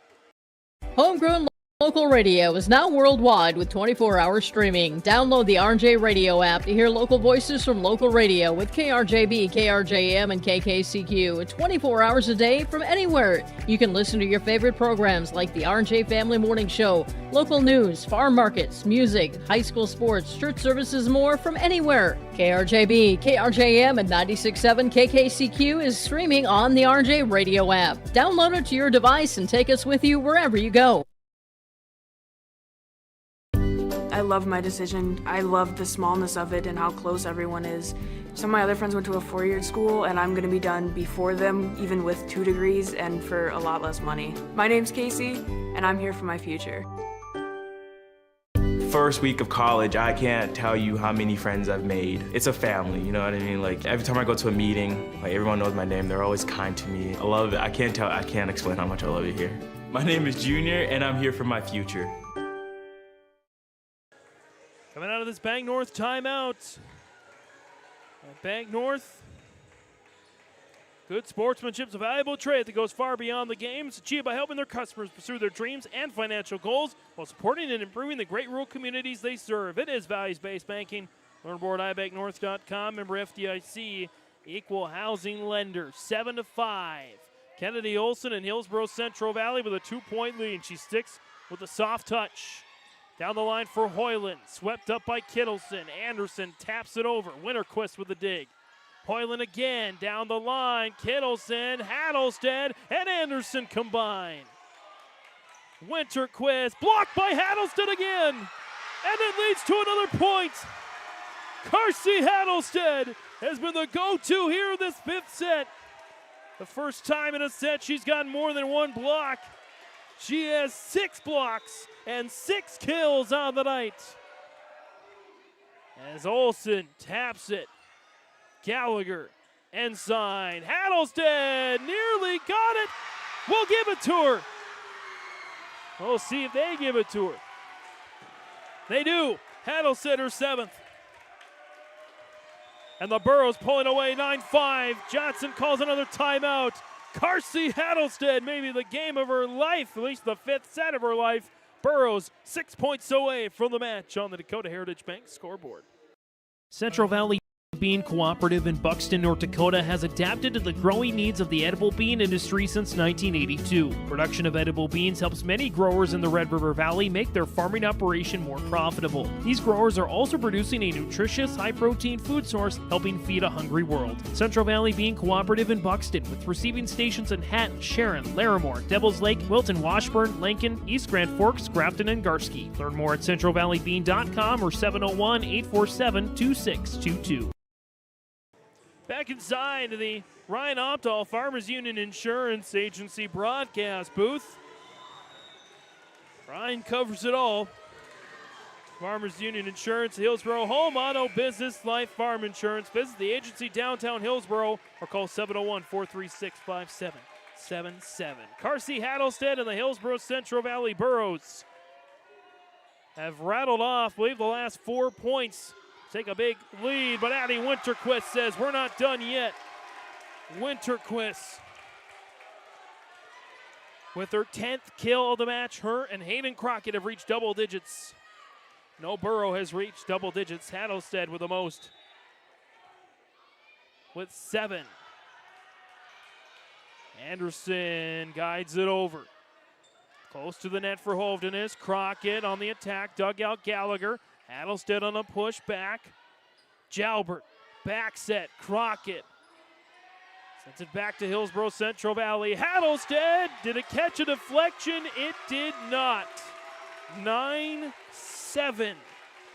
Homegrown local radio is now worldwide with 24-hour streaming. Download the RJ Radio app to hear local voices from local radio with KRJB, KRJM, and KKCQ 24 hours a day from anywhere. You can listen to your favorite programs like the RJ Family Morning Show, local news, farm markets, music, high school sports, church services, more from anywhere. KRJB, KRJM, and 96.7 KKCQ is streaming on the RJ Radio app. Download it to your device and take us with you wherever you go. I love my decision. I love the smallness of it and how close everyone is. Some of my other friends went to a 4-year school, and I'm going to be done before them, even with 2 degrees and for a lot less money. My name's Casey, and I'm here for my future. First week of college, I can't tell you how many friends I've made. It's a family, you know what I mean? Like, every time I go to a meeting, like, everyone knows my name. They're always kind to me. I love it. I can't explain how much I love it here. My name is Junior, and I'm here for my future. Coming out of this Bank North timeout. Bank North, good sportsmanship is a valuable trait that goes far beyond the game. It's achieved by helping their customers pursue their dreams and financial goals while supporting and improving the great rural communities they serve. It is values-based banking. Learn more at ibanknorth.com. Member FDIC, equal housing lender. 7-5. Kennedy Olsen and Hillsboro-Central Valley with a 2-point lead. She sticks with a soft touch. Down the line for Hoyland, swept up by Kittleson. Anderson taps it over. Winterquist with the dig. Hoyland again, down the line. Kittleson, Hattlestead, and Anderson combine. Winterquist, blocked by Hattlestead again. And it leads to another point. Carsey Hattlestead has been the go-to here in this 5th set. The first time in a set she's gotten more than 1 block. She has 6 blocks and 6 kills on the night. As Olsen taps it. Gallagher, Ensign, Hattlestead nearly got it. We'll give it to her. We'll see if they give it to her. They do. Hattlestead her 7th. And the Burrows pulling away 9-5. Johnson calls another timeout. Carsey Hattlestead, maybe the game of her life, at least the 5th set of her life. Burrows 6 points away from the match on the Dakota Heritage Bank scoreboard. Central Valley Bean Cooperative in Buxton, North Dakota has adapted to the growing needs of the edible bean industry since 1982. Production of edible beans helps many growers in the Red River Valley make their farming operation more profitable. These growers are also producing a nutritious, high-protein food source, helping feed a hungry world. Central Valley Bean Cooperative in Buxton, with receiving stations in Hatton, Sharon, Larimore, Devils Lake, Wilton, Washburn, Lincoln, East Grand Forks, Grafton, and Garski. Learn more at centralvalleybean.com or 701-847-2622. Back inside the Ryan Opdahl Farmers Union Insurance Agency broadcast booth. Ryan covers it all. Farmers Union Insurance, Hillsboro, home auto, business, life, farm insurance. Visit the agency downtown Hillsboro or call 701-436-5777. Carsey Hattlestead and the Hillsboro-Central Valley Burros have rattled off, I believe, the last 4 points. Take a big lead, but Addie Winterquist says, we're not done yet. Winterquist with her 10th kill of the match. Her and Hayden Crockett have reached double digits. No Burrow has reached double digits. Hattlestead with the most, with 7. Anderson guides it over. Close to the net for Holderness. Crockett on the attack. Dug out Gallagher. Hattlestead on a push back. Jalbert, back set. Crockett sends it back to Hillsboro-Central Valley. Hattlestead, did it catch a deflection? It did not. 9-7.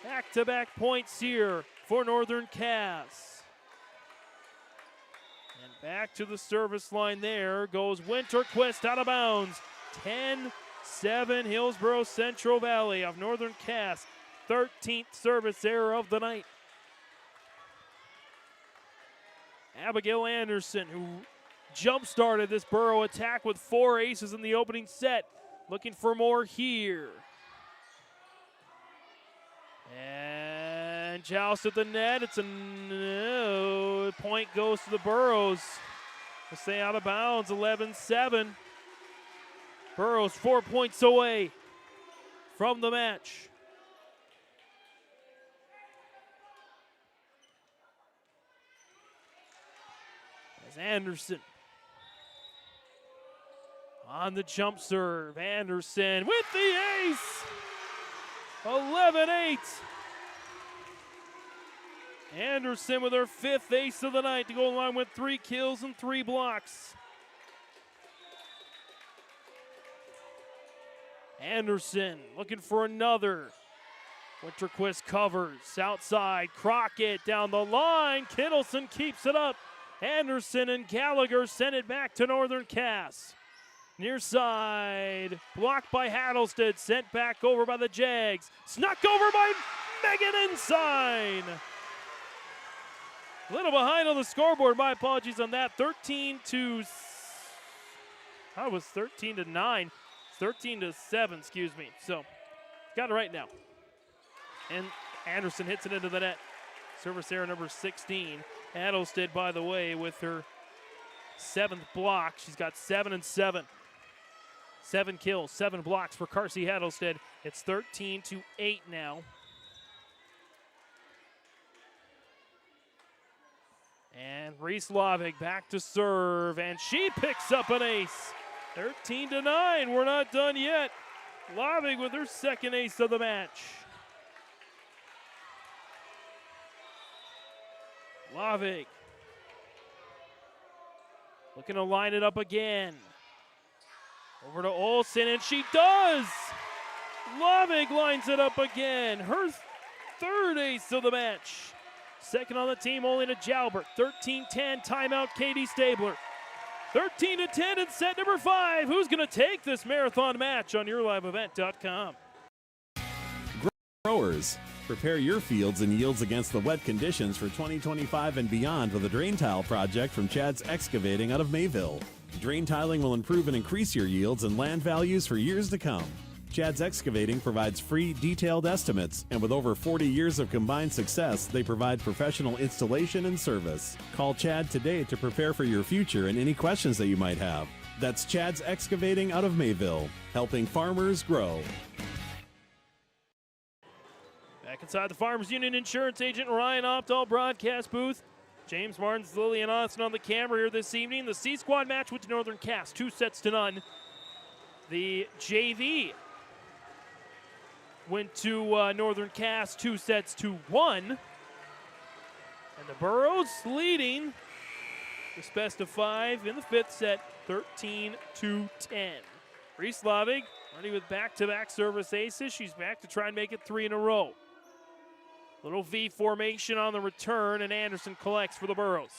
Back-to-back points here for Northern Cass. And back to the service line there goes Winterquist out of bounds. 10-7 Hillsboro-Central Valley of Northern Cass. 13th service error of the night. Abigail Anderson, who jump-started this Burrow attack with 4 aces in the opening set, looking for more here. And joust at the net. It's a no. Point goes to the Burrows. We'll stay out of bounds, 11-7. Burrows 4 points away from the match. Anderson on the jump serve. Anderson with the ace. 11-8. Anderson with her 5th ace of the night to go along with 3 kills and 3 blocks. Anderson looking for another. Winterquist covers outside. Crockett down the line. Kittleson keeps it up. Anderson and Gallagher send it back to Northern Cass. Near side, blocked by Hattlestead, sent back over by the Jags. Snuck over by Megan Ensign. A little behind on the scoreboard. My apologies on that. 13-9. 13-7, excuse me. So, got it right now. And Anderson hits it into the net. Service error number 16. Hattlestead, by the way, with her 7th block. She's got 7-7. 7 kills, 7 blocks for Carsey Hattlestead. It's 13-8 now. And Reese Lavig back to serve, and she picks up an ace. 13-9, we're not done yet. Lavig with her 2nd ace of the match. Lavig Looking to line it up again. Over to Olsen, and she does! Lavig lines it up again. Her third ace of the match. Second on the team, only to Jalbert. 13-10, timeout, Katie Stabler. 13-10 in set number 5. Who's going to take this marathon match on YourLiveEvent.com? Growers, prepare your fields and yields against the wet conditions for 2025 and beyond with a drain tile project from Chad's Excavating out of Mayville. Drain tiling will improve and increase your yields and land values for years to come. Chad's Excavating provides free, detailed estimates, and with over 40 years of combined success, they provide professional installation and service. Call Chad today to prepare for your future and any questions that you might have. That's Chad's Excavating out of Mayville, helping farmers grow. Back inside the Farmers Union Insurance Agent Ryan Opdahl broadcast booth. James Martins, Lillian Austin on the camera here this evening. The C Squad match went to Northern Cass, 2-0. The JV went to Northern Cass 2-1. And the Burros leading this best of 5 in the 5th set, 13-10. Reese Lavig ready with back-to-back service aces. She's back to try and make it 3 in a row. Little V formation on the return, and Anderson collects for the Burros.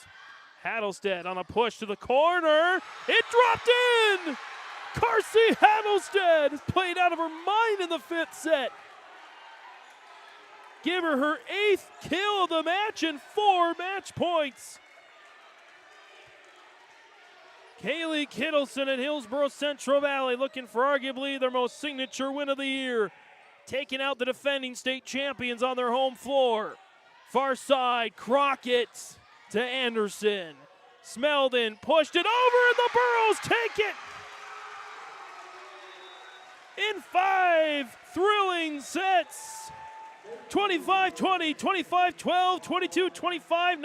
Hattlestead on a push to the corner. It dropped in! Carsey Hattlestead is played out of her mind in the 5th set. Give her 8th kill of the match and 4 match points. Kaylee Kittleson at Hillsboro-Central Valley looking for arguably their most signature win of the year. Taking out the defending state champions on their home floor. Far side, Crockett to Anderson. Smeldon pushed it over, and the Burros take it in 5 thrilling sets. 25-20, 25-12, 22-25,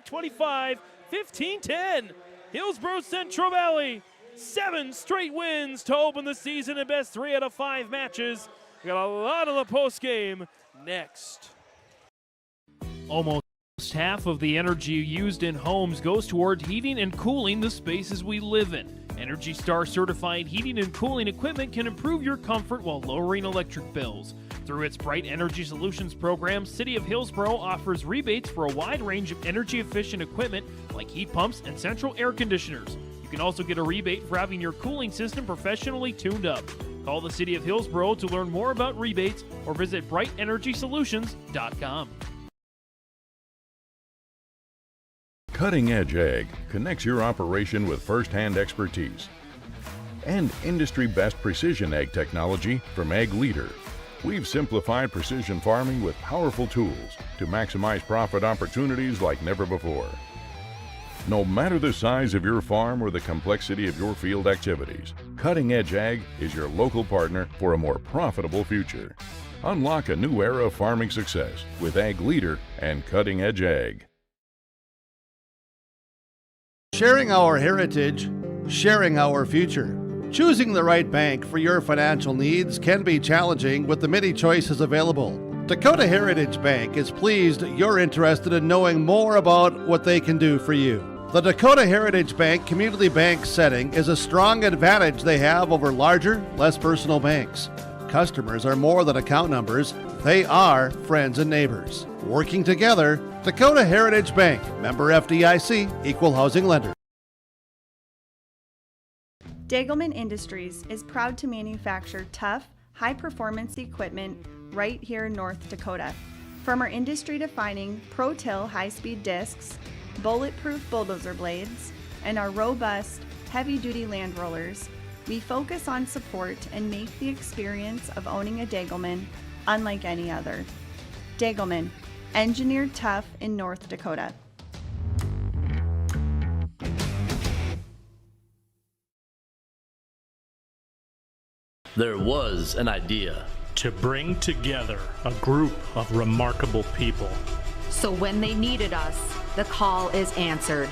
19-25, 15-10. Hillsboro-Central Valley, 7 straight wins to open the season in best 3 out of 5 matches. We got a lot of the postgame next. Almost half of the energy used in homes goes toward heating and cooling the spaces we live in. Energy Star certified heating and cooling equipment can improve your comfort while lowering electric bills. Through its Bright Energy Solutions program, City of Hillsboro offers rebates for a wide range of energy-efficient equipment like heat pumps and central air conditioners. You can also get a rebate for having your cooling system professionally tuned up. Call the City of Hillsboro to learn more about rebates or visit BrightEnergySolutions.com. Cutting Edge Ag connects your operation with first-hand expertise and industry-best precision ag technology from Ag Leader. We've simplified precision farming with powerful tools to maximize profit opportunities like never before. No matter the size of your farm or the complexity of your field activities, Cutting Edge Ag is your local partner for a more profitable future. Unlock a new era of farming success with Ag Leader and Cutting Edge Ag. Sharing our heritage, sharing our future. Choosing the right bank for your financial needs can be challenging with the many choices available. Dakota Heritage Bank is pleased you're interested in knowing more about what they can do for you. The Dakota Heritage Bank community bank setting is a strong advantage they have over larger, less personal banks. Customers are more than account numbers, they are friends and neighbors. Working together, Dakota Heritage Bank, member FDIC, equal housing lender. Dagelman Industries is proud to manufacture tough, high-performance equipment right here in North Dakota. From our industry-defining Pro-Till high-speed discs, bulletproof bulldozer blades, and our robust, heavy-duty land rollers, we focus on support and make the experience of owning a Dagelman unlike any other. Dagelman, engineered tough in North Dakota. There was an idea to bring together a group of remarkable people. So when they needed us, the call is answered.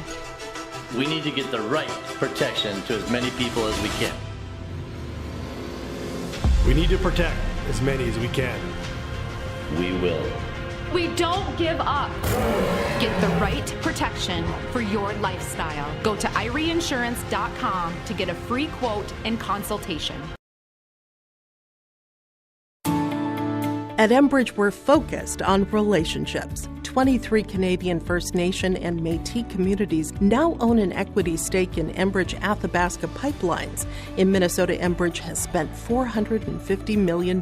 We need to get the right protection to as many people as we can. We need to protect as many as we can. We will. We don't give up. Get the right protection for your lifestyle. Go to IRINsurance.com to get a free quote and consultation. At Enbridge, we're focused on relationships. 23 Canadian First Nation and Métis communities now own an equity stake in Enbridge Athabasca Pipelines. In Minnesota, Enbridge has spent $450 million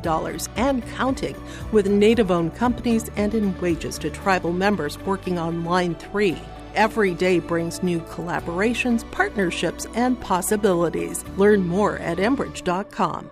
and counting with Native-owned companies and in wages to tribal members working on Line 3. Every day brings new collaborations, partnerships, and possibilities. Learn more at Enbridge.com.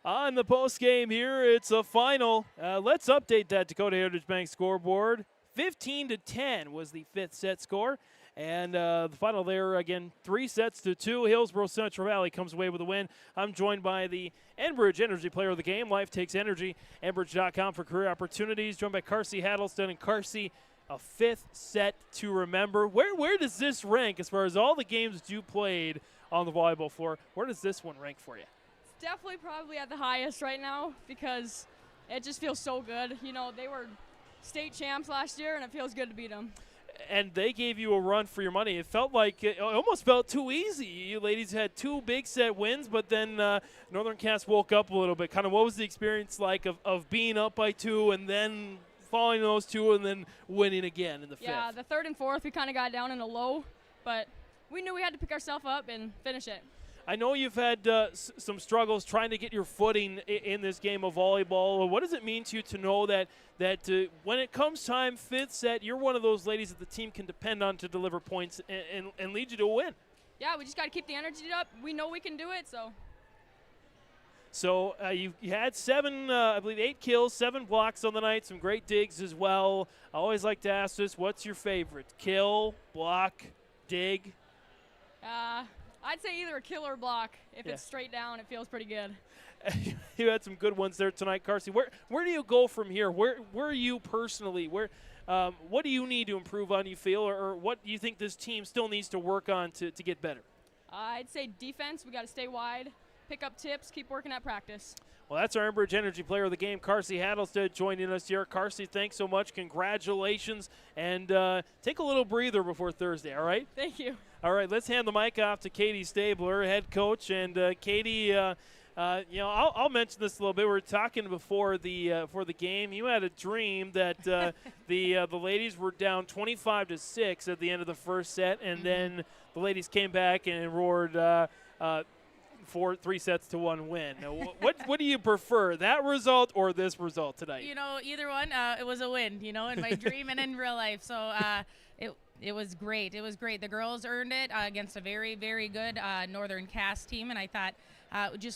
On the post game here, it's a final. Let's update that Dakota Heritage Bank scoreboard. 15-10 was the fifth set score. And the final there, again, 3-2. Hillsboro-Central Valley comes away with a win. I'm joined by the Enbridge Energy Player of the Game. Life takes energy. Enbridge.com for career opportunities. Joined by Carsey Hattleston. And Carsey, a fifth set to remember. Where does this rank as far as all the games you played on the volleyball floor? Where does this one rank for you? Definitely probably at the highest right now because it just feels so good. You know, they were state champs last year, and it feels good to beat them. And they gave you a run for your money. It felt like it almost felt too easy. You ladies had two big set wins, but then Northern Cass woke up a little bit. Kind of what was the experience like of being up by two and then falling those two and then winning again in the fifth? Yeah, the third and fourth, we kind of got down in a low, but we knew we had to pick ourselves up and finish it. I know you've had some struggles trying to get your footing in this game of volleyball. What does it mean to you to know that when it comes time, fifth set, you're one of those ladies that the team can depend on to deliver points and lead you to a win? Yeah, we just got to keep the energy up. We know we can do it, so. So you had 8 kills, 7 blocks on the night, some great digs as well. I always like to ask this, what's your favorite? Kill, block, dig? I'd say either a kill or a block. If it's straight down, it feels pretty good. You had some good ones there tonight, Carsey. Where do you go from here? Where are you personally? What do you need to improve on, you feel, or what do you think this team still needs to work on to get better? I'd say defense. We got to stay wide, pick up tips, keep working at practice. Well, that's our Enbridge Energy Player of the Game, Carsey Hattlestead, joining us here. Carsey, thanks so much. Congratulations. And take a little breather before Thursday, all right? Thank you. All right, let's hand the mic off to Katie Stabler, head coach. And Katie, I'll mention this a little bit. We were talking before the game. You had a dream that the ladies were down 25-6 at the end of the first set, and then the ladies came back and roared 3-1 win. Now, what do you prefer, that result or this result tonight? You know, either one. It was a win. You know, in my dream and in real life. So it was great. It was great. The girls earned it against a very, very good Northern Cass team, and I thought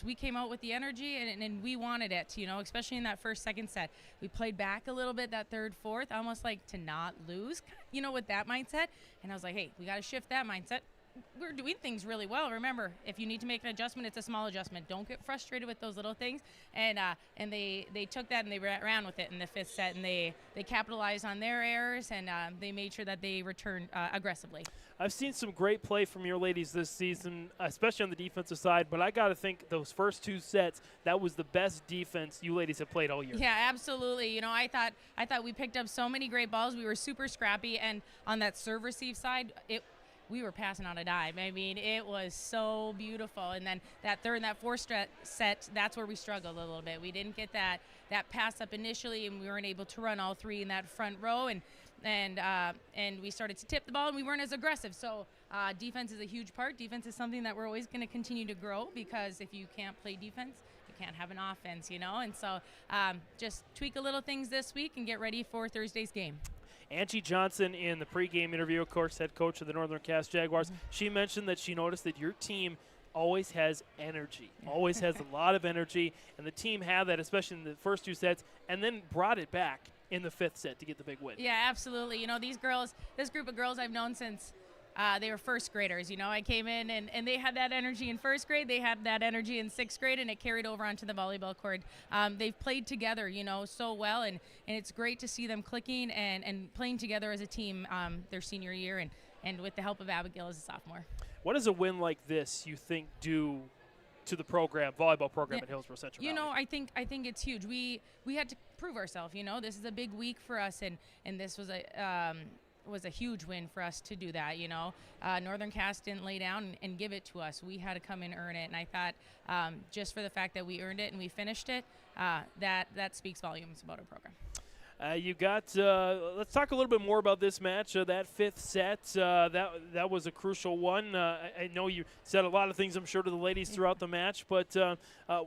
we came out with the energy and we wanted it. You know, especially in that first, second set. We played back a little bit that third, fourth, almost like to not lose. You know, with that mindset. And I was like, hey, we got to shift that mindset. We're doing things really well. Remember, if you need to make an adjustment, it's a small adjustment. Don't get frustrated with those little things. And they took that and they ran with it in the fifth set, and they capitalized on their errors, and they made sure that they returned aggressively. I've seen some great play from your ladies this season, especially on the defensive side, but I got to think those first two sets, that was the best defense you ladies have played all year. Yeah, absolutely. You know, I thought we picked up so many great balls. We were super scrappy, and on that serve-receive side, we were passing on a dime. I mean, it was so beautiful. And then that third and that fourth set, that's where we struggled a little bit. We didn't get that pass up initially, and we weren't able to run all three in that front row. And we started to tip the ball, and we weren't as aggressive. So defense is a huge part. Defense is something that we're always going to continue to grow, because if you can't play defense, you can't have an offense, you know. And so just tweak a little things this week and get ready for Thursday's game. Angie Johnson, in the pregame interview, of course, head coach of the Northern Cass Jaguars, she mentioned that she noticed that your team always has energy, always has a lot of energy, and the team had that, especially in the first two sets, and then brought it back in the fifth set to get the big win. Yeah, absolutely. You know, these girls, this group of girls I've known since they were first graders. You know, I came in and they had that energy in first grade. They had that energy in sixth grade, and it carried over onto the volleyball court. They've played together, you know, so well, and it's great to see them clicking and playing together as a team their senior year, and with the help of Abigail as a sophomore. What does a win like this, you think, do to the volleyball program at Hillsboro-Central You know, Valley? I think it's huge. We had to prove ourselves. This is a big week for us, and this was a huge win for us to do that. Northern Cass didn't lay down and give it to us. We had to come and earn it, and I thought just for the fact that we earned it and we finished it, that speaks volumes about our program. You got. Let's talk a little bit more about this match. That fifth set. That was a crucial one. I know you said a lot of things, I'm sure, to the ladies throughout the match. But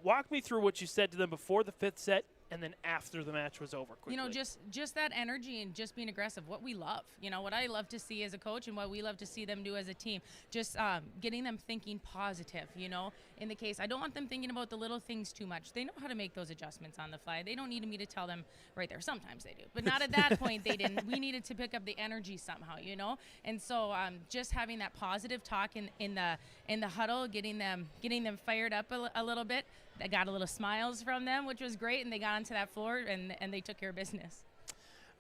walk me through what you said to them before the fifth set, and then after the match was over quickly. Just that energy and just being aggressive, what we love. What I love to see as a coach and what we love to see them do as a team. Just getting them thinking positive, In the case, I don't want them thinking about the little things too much. They know how to make those adjustments on the fly. They don't need me to tell them right there. Sometimes they do, but not at that point they didn't. We needed to pick up the energy somehow, And so just having that positive talk in the huddle, getting them fired up a little bit. I got a little smiles from them, which was great, and they got onto that floor and they took care of business.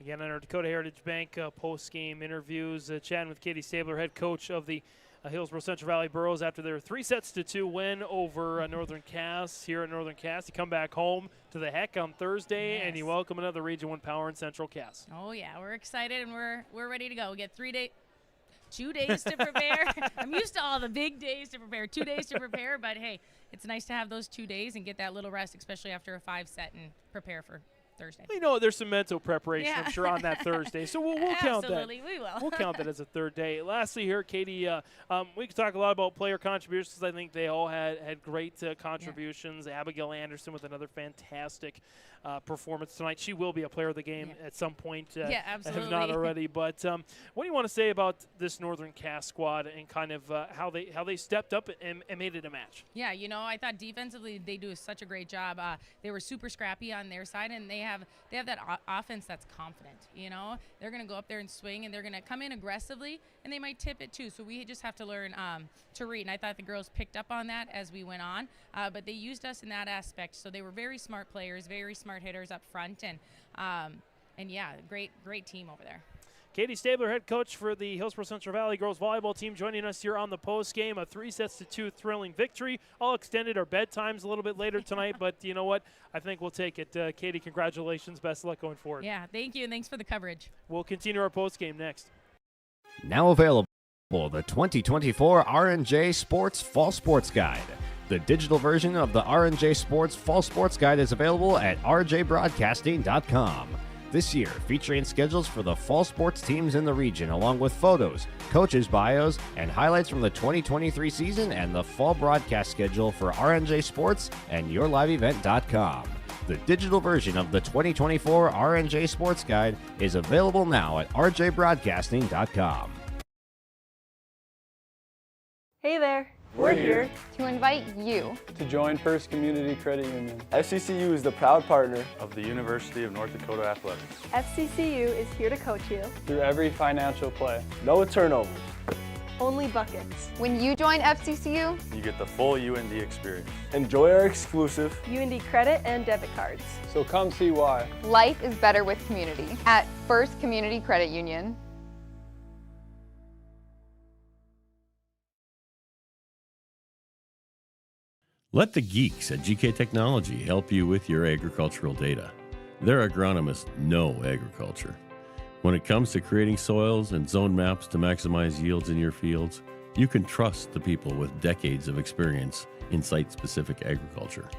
Again, on our Dakota Heritage Bank post-game interviews, chatting with Katie Stabler, head coach of the Hillsboro-Central Valley Burros after their 3-2 win over Northern Cass here at Northern Cass. You come back home to the Heck on Thursday, and you welcome another Region 1 power in Central Cass. Oh, yeah, we're excited, and we're ready to go. We get 2 days to prepare. I'm used to all the big days to prepare, 2 days to prepare, but hey, it's nice to have those 2 days and get that little rest, especially after a 5-set, and prepare for Thursday. There's some mental preparation, I'm sure, on that Thursday. So we'll count that. Absolutely, we will. We'll count that as a third day. Lastly here, Katie, we could talk a lot about player contributions. I think they all had great contributions. Yeah. Abigail Anderson with another fantastic performance tonight. She will be a player of the game at some point. Absolutely. If not already. But what do you want to say about this Northern Cass squad and kind of how they stepped up and made it a match? Yeah, I thought defensively they do such a great job. They were super scrappy on their side, and they have that offense that's confident. They're going to go up there and swing, and they're going to come in aggressively, and they might tip it too. So we just have to learn to read. And I thought the girls picked up on that as we went on, but they used us in that aspect. So they were very smart players, very smart hitters up front, and yeah, great team over there. Katie Stabler, head coach for the Hillsboro-Central Valley girls volleyball team, joining us here on the post game. A 3-2 thrilling victory. All extended our bedtimes a little bit later tonight, but you know what? I think we'll take it. Katie, congratulations. Best of luck going forward. Yeah, thank you, and thanks for the coverage. We'll continue our post game next. Now available, the 2024 R&J Sports Fall Sports Guide. The digital version of the R&J Sports Fall Sports Guide is available at rjbroadcasting.com. This year, featuring schedules for the fall sports teams in the region, along with photos, coaches' bios, and highlights from the 2023 season and the fall broadcast schedule for R&J Sports and YourLiveEvent.com. The digital version of the 2024 R&J Sports Guide is available now at rjbroadcasting.com. Hey there. We're here to invite you to join First Community Credit Union. FCCU is the proud partner of the University of North Dakota Athletics. FCCU is here to coach you through every financial play. No turnovers. Only buckets. When you join FCCU, you get the full UND experience. Enjoy our exclusive UND credit and debit cards. So come see why. Life is better with community at First Community Credit Union. Let the geeks at GK Technology help you with your agricultural data. Their agronomists know agriculture. When it comes to creating soils and zone maps to maximize yields in your fields, you can trust the people with decades of experience in site-specific agriculture.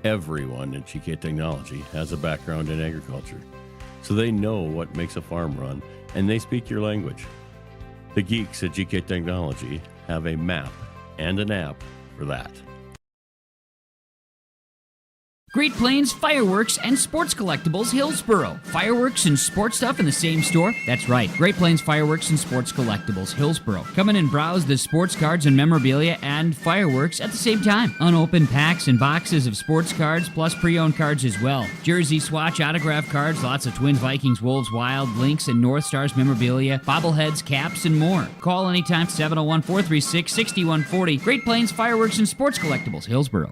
Everyone at GK Technology has a background in agriculture, so they know what makes a farm run, and they speak your language. The geeks at GK Technology have a map and an app for that. Great Plains Fireworks and Sports Collectibles, Hillsboro. Fireworks and sports stuff in the same store? That's right. Great Plains Fireworks and Sports Collectibles, Hillsboro. Come in and browse the sports cards and memorabilia and fireworks at the same time. Unopened packs and boxes of sports cards, plus pre-owned cards as well. Jersey, swatch, autograph cards, lots of Twins, Vikings, Wolves, Wild, Lynx, and North Stars memorabilia, bobbleheads, caps, and more. Call anytime, 701-436-6140. Great Plains Fireworks and Sports Collectibles, Hillsboro.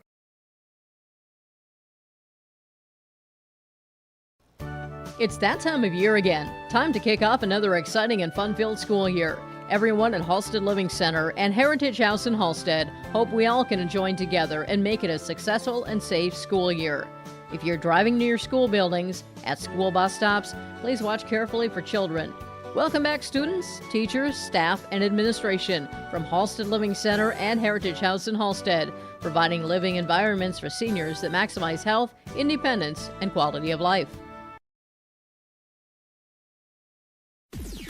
It's that time of year again. Time to kick off another exciting and fun-filled school year. Everyone at Halstead Living Center and Heritage House in Halstead hope we all can join together and make it a successful and safe school year. If you're driving near school buildings, at school bus stops, please watch carefully for children. Welcome back, students, teachers, staff, and administration from Halstead Living Center and Heritage House in Halstead, providing living environments for seniors that maximize health, independence, and quality of life.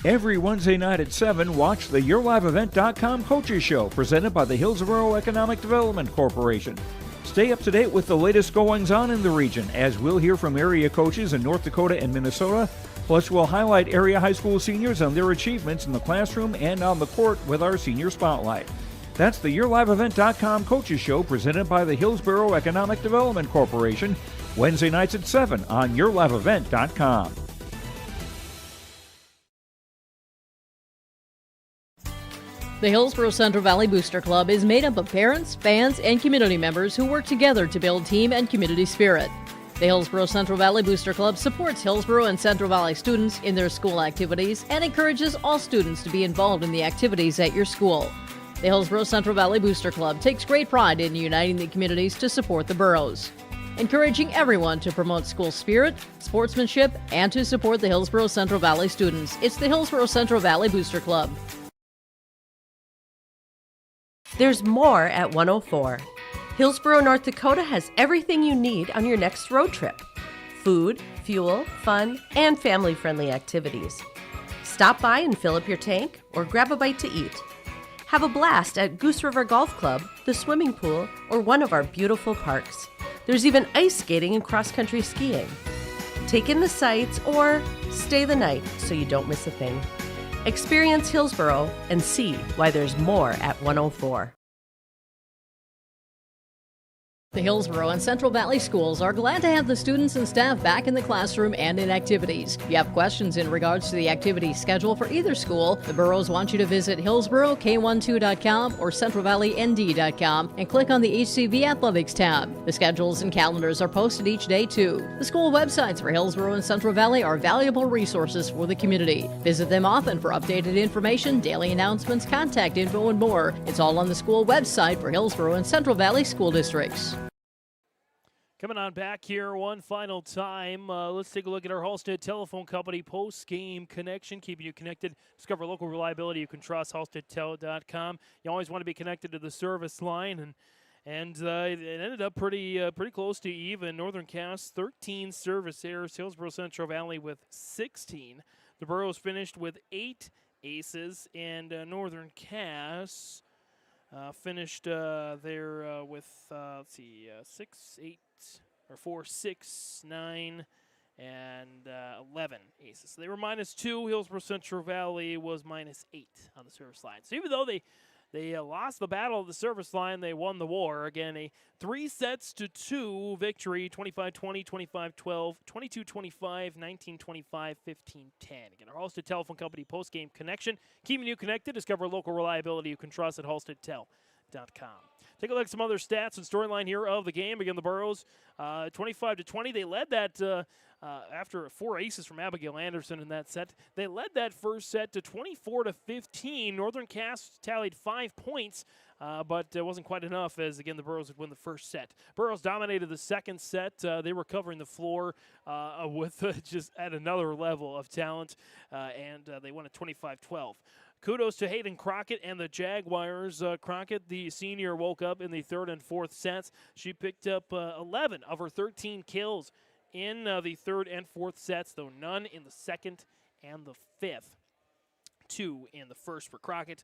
Every Wednesday night at 7, watch the YourLiveEvent.com Coaches Show presented by the Hillsboro Economic Development Corporation. Stay up to date with the latest goings-on in the region, as we'll hear from area coaches in North Dakota and Minnesota. Plus, we'll highlight area high school seniors and their achievements in the classroom and on the court with our Senior Spotlight. That's the YourLiveEvent.com Coaches Show presented by the Hillsboro Economic Development Corporation, Wednesday nights at 7 on YourLiveEvent.com. The Hillsboro-Central Valley Booster Club is made up of parents, fans, and community members who work together to build team and community spirit. The Hillsboro-Central Valley Booster Club supports Hillsboro and Central Valley students in their school activities and encourages all students to be involved in the activities at your school. The Hillsboro-Central Valley Booster Club takes great pride in uniting the communities to support the boroughs, encouraging everyone to promote school spirit, sportsmanship, and to support the Hillsboro-Central Valley students. It's the Hillsboro-Central Valley Booster Club. There's more at 104. Hillsboro, North Dakota has everything you need on your next road trip. Food, fuel, fun, and family-friendly activities. Stop by and fill up your tank or grab a bite to eat. Have a blast at Goose River Golf Club, the swimming pool, or one of our beautiful parks. There's even ice skating and cross-country skiing. Take in the sights or stay the night so you don't miss a thing. Experience Hillsboro and see why there's more at 104. The Hillsboro and Central Valley schools are glad to have the students and staff back in the classroom and in activities. If you have questions in regards to the activity schedule for either school, the boroughs want you to visit HillsboroK12.com or CentralValleyND.com and click on the HCV Athletics tab. The schedules and calendars are posted each day, too. The school websites for Hillsboro and Central Valley are valuable resources for the community. Visit them often for updated information, daily announcements, contact info, and more. It's all on the school website for Hillsboro and Central Valley school districts. Coming on back here one final time. Let's take a look at our Halstead Telephone Company post-game connection, keeping you connected. Discover local reliability you can trust, halsteadtel.com. You always want to be connected to the service line, and it ended up pretty close to even. Northern Cass, 13 service errors. Hillsboro Central Valley with 16. The boroughs finished with 8 aces, and Northern Cass finished there with, 6, 8, or 4, 6, 9, and 11 aces. So they were -2. Hillsboro Central Valley was -8 on the service line. So even though they lost the battle of the service line, they won the war. Again, a 3-2 victory, 25-20, 25-12, 22-25, 19-25, 15-10. Again, our Halstead Telephone Company post-game connection, keeping you connected. Discover local reliability you can trust at halsteadtel.com. Take a look at some other stats and storyline here of the game. Again, the boroughs, 25-20. They led that after 4 aces from Abigail Anderson in that set. They led that first set to 24-15. Northern Cass tallied 5 points, but it wasn't quite enough as, again, the boroughs would win the first set. Boroughs dominated the second set. They were covering the floor with just at another level of talent, and they won at 25-12. Kudos to Hayden Crockett and the Jaguars. Crockett, the senior, woke up in the third and fourth sets. She picked up 11 of her 13 kills in the third and fourth sets, though none in the second and the fifth. 2 in the first for Crockett.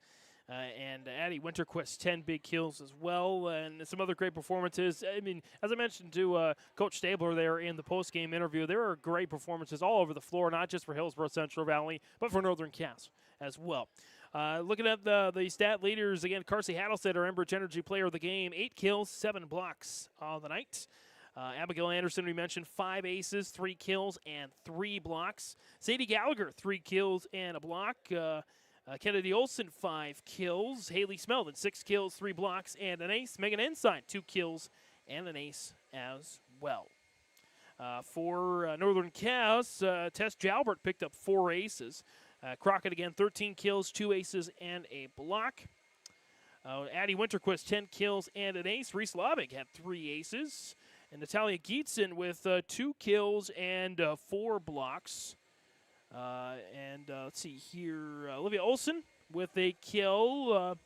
And Addie Winterquist, 10 big kills as well, and some other great performances. I mean, as I mentioned to Coach Stabler there in the post-game interview, there are great performances all over the floor, not just for Hillsboro Central Valley, but for Northern Cass as well. Looking at the stat leaders, again, Carsey Hattlestead, our Enbridge Energy player of the game, 8 kills, 7 blocks on the night. Abigail Anderson, we mentioned, 5 aces, 3 kills, and 3 blocks. Sadie Gallagher, 3 kills and a block. Kennedy Olson, 5 kills. Haley Smeldon, 6 kills, 3 blocks, and an ace. Megan Ensign, 2 kills and an ace as well. For Northern Cass, Tess Jalbert picked up 4 aces. Crockett again, 13 kills, 2 aces, and a block. Addie Winterquist, 10 kills and an ace. Reese Laubig had 3 aces. And Natalia Gietzen with 2 kills and 4 blocks. Let's see here. Olivia Olson with a kill.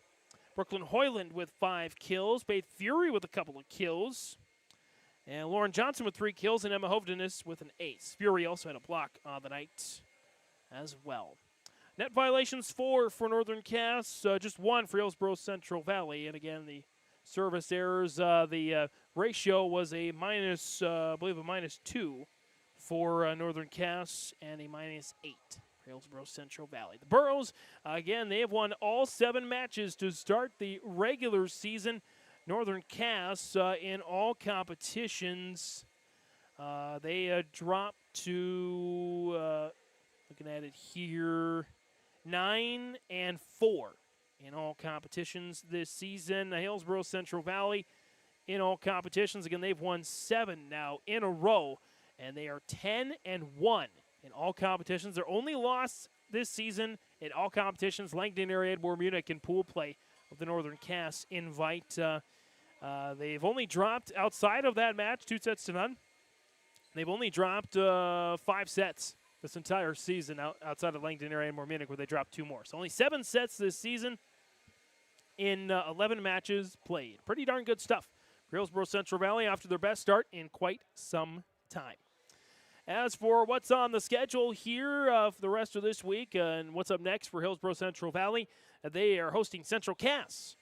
Brooklyn Hoyland with 5 kills. Faith Fury with a couple of kills. And Lauren Johnson with 3 kills. And Emma Hovdenis with an ace. Fury also had a block on the night as well. Net violations 4 for Northern Cass, just 1 for Hillsboro-Central Valley. And again, the service errors, the ratio was a minus, I believe a -2 for Northern Cass and a -8 for Hillsboro-Central Valley. The Burros, again, they have won all 7 matches to start the regular season. Northern Cass in all competitions, they dropped to, looking at it here, 9-4 in all competitions this season. Hillsboro-Central Valley in all competitions. Again, they've won 7 now in a row, and they are 10-1 in all competitions. Their only loss this season in all competitions, Langdon area, Edmore Munich in pool play of the Northern Cass invite. They've only dropped, outside of that match, 2-0. They've only dropped 5 sets this entire season outside of Langdon area and Munich, where they dropped 2 more. So only 7 sets this season in 11 matches played. Pretty darn good stuff for Hillsboro-Central Valley after their best start in quite some time. As for what's on the schedule here for the rest of this week and what's up next for Hillsboro-Central Valley, they are hosting Central Cass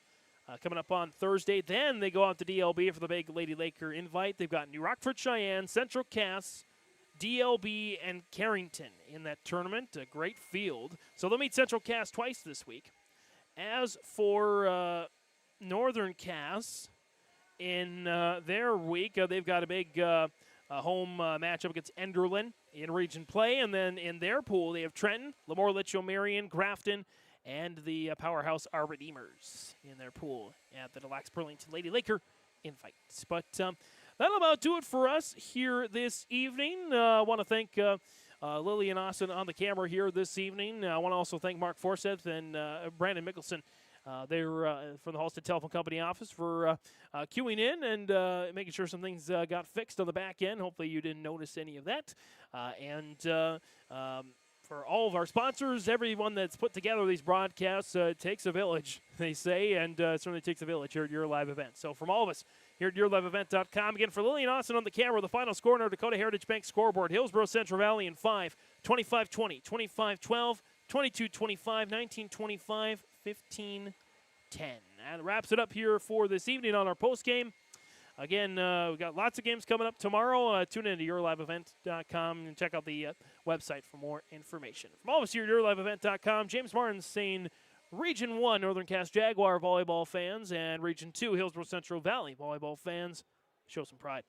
coming up on Thursday. Then they go out to DLB for the big Lady Laker invite. They've got New Rockford, Cheyenne, Central Cass, DLB, and Carrington in that tournament. A great field. So they'll meet Central Cass twice this week. As for Northern Cass, in their week, they've got a big home matchup against Enderlin in region play. And then in their pool, they have Trenton, Lemoore, Litchfield, Marion, Grafton, and the powerhouse Our Redeemers in their pool at the Deluxe Burlington Lady Laker invites. But that'll about do it for us here this evening. I want to thank Lillian Austin on the camera here this evening. I want to also thank Mark Forsyth and Brandon Mickelson there from the Halstead Telephone Company office for queuing in and making sure some things got fixed on the back end. Hopefully you didn't notice any of that. For all of our sponsors, everyone that's put together these broadcasts, it takes a village, they say, and it certainly takes a village here at your live event. So from all of us here at yourliveevent.com, again, for Lillian Austin on the camera, the final score on our Dakota Heritage Bank scoreboard, Hillsboro-Central Valley in 5, 25-20, 25-12, 22-25, 19-25, 15-10. That wraps it up here for this evening on our postgame. Again, we've got lots of games coming up tomorrow. Tune in to yourliveevent.com and check out the website for more information. From all of us here at yourliveevent.com, James Martin saying Region 1 Northern Cass Jaguar volleyball fans and Region 2 Hillsboro-Central Valley volleyball fans, show some pride.